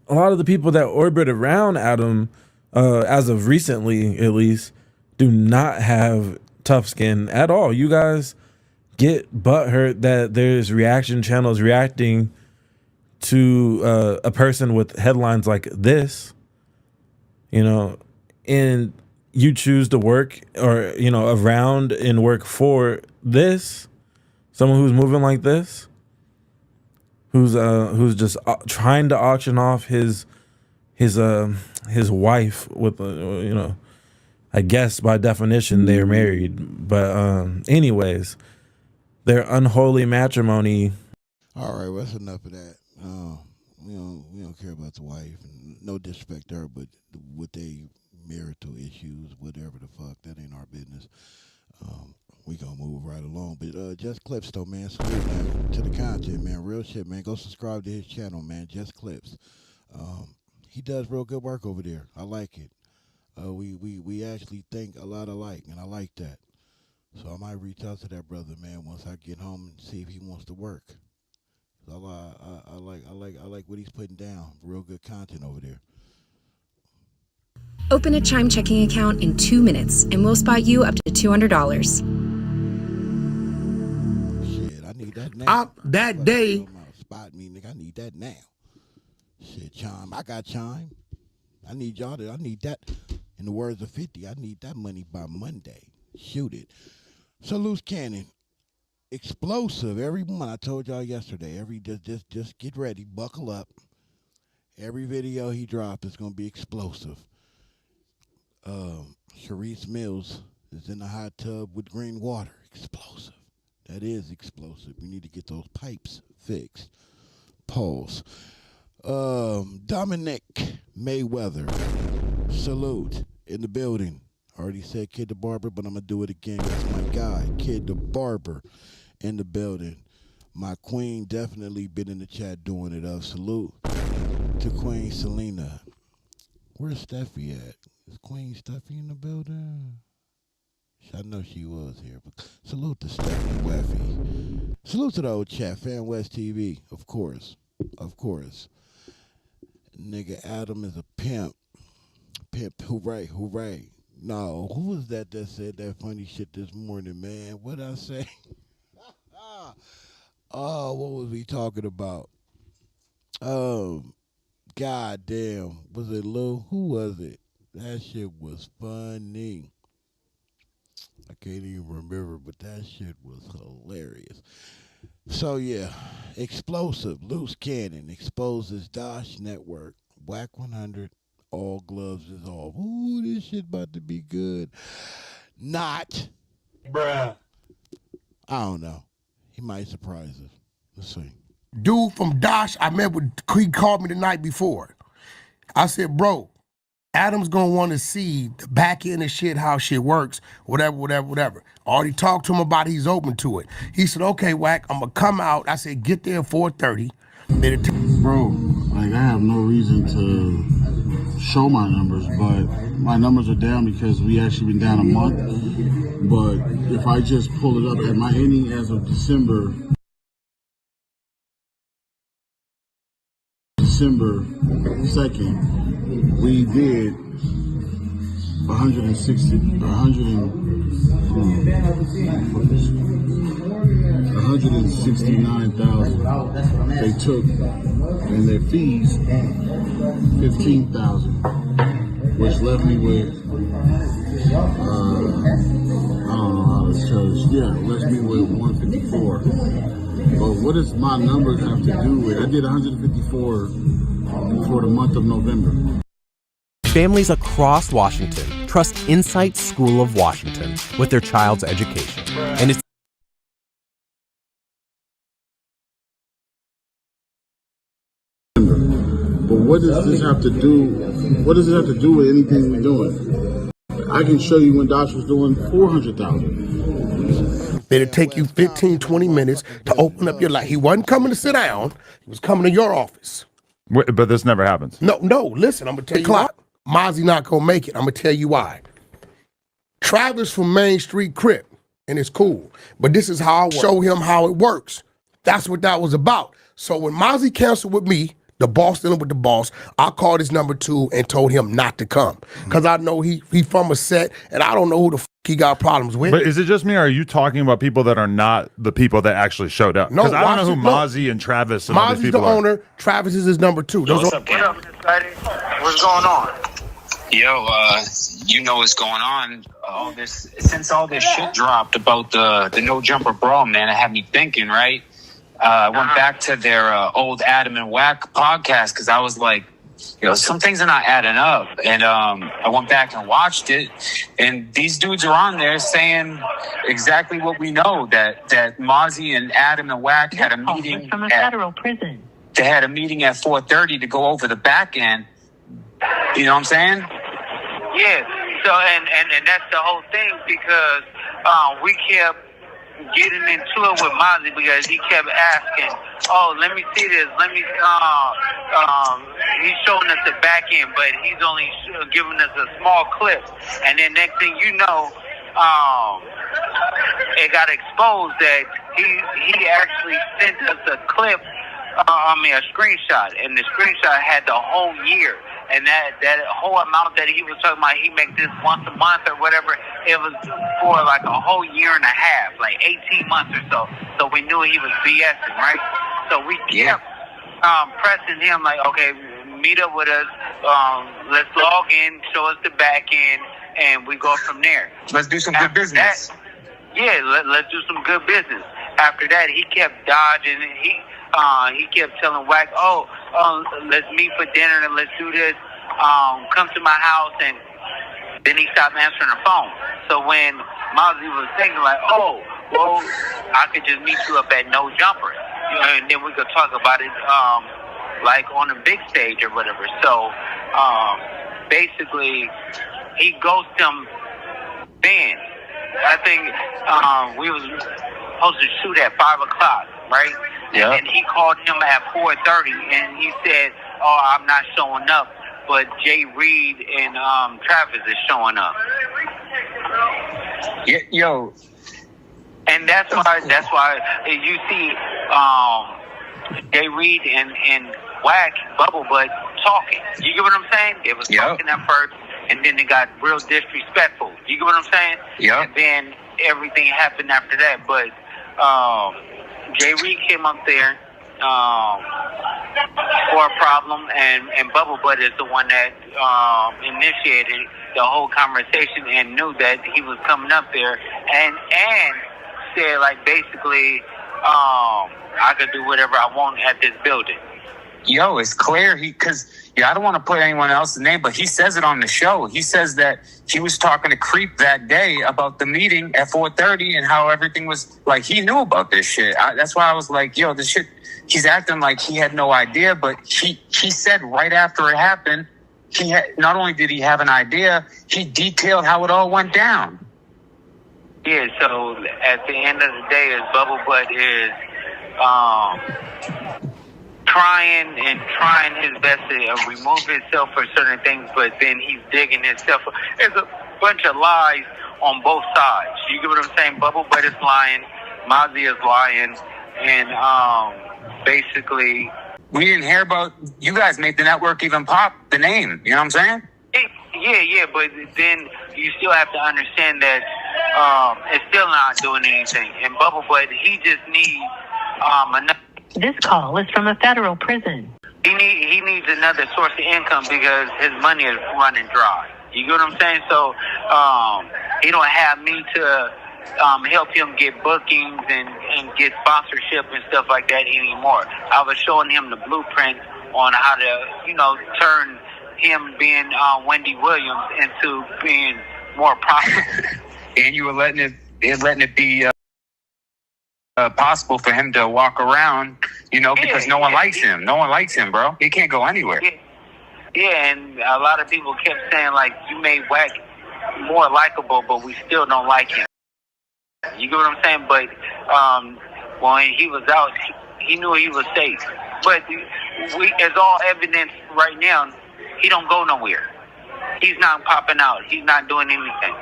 A lot of the people that orbit around Adam, as of recently at least, do not have tough skin at all. You guys get butthurt that there's reaction channels reacting to a person with headlines like this, and you choose to work or, around and work for this, someone who's moving like this, who's just trying to auction off his wife with, I guess by definition they're married, but anyways, their unholy matrimony. All right, well, that's enough of that. We don't care about the wife. No disrespect to her, but with they marital issues, whatever the fuck, that ain't our business. We gonna move right along. But Just Clips though, man, salute, man, to the content, man. Real shit, man. Go subscribe to his channel, man. Just Clips. He does real good work over there. I like it. we actually think a lot alike, and I like that. So I might reach out to that brother, man, once I get home and see if he wants to work. So I like what he's putting down. Real good content over there. Open a Chime checking account in 2 minutes, and we'll spot you up to $200. Shit, I need that now. That day. Spot me, nigga. I need that now. Shit, Chime. I got Chime. I need that. In the words of 50, I need that money by Monday. Shoot it. So Luce Cannon, explosive. Everyone, I told y'all yesterday. Just get ready, buckle up. Every video he dropped is gonna be explosive. Sharice Mills is in the hot tub with green water. Explosive. That is explosive. We need to get those pipes fixed. Pause. Dominic Mayweather. Salute in the building. Already said Kid the Barber, but I'm going to do it again. That's my guy, Kid the Barber, in the building. My queen definitely been in the chat doing it. Salute to Queen Selena. Where's Steffi at? Is Queen Steffi in the building? I know she was here. But salute to Steffi Weffy. Salute to the old chat, Fan West TV, of course. Of course. Nigga Adam is a pimp. Pimp, hooray, hooray. No, who was that said that funny shit this morning, man? What'd I say? Oh, what was we talking about? God damn. Was it Lou? Who was it? That shit was funny. I can't even remember, but that shit was hilarious. So, yeah, explosive. Luce Cannon exposes Dosh Network. Wack 100. All gloves is off. Ooh, this shit about to be good. Not. Bruh. I don't know. He might surprise us. Let's see. Dude from Dosh, I met with, he called me the night before. I said, bro, Adam's gonna want to see the back end of shit, how shit works, whatever. Already talked to him about it, he's open to it. He said, okay, Wack, I'm gonna come out. I said, get there at 4:30. Bro, like I have no reason to show my numbers, but my numbers are down because we actually been down a month. But if I just pull it up at my ending as of December 2nd, we did 169,000. They took, and their fees, 15,000, which left me with, I don't know how to charge. Yeah, left me with 154. But what does my numbers have to do with? I did 154 for the month of November. Families across Washington trust Insight School of Washington with their child's education. And it's But what does this have to do? What does it have to do with anything we're doing? I can show you when Dosh was doing 400,000. It'll take you 15, 20 minutes to open up your life. He wasn't coming to sit down. He was coming to your office. But this never happens. No, listen, I'm going to tell you why. Mozzie not going to make it. I'm going to tell you why. Travis from Main Street Crip, and it's cool. But this is how I show him how it works. That's what that was about. So when Mozzie canceled with me, the boss dealing with the boss, I called his number 2 and told him not to come. Because I know he from a set, and I don't know who the he got problems with. But is it just me, or are you talking about people that are not the people that actually showed up? No, because I don't know who Mozzie and Travis and all these Mozzie's people the owner. Travis is his number 2. What's up, what's going on? Yo, you know what's going on. Since all this shit dropped about the no jumper brawl, man, it had me thinking, right? I went back to their old Adam and Wack podcast because I was like, some things are not adding up. And I went back and watched it, and these dudes are on there saying exactly what we know, that Mozzie and Adam and Wack had a meeting from a federal prison. They had a meeting at 4:30 to go over the back end. You know what I'm saying? Yeah. So and that's the whole thing, because we kept getting into it with Mozzie because he kept asking, "Oh, let me see this. Let me." He's showing us the back end, but he's only giving us a small clip. And then next thing you know, it got exposed that he actually sent us a clip. A screenshot, and the screenshot had the whole year, and that whole amount that he was talking about, he make this once a month or whatever, it was for like a whole year and a half, like 18 months or so. So we knew he was BSing, right? So we kept pressing him like, okay, meet up with us, let's log in, show us the back end, and we go from there. Let's do some good business. Let's do some good business. After that, he kept dodging. He kept telling Wack, let's meet for dinner and let's do this. Come to my house, and then he stopped answering the phone. So when Mozzie was thinking like, I could just meet you up at No Jumper, and then we could talk about it, like on a big stage or whatever. So basically, he ghosted him then. I think we was supposed to shoot at 5 o'clock, right? Yeah. And he called him at 4:30, and he said, I'm not showing up, but Jay Reed and Travis is showing up. Yeah, yo. And that's why you see Jay Reed and Wack, Bubble Butt talking. You get what I'm saying? They was talking at first, and then they got real disrespectful. You get what I'm saying? Yeah. And then everything happened after that. But Jay Reed came up there for a problem, and Bubble Butt is the one that initiated the whole conversation and knew that he was coming up there and said, like, basically, I could do whatever I want at this building. Yo, it's clear I don't want to put anyone else's name, but he says it on the show. He says that he was talking to Creep that day about the meeting at 4:30 and how everything was like he knew about this shit. That's why I was like, yo, this shit. He's acting like he had no idea, but he said right after it happened, not only did he have an idea, he detailed how it all went down. Yeah. So at the end of the day, as Bubble Butt is trying his best to remove himself for certain things, but then he's digging himself. There's a bunch of lies on both sides. You get what I'm saying? Bubble Butt is lying, Mozzie is lying, and basically, we didn't hear about you guys made the network even pop the name. You know what I'm saying? Yeah, but then you still have to understand that it's still not doing anything. And Bubble Butt, he just needs enough. This call is from a federal prison. He needs another source of income because his money is running dry. You get what I'm saying? So he don't have me to help him get bookings and get sponsorship and stuff like that anymore. I was showing him the blueprint on how to, turn him being Wendy Williams into being more profitable. And you were letting it be possible for him to walk around, because no one likes him. No one likes him, bro. He can't go anywhere. Yeah, and a lot of people kept saying, like, you made Wack more likable, but we still don't like him. You get what I'm saying? But when he was out, he knew he was safe. But it's all evidence right now. He don't go nowhere. He's not popping out. He's not doing anything.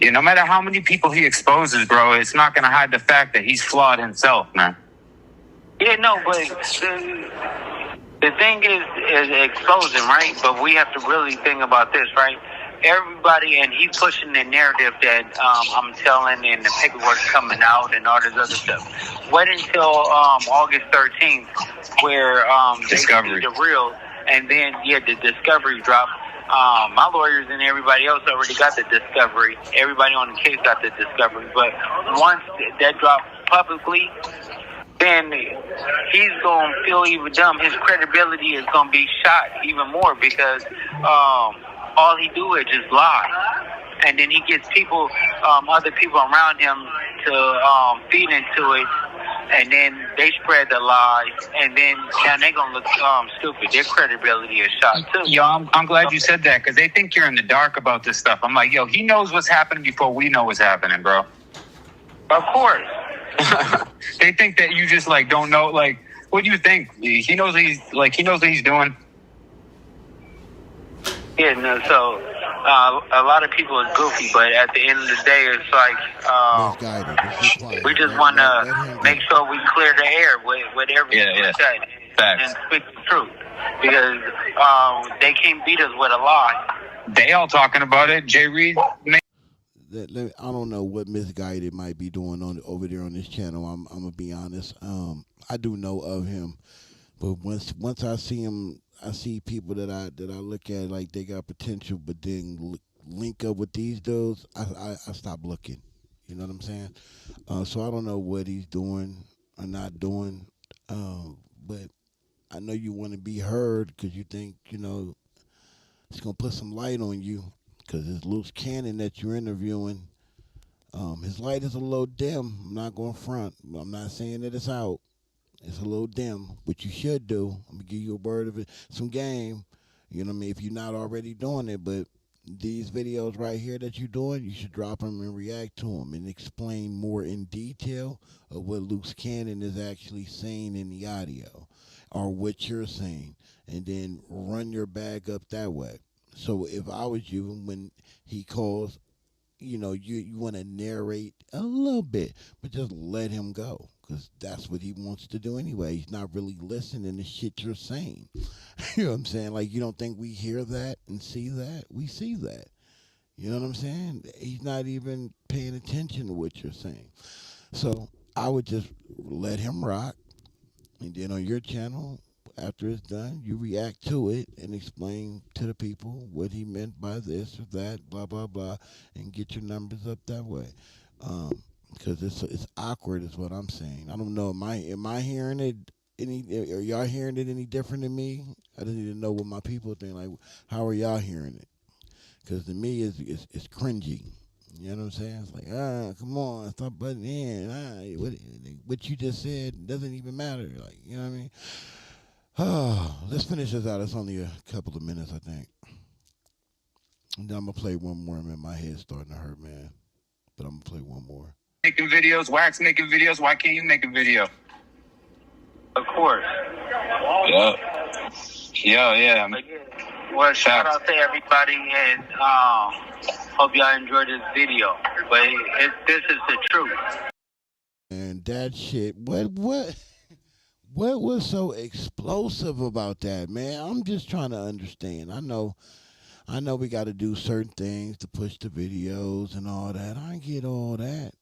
Yeah, no matter how many people he exposes, bro, it's not going to hide the fact that he's flawed himself, man. Yeah, no, but the thing is exposing, right? But we have to really think about this, right? Everybody, and he's pushing the narrative that I'm telling, and the paperwork's coming out and all this other stuff. Wait until August 13th, where Discovery. they see the real, and then, the Discovery drop. My lawyers and everybody else already got the Discovery. Everybody on the case got the Discovery. But once that drops publicly, then he's going to feel even dumb. His credibility is going to be shot even more because all he do is just lie. And then he gets people, other people around him to feed into it. And then they spread the lies, and then now they're going to look stupid. Their credibility is shot, too. Yo, I'm glad you said that, because they think you're in the dark about this stuff. I'm like, yo, he knows what's happening before we know what's happening, bro. Of course. They think that you just like don't know. Like, what do you think? He knows he knows what he's doing. Yeah, no, so a lot of people are goofy, but at the end of the day, it's like we just want to make sure we clear the air with everything we say and speak the truth, because they can't beat us with a lie. They all talking about it. Jay Reed. I don't know what Misguided might be doing over there on this channel. I'm gonna be honest. I do know of him, but once I see him, I see people that I look at like they got potential, but then link up with these dudes. I stop looking. You know what I'm saying? So I don't know what he's doing or not doing, but I know you want to be heard because you think it's gonna put some light on you. Because it's Luce Cannon that you're interviewing. His light is a little dim. I'm not going to front. I'm not saying that it's out. It's a little dim. What you should do, I'm going to give you a word of it, some game. You know what I mean? If you're not already doing it. But these videos right here that you're doing, you should drop them and react to them and explain more in detail of what Luce Cannon is actually saying in the audio or what you're saying. And then run your bag up that way. So if I was you, when he calls, you want to narrate a little bit, but just let him go, because that's what he wants to do anyway. He's not really listening to shit you're saying. You know what I'm saying? Like, you don't think we hear that and see that? We see that. You know what I'm saying? He's not even paying attention to what you're saying. So I would just let him rock, and then on your channel, after it's done, you react to it and explain to the people what he meant by this or that, blah, blah, blah, and get your numbers up that way. Because it's awkward is what I'm saying. I don't know. Am I hearing it are y'all hearing it any different than me? I just need to know what my people think. Like, how are y'all hearing it? Because to me, it's cringy. You know what I'm saying? It's like, come on, stop butting in. What you just said doesn't even matter. Like, you know what I mean? Let's finish this out. It's only a couple of minutes, I think. And then I'm going to play one more, man. My head's starting to hurt, man. But I'm going to play one more. Making videos, Wack's making videos. Why can't you make a video? Of course. Yeah. Well, shout out to everybody, and hope y'all enjoyed this video. But this is the truth. And that shit, what was so explosive about that, man? I'm just trying to understand. I know we got to do certain things to push the videos and all that. I get all that.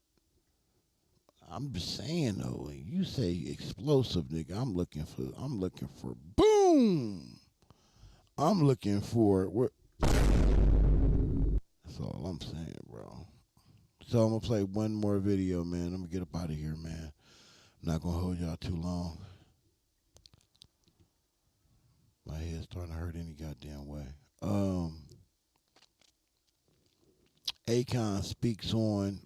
I'm just saying though, when you say explosive, nigga, I'm looking for boom. I'm looking for that's all I'm saying, bro. So I'm gonna play one more video, man. I'm gonna get up out of here, man. I'm not gonna hold y'all too long. My head's starting to hurt any goddamn way. Acon speaks on.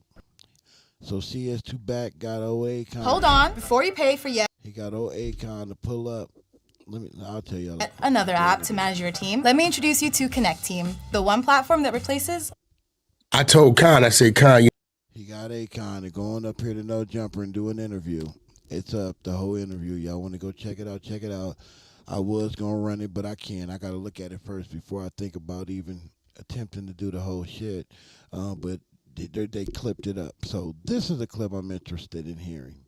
So CS2 back got old Acon. Hold on, before you pay for yet He got old Acon to pull up. I'll tell y'all. another app to manage your team, let me introduce you to Connect Team, the one platform that replaces. I told Con, I said, Con, he got Acon to go on up here to No Jumper and do an interview. It's up, the whole interview. Y'all want to go check it out? Check it out. I was going to run it, but I can't. I got to look at it first before I think about even attempting to do the whole shit. But they clipped it up. So this is a clip I'm interested in hearing.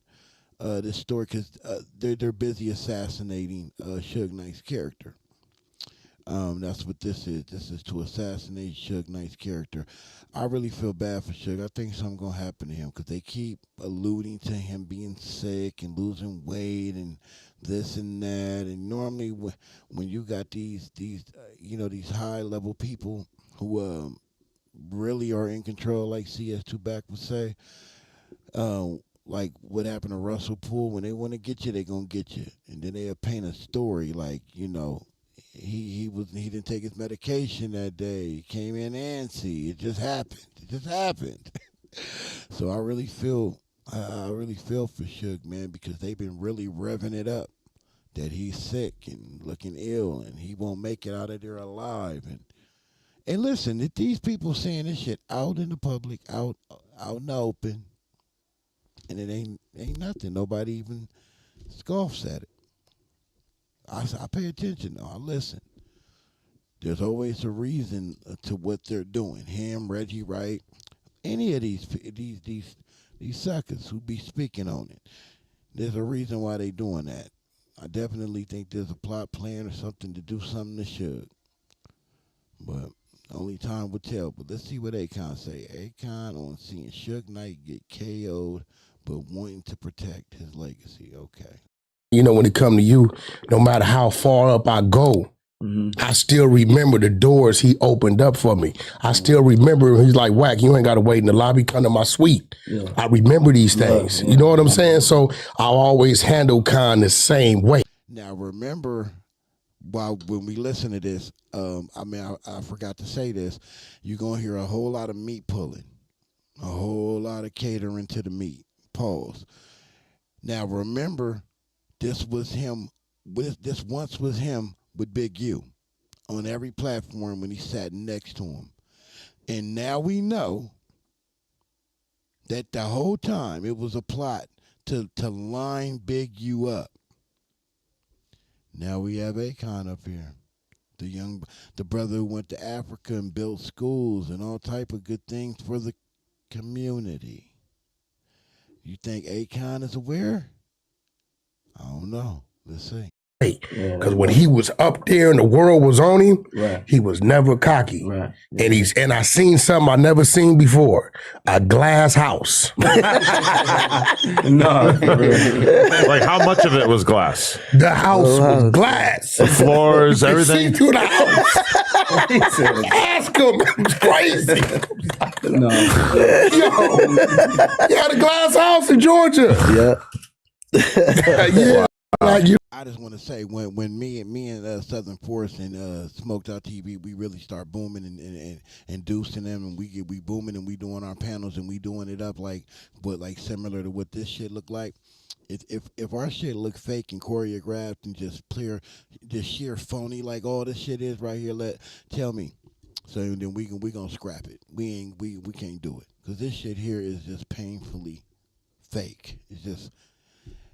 This story, because they're busy assassinating Suge Knight's character. That's what this is. This is to assassinate Suge Knight's character. I really feel bad for Suge. I think something's going to happen to him because they keep alluding to him being sick and losing weight and this and that. And normally when you got these high-level people who really are in control, like CS2 back would say, like what happened to Russell Poole, when they want to get you, they're going to get you. And then they'll paint a story like, he didn't take his medication that day. He came in antsy. It just happened. So I really feel for Suge, man, because they've been really revving it up that he's sick and looking ill and he won't make it out of there alive. And listen, if these people saying this shit out in the public, out in the open, and it ain't nothing. Nobody even scoffs at it. I pay attention though. I listen. There's always a reason to what they're doing. Him, Reggie Wright, any of these suckers who be speaking on it. There's a reason why they doing that. I definitely think there's a plot plan or something to do something to Suge. But only time will tell. But let's see what Acon say. Acon on seeing Suge Knight get KO'd, but wanting to protect his legacy. Okay. You know, when it come to you, no matter how far up I go, I still remember the doors he opened up for me. I still remember he's like, Wack, you ain't got to wait in the lobby, come to my suite. Yeah. I remember these things. You know what I'm saying? So I'll always handle Con the same way. Now, remember, when we listen to this, I forgot to say this, you're going to hear a whole lot of meat pulling, a whole lot of catering to the meat. Pause. Now, remember, this was him. This once was him with Big U on every platform when he sat next to him. And now we know that the whole time it was a plot to line Big U up. Now we have Acon up here, the brother who went to Africa and built schools and all type of good things for the community. You think Acon is aware? I don't know. Let's see. Because when he was up there and the world was on him, he was never cocky. And I seen something I never seen before. A glass house. No, like how much of it was glass? The house was glass. The floors, everything. See through the house. Ask him. It was crazy. No. Yo, he had a glass house in Georgia. Yeah. I just want to say when me and Southern Force and Smoked Out TV, we really start booming and inducing them, and we booming and we doing our panels and we doing it up like similar to what this shit look like. If our shit look fake and choreographed and just sheer phony like all this shit is right here, tell me. So then we gonna scrap it. We can't do it because this shit here is just painfully fake. It's just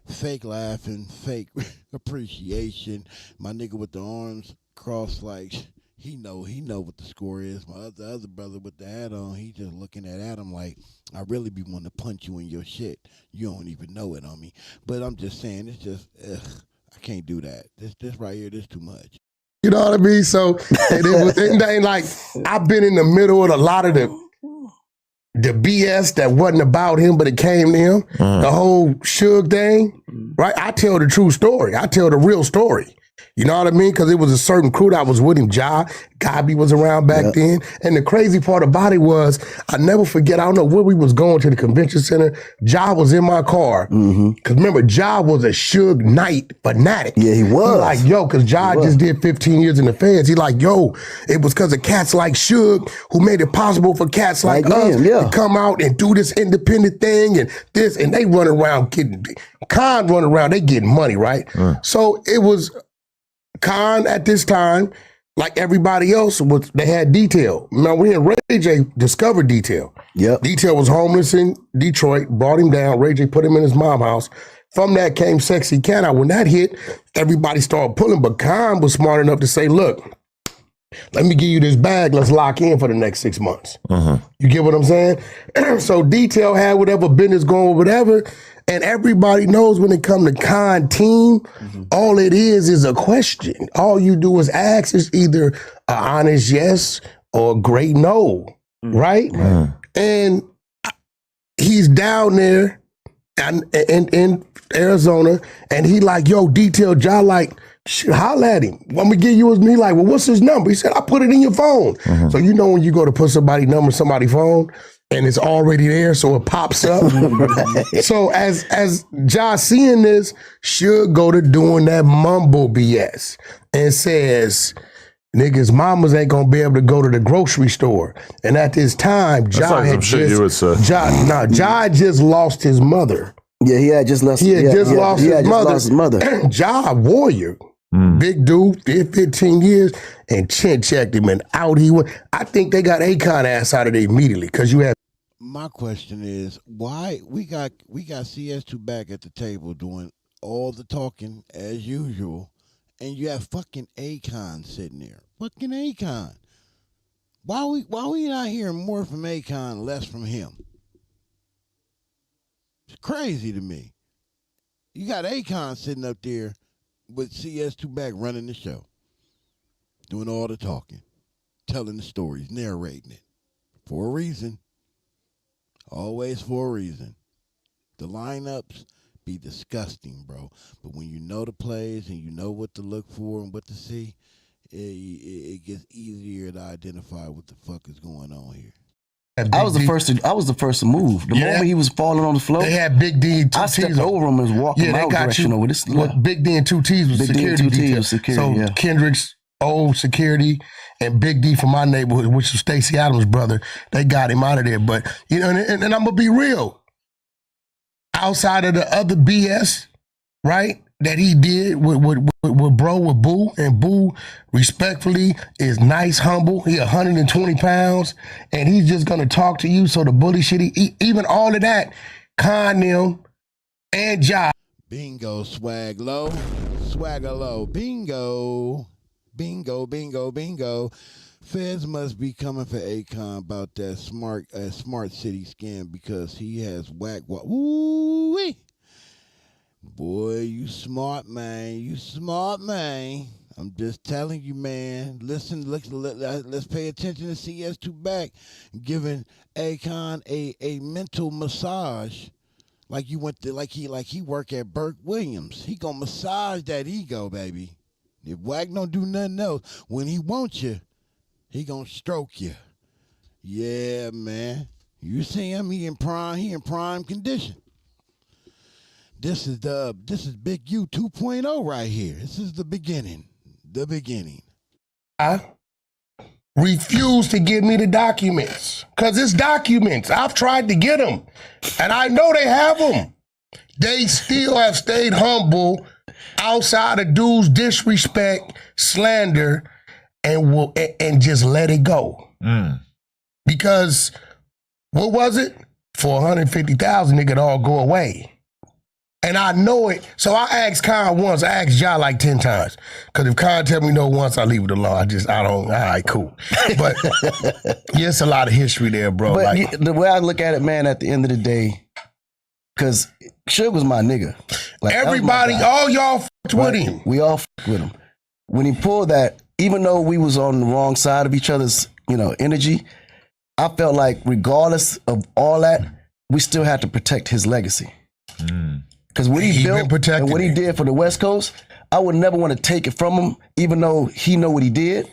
fake laughing, fake appreciation. My nigga with the arms crossed, like he know what the score is. My other brother with the hat on, he just looking at Adam like, I really be wanting to punch you in your shit. You don't even know it on me. But I'm just saying, it's just, I can't do that. This right here, this too much. You know what I mean? So it ain't like I've been in the middle of a lot of the BS that wasn't about him, but it came to him. The whole Suge thing, right? I tell the true story. I tell the real story. You know what I mean? Because it was a certain crew that was with him. Gabi was around back then. And the crazy part about it was, I never forget, I don't know where we was going to the convention center. Ja was in my car. Because remember, Ja was a Suge Knight fanatic. Yeah, he was. He like, yo, because Ja just did 15 years in the feds. He like, yo, it was because of cats like Suge who made it possible for cats like us to come out and do this independent thing and this. And they run around getting, Con run around, they getting money, right? So it was Con at this time, like everybody else, they had Detail. Now, we and Ray J discovered Detail. Detail was homeless in Detroit, brought him down. Ray J put him in his mom's house. From that came Sexy Can Out. When that hit, everybody started pulling, but Con was smart enough to say, look, let me give you this bag. Let's lock in for the next 6 months. You get what I'm saying? So Detail had whatever business going, whatever. And everybody knows when it comes to Con team, all it is a question. All you do is ask is either an honest yes or a great no, right? And he's down there in Arizona, and he like, yo, Detail Ja like, holla at him. Want me to give you his, he like, well, what's his number? He said, I put it in your phone. So you know when you go to put somebody's number in somebody's phone, and it's already there, so it pops up. So as Ja seeing this, Suge go to doing that mumble BS and says, niggas, mamas ain't gonna be able to go to the grocery store. And at this time, Ja had just lost his mother. Yeah, he had just lost his mother. Ja, warrior. Big dude, 15 years, and chin checked him and out he went. I think they got Acon ass out of there immediately because you have. My question is, why we got CS2 back at the table doing all the talking as usual, and you have fucking Acon sitting there. Fucking Acon. Why we not hearing more from Acon, less from him? It's crazy to me. You got Acon sitting up there with CS2 back running the show, doing all the talking, telling the stories, narrating it. For a reason. Always for a reason. The lineups be disgusting, bro. But when you know the plays and you know what to look for and what to see, it gets easier to identify what the fuck is going on here. I was the first to move. The moment he was falling on the floor, they had Big D and 2 T's. I stepped over him and was walking out direction over this. Big D and 2 T's was security detail. Kendrick's old security and Big D from my neighborhood, which was Stacey Adams' brother, they got him out of there. But, you know, and I'm going to be real. Outside of the other BS, right, that he did with Boo, and Boo respectfully is nice, humble. He 120 pounds, and he's just going to talk to you. So the bully shit, even all of that, Con them and Ja. Bingo, swag low, swagger low, bingo. Bingo, bingo, bingo. Feds must be coming for Acon about that smart city scam because he has whack. Ooh-wee. Boy, you smart, man. You smart, man. I'm just telling you, man. Listen, let's pay attention to CS2 back, giving Acon a mental massage. Like you went to, like he work at Burke Williams. He gonna massage that ego, baby. If Wack don't do nothing else, when he wants you, he gonna stroke you. Yeah, man. You see him, he in prime condition. This is Big U 2.0 right here. This is the beginning. The beginning. I refuse to give me the documents. Cause it's documents. I've tried to get them. And I know they have them. They still have stayed humble outside of dudes' disrespect, slander, and just let it go. Because what was it? For $150,000, it could all go away. And I know it. So I asked Con once. I asked Ja like 10 times. Because if Con tell me no once, I leave it alone. All right, cool. But yeah, it's a lot of history there, bro. But the way I look at it, man, at the end of the day, because Suge was my nigga. Like, everybody, all y'all fucked with him. We all fucked with him. When he pulled that, even though we was on the wrong side of each other's, energy, I felt like regardless of all that, we still had to protect his legacy. Because what he built and what he did for the West Coast, I would never want to take it from him, even though he know what he did.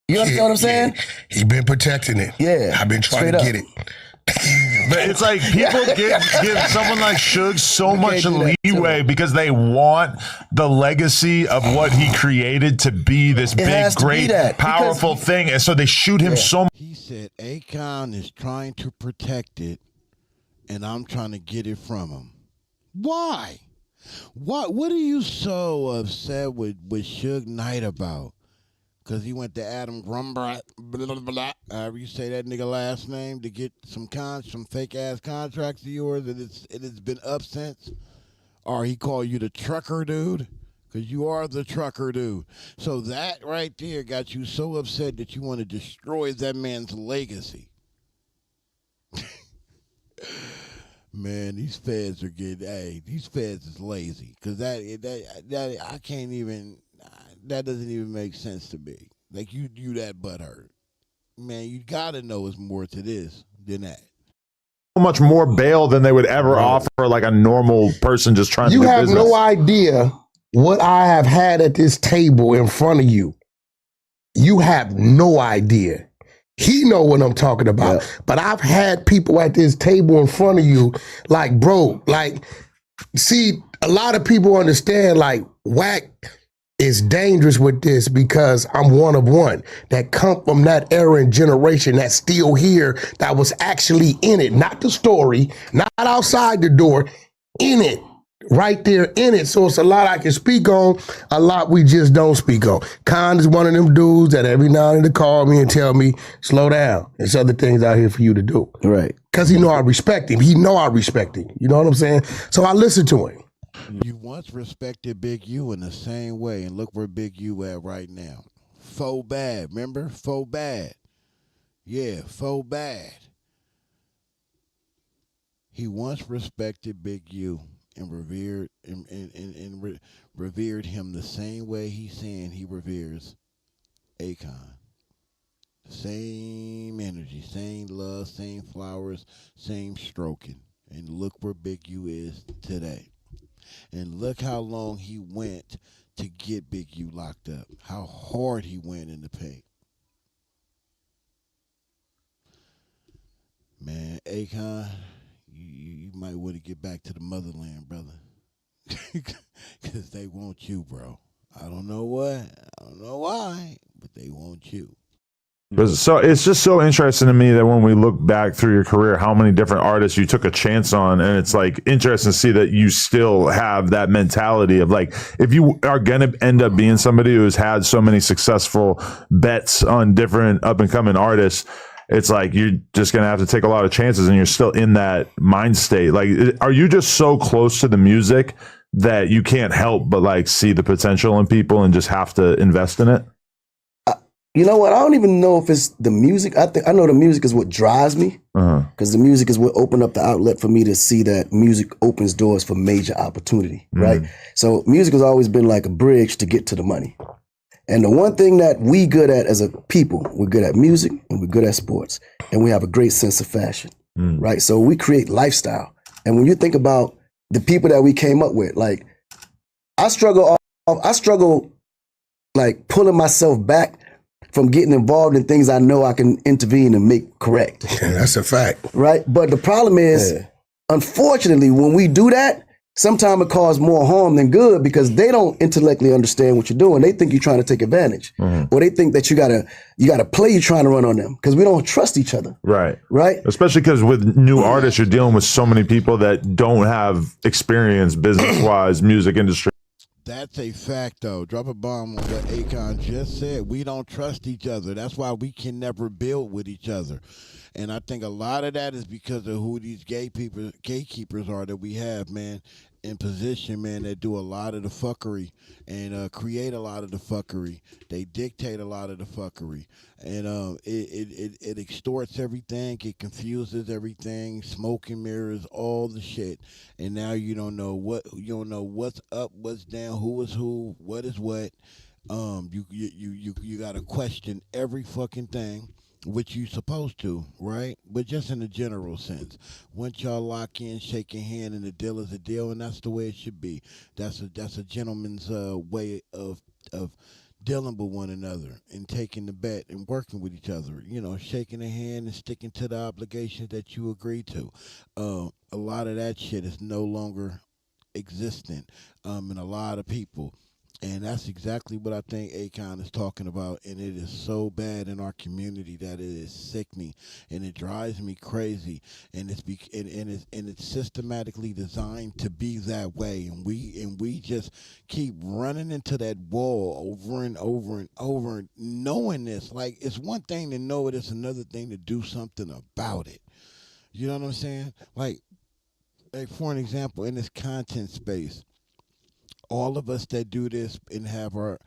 You understand what I'm saying? He been protecting it. Yeah. I've been trying to get it. But it's like people give someone like Suge so much leeway because they want the legacy of what he created to be this big, great, powerful thing. And so they shoot him so much. He said Acon is trying to protect it, and I'm trying to get it from him. Why? What are you so upset with Suge Knight about? Because he went to Adam Grumbrat, however you say that nigga last name, to get some fake-ass contracts of yours, and it's been up since? Or he called you the trucker dude? Because you are the trucker dude. So that right there got you so upset that you want to destroy that man's legacy. Man, these feds are these feds is lazy. Because that I can't even... That doesn't even make sense to me. Like, you that butthurt. Man, you gotta know it's more to this than that. So much more bail than they would ever offer like a normal person just trying to do business. You have no idea what I have had at this table in front of you. You have no idea. He know what I'm talking about. Yeah. But I've had people at this table in front of you, like, bro, like, see, a lot of people understand, like, Wack is dangerous with this because I'm one of one that come from that era and generation that's still here, that was actually in it, not the story, not outside the door, in it. right there in it. So it's a lot I can speak on, a lot we just don't speak on. Con is one of them dudes that every now and then call me and tell me, slow down. There's other things out here for you to do. Right. Because he know I respect him. He know I respect him. You know what I'm saying? So I listen to him. You once respected Big U in the same way, and look where Big U at right now. Faux bad, remember? Faux bad. Yeah, faux bad. He once respected Big U and revered revered him the same way he's saying he reveres Acon. Same energy, same love, same flowers, same stroking. And look where Big U is today. And look how long he went to get Big U locked up. How hard he went in the paint. Man, Acon, you might want to get back to the motherland, brother. Because they want you, bro. I don't know what. I don't know why, but they want you. So it's just so interesting to me that when we look back through your career, how many different artists you took a chance on, and it's like interesting to see that you still have that mentality of like, if you are gonna end up being somebody who's had so many successful bets on different up and coming artists, it's like you're just gonna have to take a lot of chances, and you're still in that mind state. Like, are you just so close to the music that you can't help but like see the potential in people and just have to invest in it? You know what? I don't even know if it's the music. I know the music is what drives me, because the music is what opened up the outlet for me to see that music opens doors for major opportunity, right? So music has always been like a bridge to get to the money. And the one thing that we good at as a people, we're good at music and we're good at sports, and we have a great sense of fashion, right? So we create lifestyle. And when you think about the people that we came up with, like I struggle like pulling myself back from getting involved in things I know I can intervene and make correct. Yeah, that's a fact. Right? But the problem is, unfortunately, when we do that, sometimes it causes more harm than good, because they don't intellectually understand what you're doing. They think you're trying to take advantage. Or they think that you gotta play you're trying to run on them, because we don't trust each other. Right. Right? Especially because with new artists, you're dealing with so many people that don't have experience business-wise, music industry. That's a fact, though. Drop a bomb on what Acon just said. We don't trust each other. That's why we can never build with each other. And I think a lot of that is because of who these gatekeepers are that we have, man, in position, man, that do a lot of the fuckery and create a lot of the fuckery. They dictate a lot of the fuckery. And it extorts everything. It confuses everything. Smoke and mirrors, all the shit. And now you don't know what's up, what's down, who is who, what is what. You got to question every fucking thing, which you supposed to, right? But just in a general sense. Once y'all lock in, shake your hand, and the deal is a deal, and that's the way it should be. That's a gentleman's way of dealing with one another and taking the bet and working with each other. You know, shaking a hand and sticking to the obligations that you agreed to. A lot of that shit is no longer existent in a lot of people. And that's exactly what I think Acon is talking about, and it is so bad in our community that it is sickening, and it drives me crazy, and it's systematically designed to be that way, and we just keep running into that wall over and over and over, knowing this. Like, it's one thing to know it, it's another thing to do something about it. You know what I'm saying? Like for an example, in this content space, all of us that do this and have our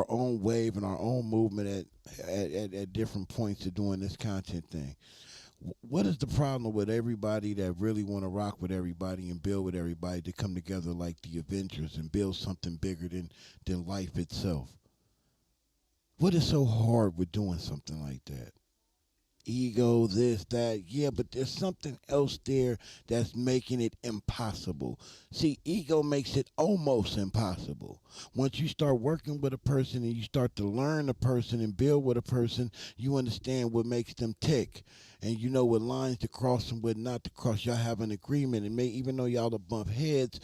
own wave and our own movement at different points of doing this content thing. What is the problem with everybody that really want to rock with everybody and build with everybody to come together like the Avengers and build something bigger than life itself? What is so hard with doing something like that? Ego, this, that, yeah, but there's something else there that's making it impossible. See, ego makes it almost impossible. Once you start working with a person and you start to learn a person and build with a person, you understand what makes them tick. And you know what lines to cross and what not to cross. Y'all have an agreement, and even though y'all will bump heads,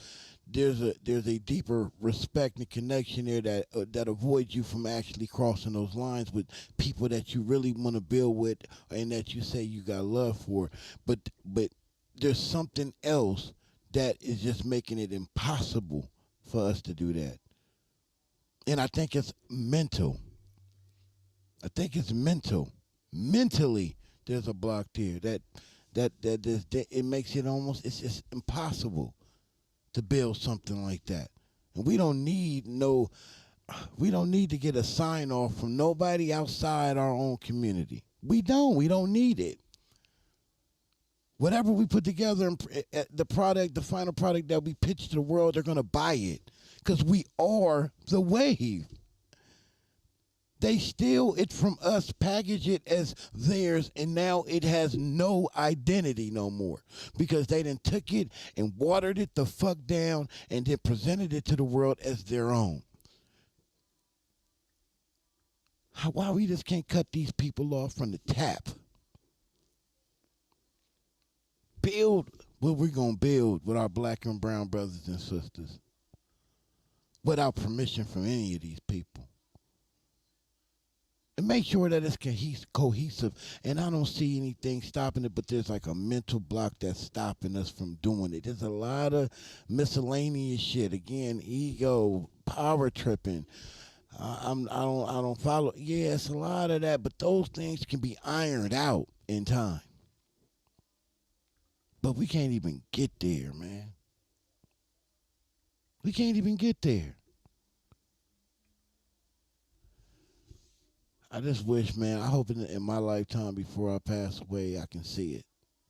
there's a deeper respect and connection there that avoids you from actually crossing those lines with people that you really want to build with and that you say you got love for. But there's something else that is just making it impossible for us to do that. And I think it's mental. I think it's mental. Mentally, there's a block there that it makes it almost, it's just impossible to build something like that. And we don't need to get a sign off from nobody outside our own community. We don't need it. Whatever we put together, the final product that we pitch to the world, they're going to buy it because we are the wave. They steal it from us, package it as theirs, and now it has no identity no more because they done took it and watered it the fuck down and then presented it to the world as their own. Why we just can't cut these people off from the tap? Build what we're going to build with our black and brown brothers and sisters without permission from any of these people. And make sure that it's cohesive. And I don't see anything stopping it, but there's like a mental block that's stopping us from doing it. There's a lot of miscellaneous shit. Again, ego, power tripping. I don't follow. Yeah, it's a lot of that, but those things can be ironed out in time. But we can't even get there, man. We can't even get there. I just wish, man, I hope in my lifetime before I pass away, I can see it.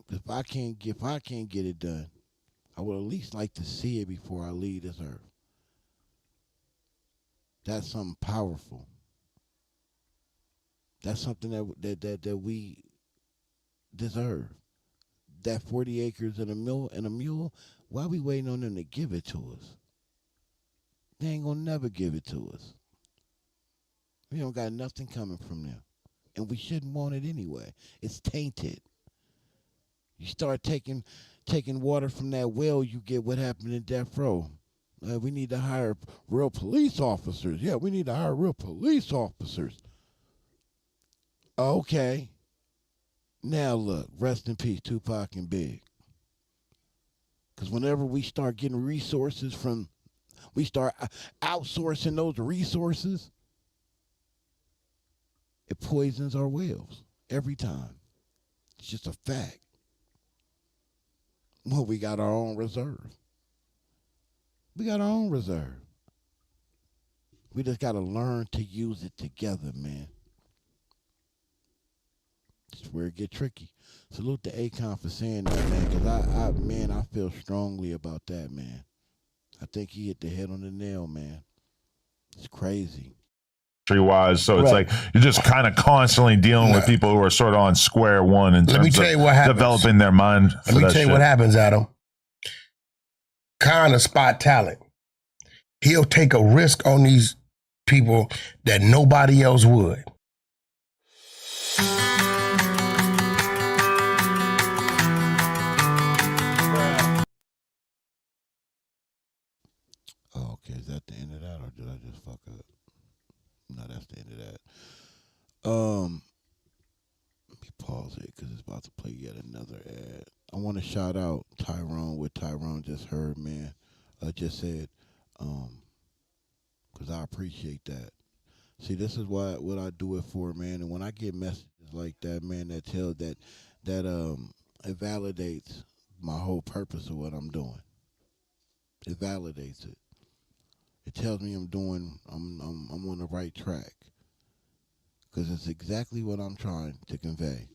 If I can't get it done, I would at least like to see it before I leave this earth. That's something powerful. That's something that we deserve. That 40 acres and a mule, why are we waiting on them to give it to us? They ain't gonna never give it to us. We don't got nothing coming from them. And we shouldn't want it anyway. It's tainted. You start taking water from that well, you get what happened in death row. We need to hire real police officers. Yeah, we need to hire real police officers. Okay. Now look, rest in peace, Tupac and Big. Because whenever we start getting resources we start outsourcing those resources, it poisons our wells every time. It's just a fact. Well, we got our own reserve. We got our own reserve. We just got to learn to use it together, man. That's where it get tricky. Salute to Acon for saying that, man, because I feel strongly about that, man. I think he hit the head on the nail, man. It's crazy. Wise, so it's like you're just kind of constantly dealing with people who are sort of on square one in terms of developing their mind. Let me tell you what happens, Adam. Kind of spot talent. He'll take a risk on these people that nobody else would. Oh, okay. Is that the end of that, or did I just fuck up? No, that's the end of that. Let me pause it because it's about to play yet another ad. I want to shout out Tyrone, what Tyrone just heard, man. Just said, because I appreciate that. See, this is what I do it for, man. And when I get messages like that, man, that tell that it validates my whole purpose of what I'm doing. It validates it. It tells me I'm on the right track. Because it's exactly what I'm trying to convey.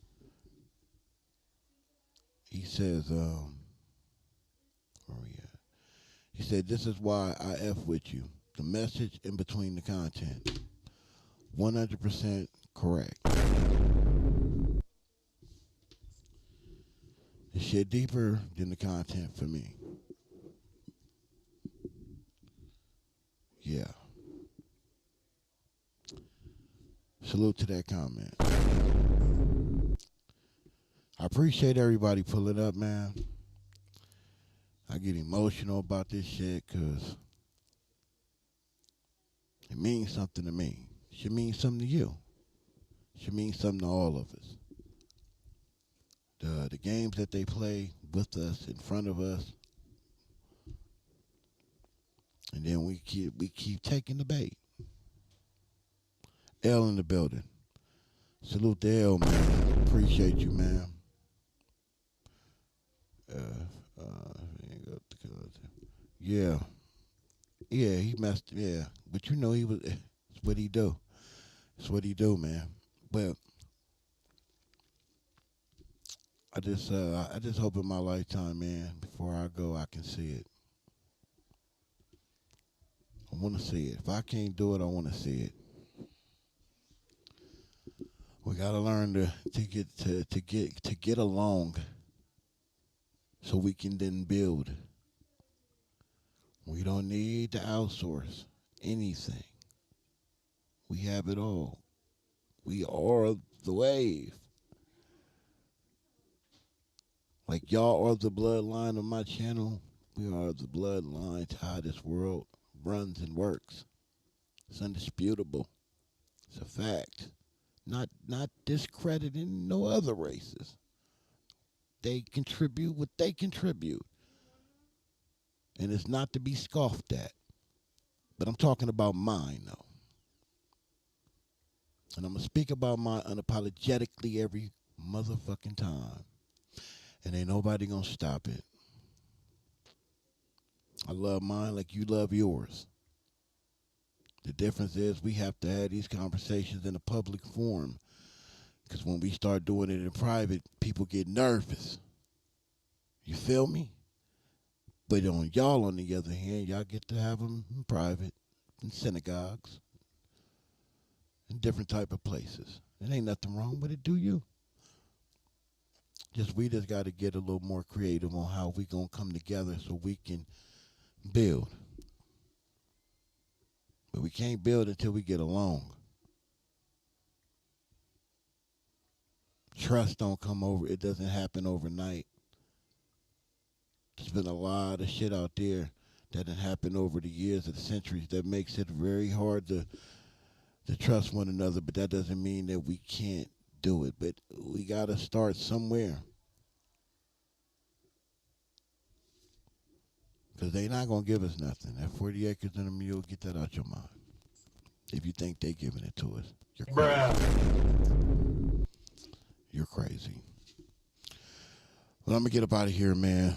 He says, where we at? He said, this is why I F with you. The message in between the content. 100% correct. This shit deeper than the content for me. Yeah. Salute to that comment. I appreciate everybody pulling up, man. I get emotional about this shit because it means something to me. It should mean something to you. It should mean something to all of us. The games that they play with us, in front of us, And then we keep taking the bait. L in the building. Salute to L, man. Appreciate you, man. Yeah. Yeah, he messed. Yeah, but you know he was. It's what he do. It's what he do, man. But I just hope in my lifetime, man, before I go, I can see it. I want to see it. If I can't do it, I want to see it. We gotta learn to get along, so we can then build. We don't need to outsource anything. We have it all. We are the wave. Like y'all are the bloodline of my channel. We are the bloodline to how this world runs and works. It's undisputable. It's a fact. Not discrediting no other races. They contribute what they contribute. And it's not to be scoffed at. But I'm talking about mine, though. And I'm going to speak about mine unapologetically every motherfucking time. And ain't nobody going to stop it. I love mine like you love yours. The difference is we have to have these conversations in a public forum. Because when we start doing it in private, people get nervous. You feel me? But on y'all, on the other hand, y'all get to have them in private, in synagogues, in different type of places. There ain't nothing wrong with it, do you? We just got to get a little more creative on how we going to come together so we can build. But we can't build until we get along. Trust don't come over. It doesn't happen overnight. There's been a lot of shit out there that had happened over the years and centuries that makes it very hard to trust one another, but that doesn't mean that we can't do it. But we got to start somewhere. Because they not going to give us nothing. That 40 acres and a mule, get that out your mind. If you think they giving it to us, you're crazy. You're crazy. Well, I'm going to get up out of here, man.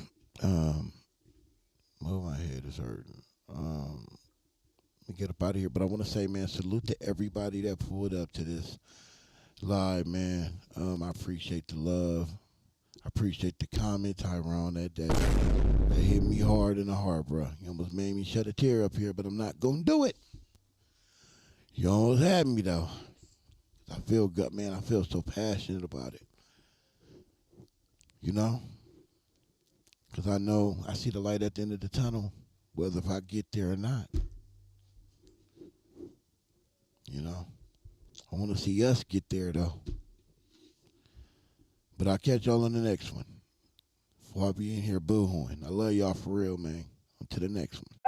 My head is hurting. Let me get up out of here. But I want to say, man, salute to everybody that pulled up to this live, man. I appreciate the love. I appreciate the comment, Tyrone, that day. That hit me hard in the heart, bro. You almost made me shed a tear up here, but I'm not going to do it. You almost had me, though. I feel good, man. I feel so passionate about it. You know? Because I know I see the light at the end of the tunnel, whether if I get there or not. You know? I want to see us get there, though. But I'll catch y'all on the next one. Before I be in here boo-hooing. I love y'all for real, man. On to the next one.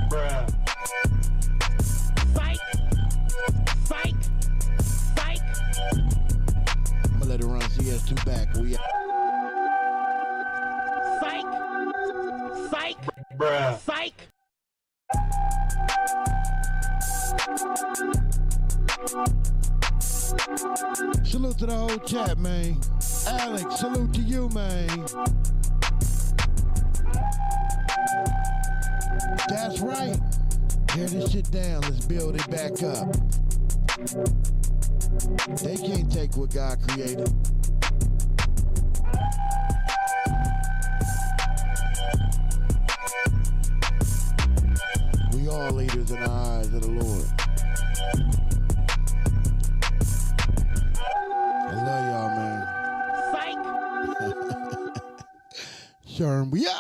Bruh. Psych. Psych. Psych. I'm gonna let it run. CS2 back. Psych. Psych. Bruh. Psych. Salute to the whole chat, man. Alex, salute to you, man. That's right. Tear this shit down. Let's build it back up. They can't take what God created. We all leaders in the eyes of the Lord. I love y'all, man. Psych. Sherm, we out.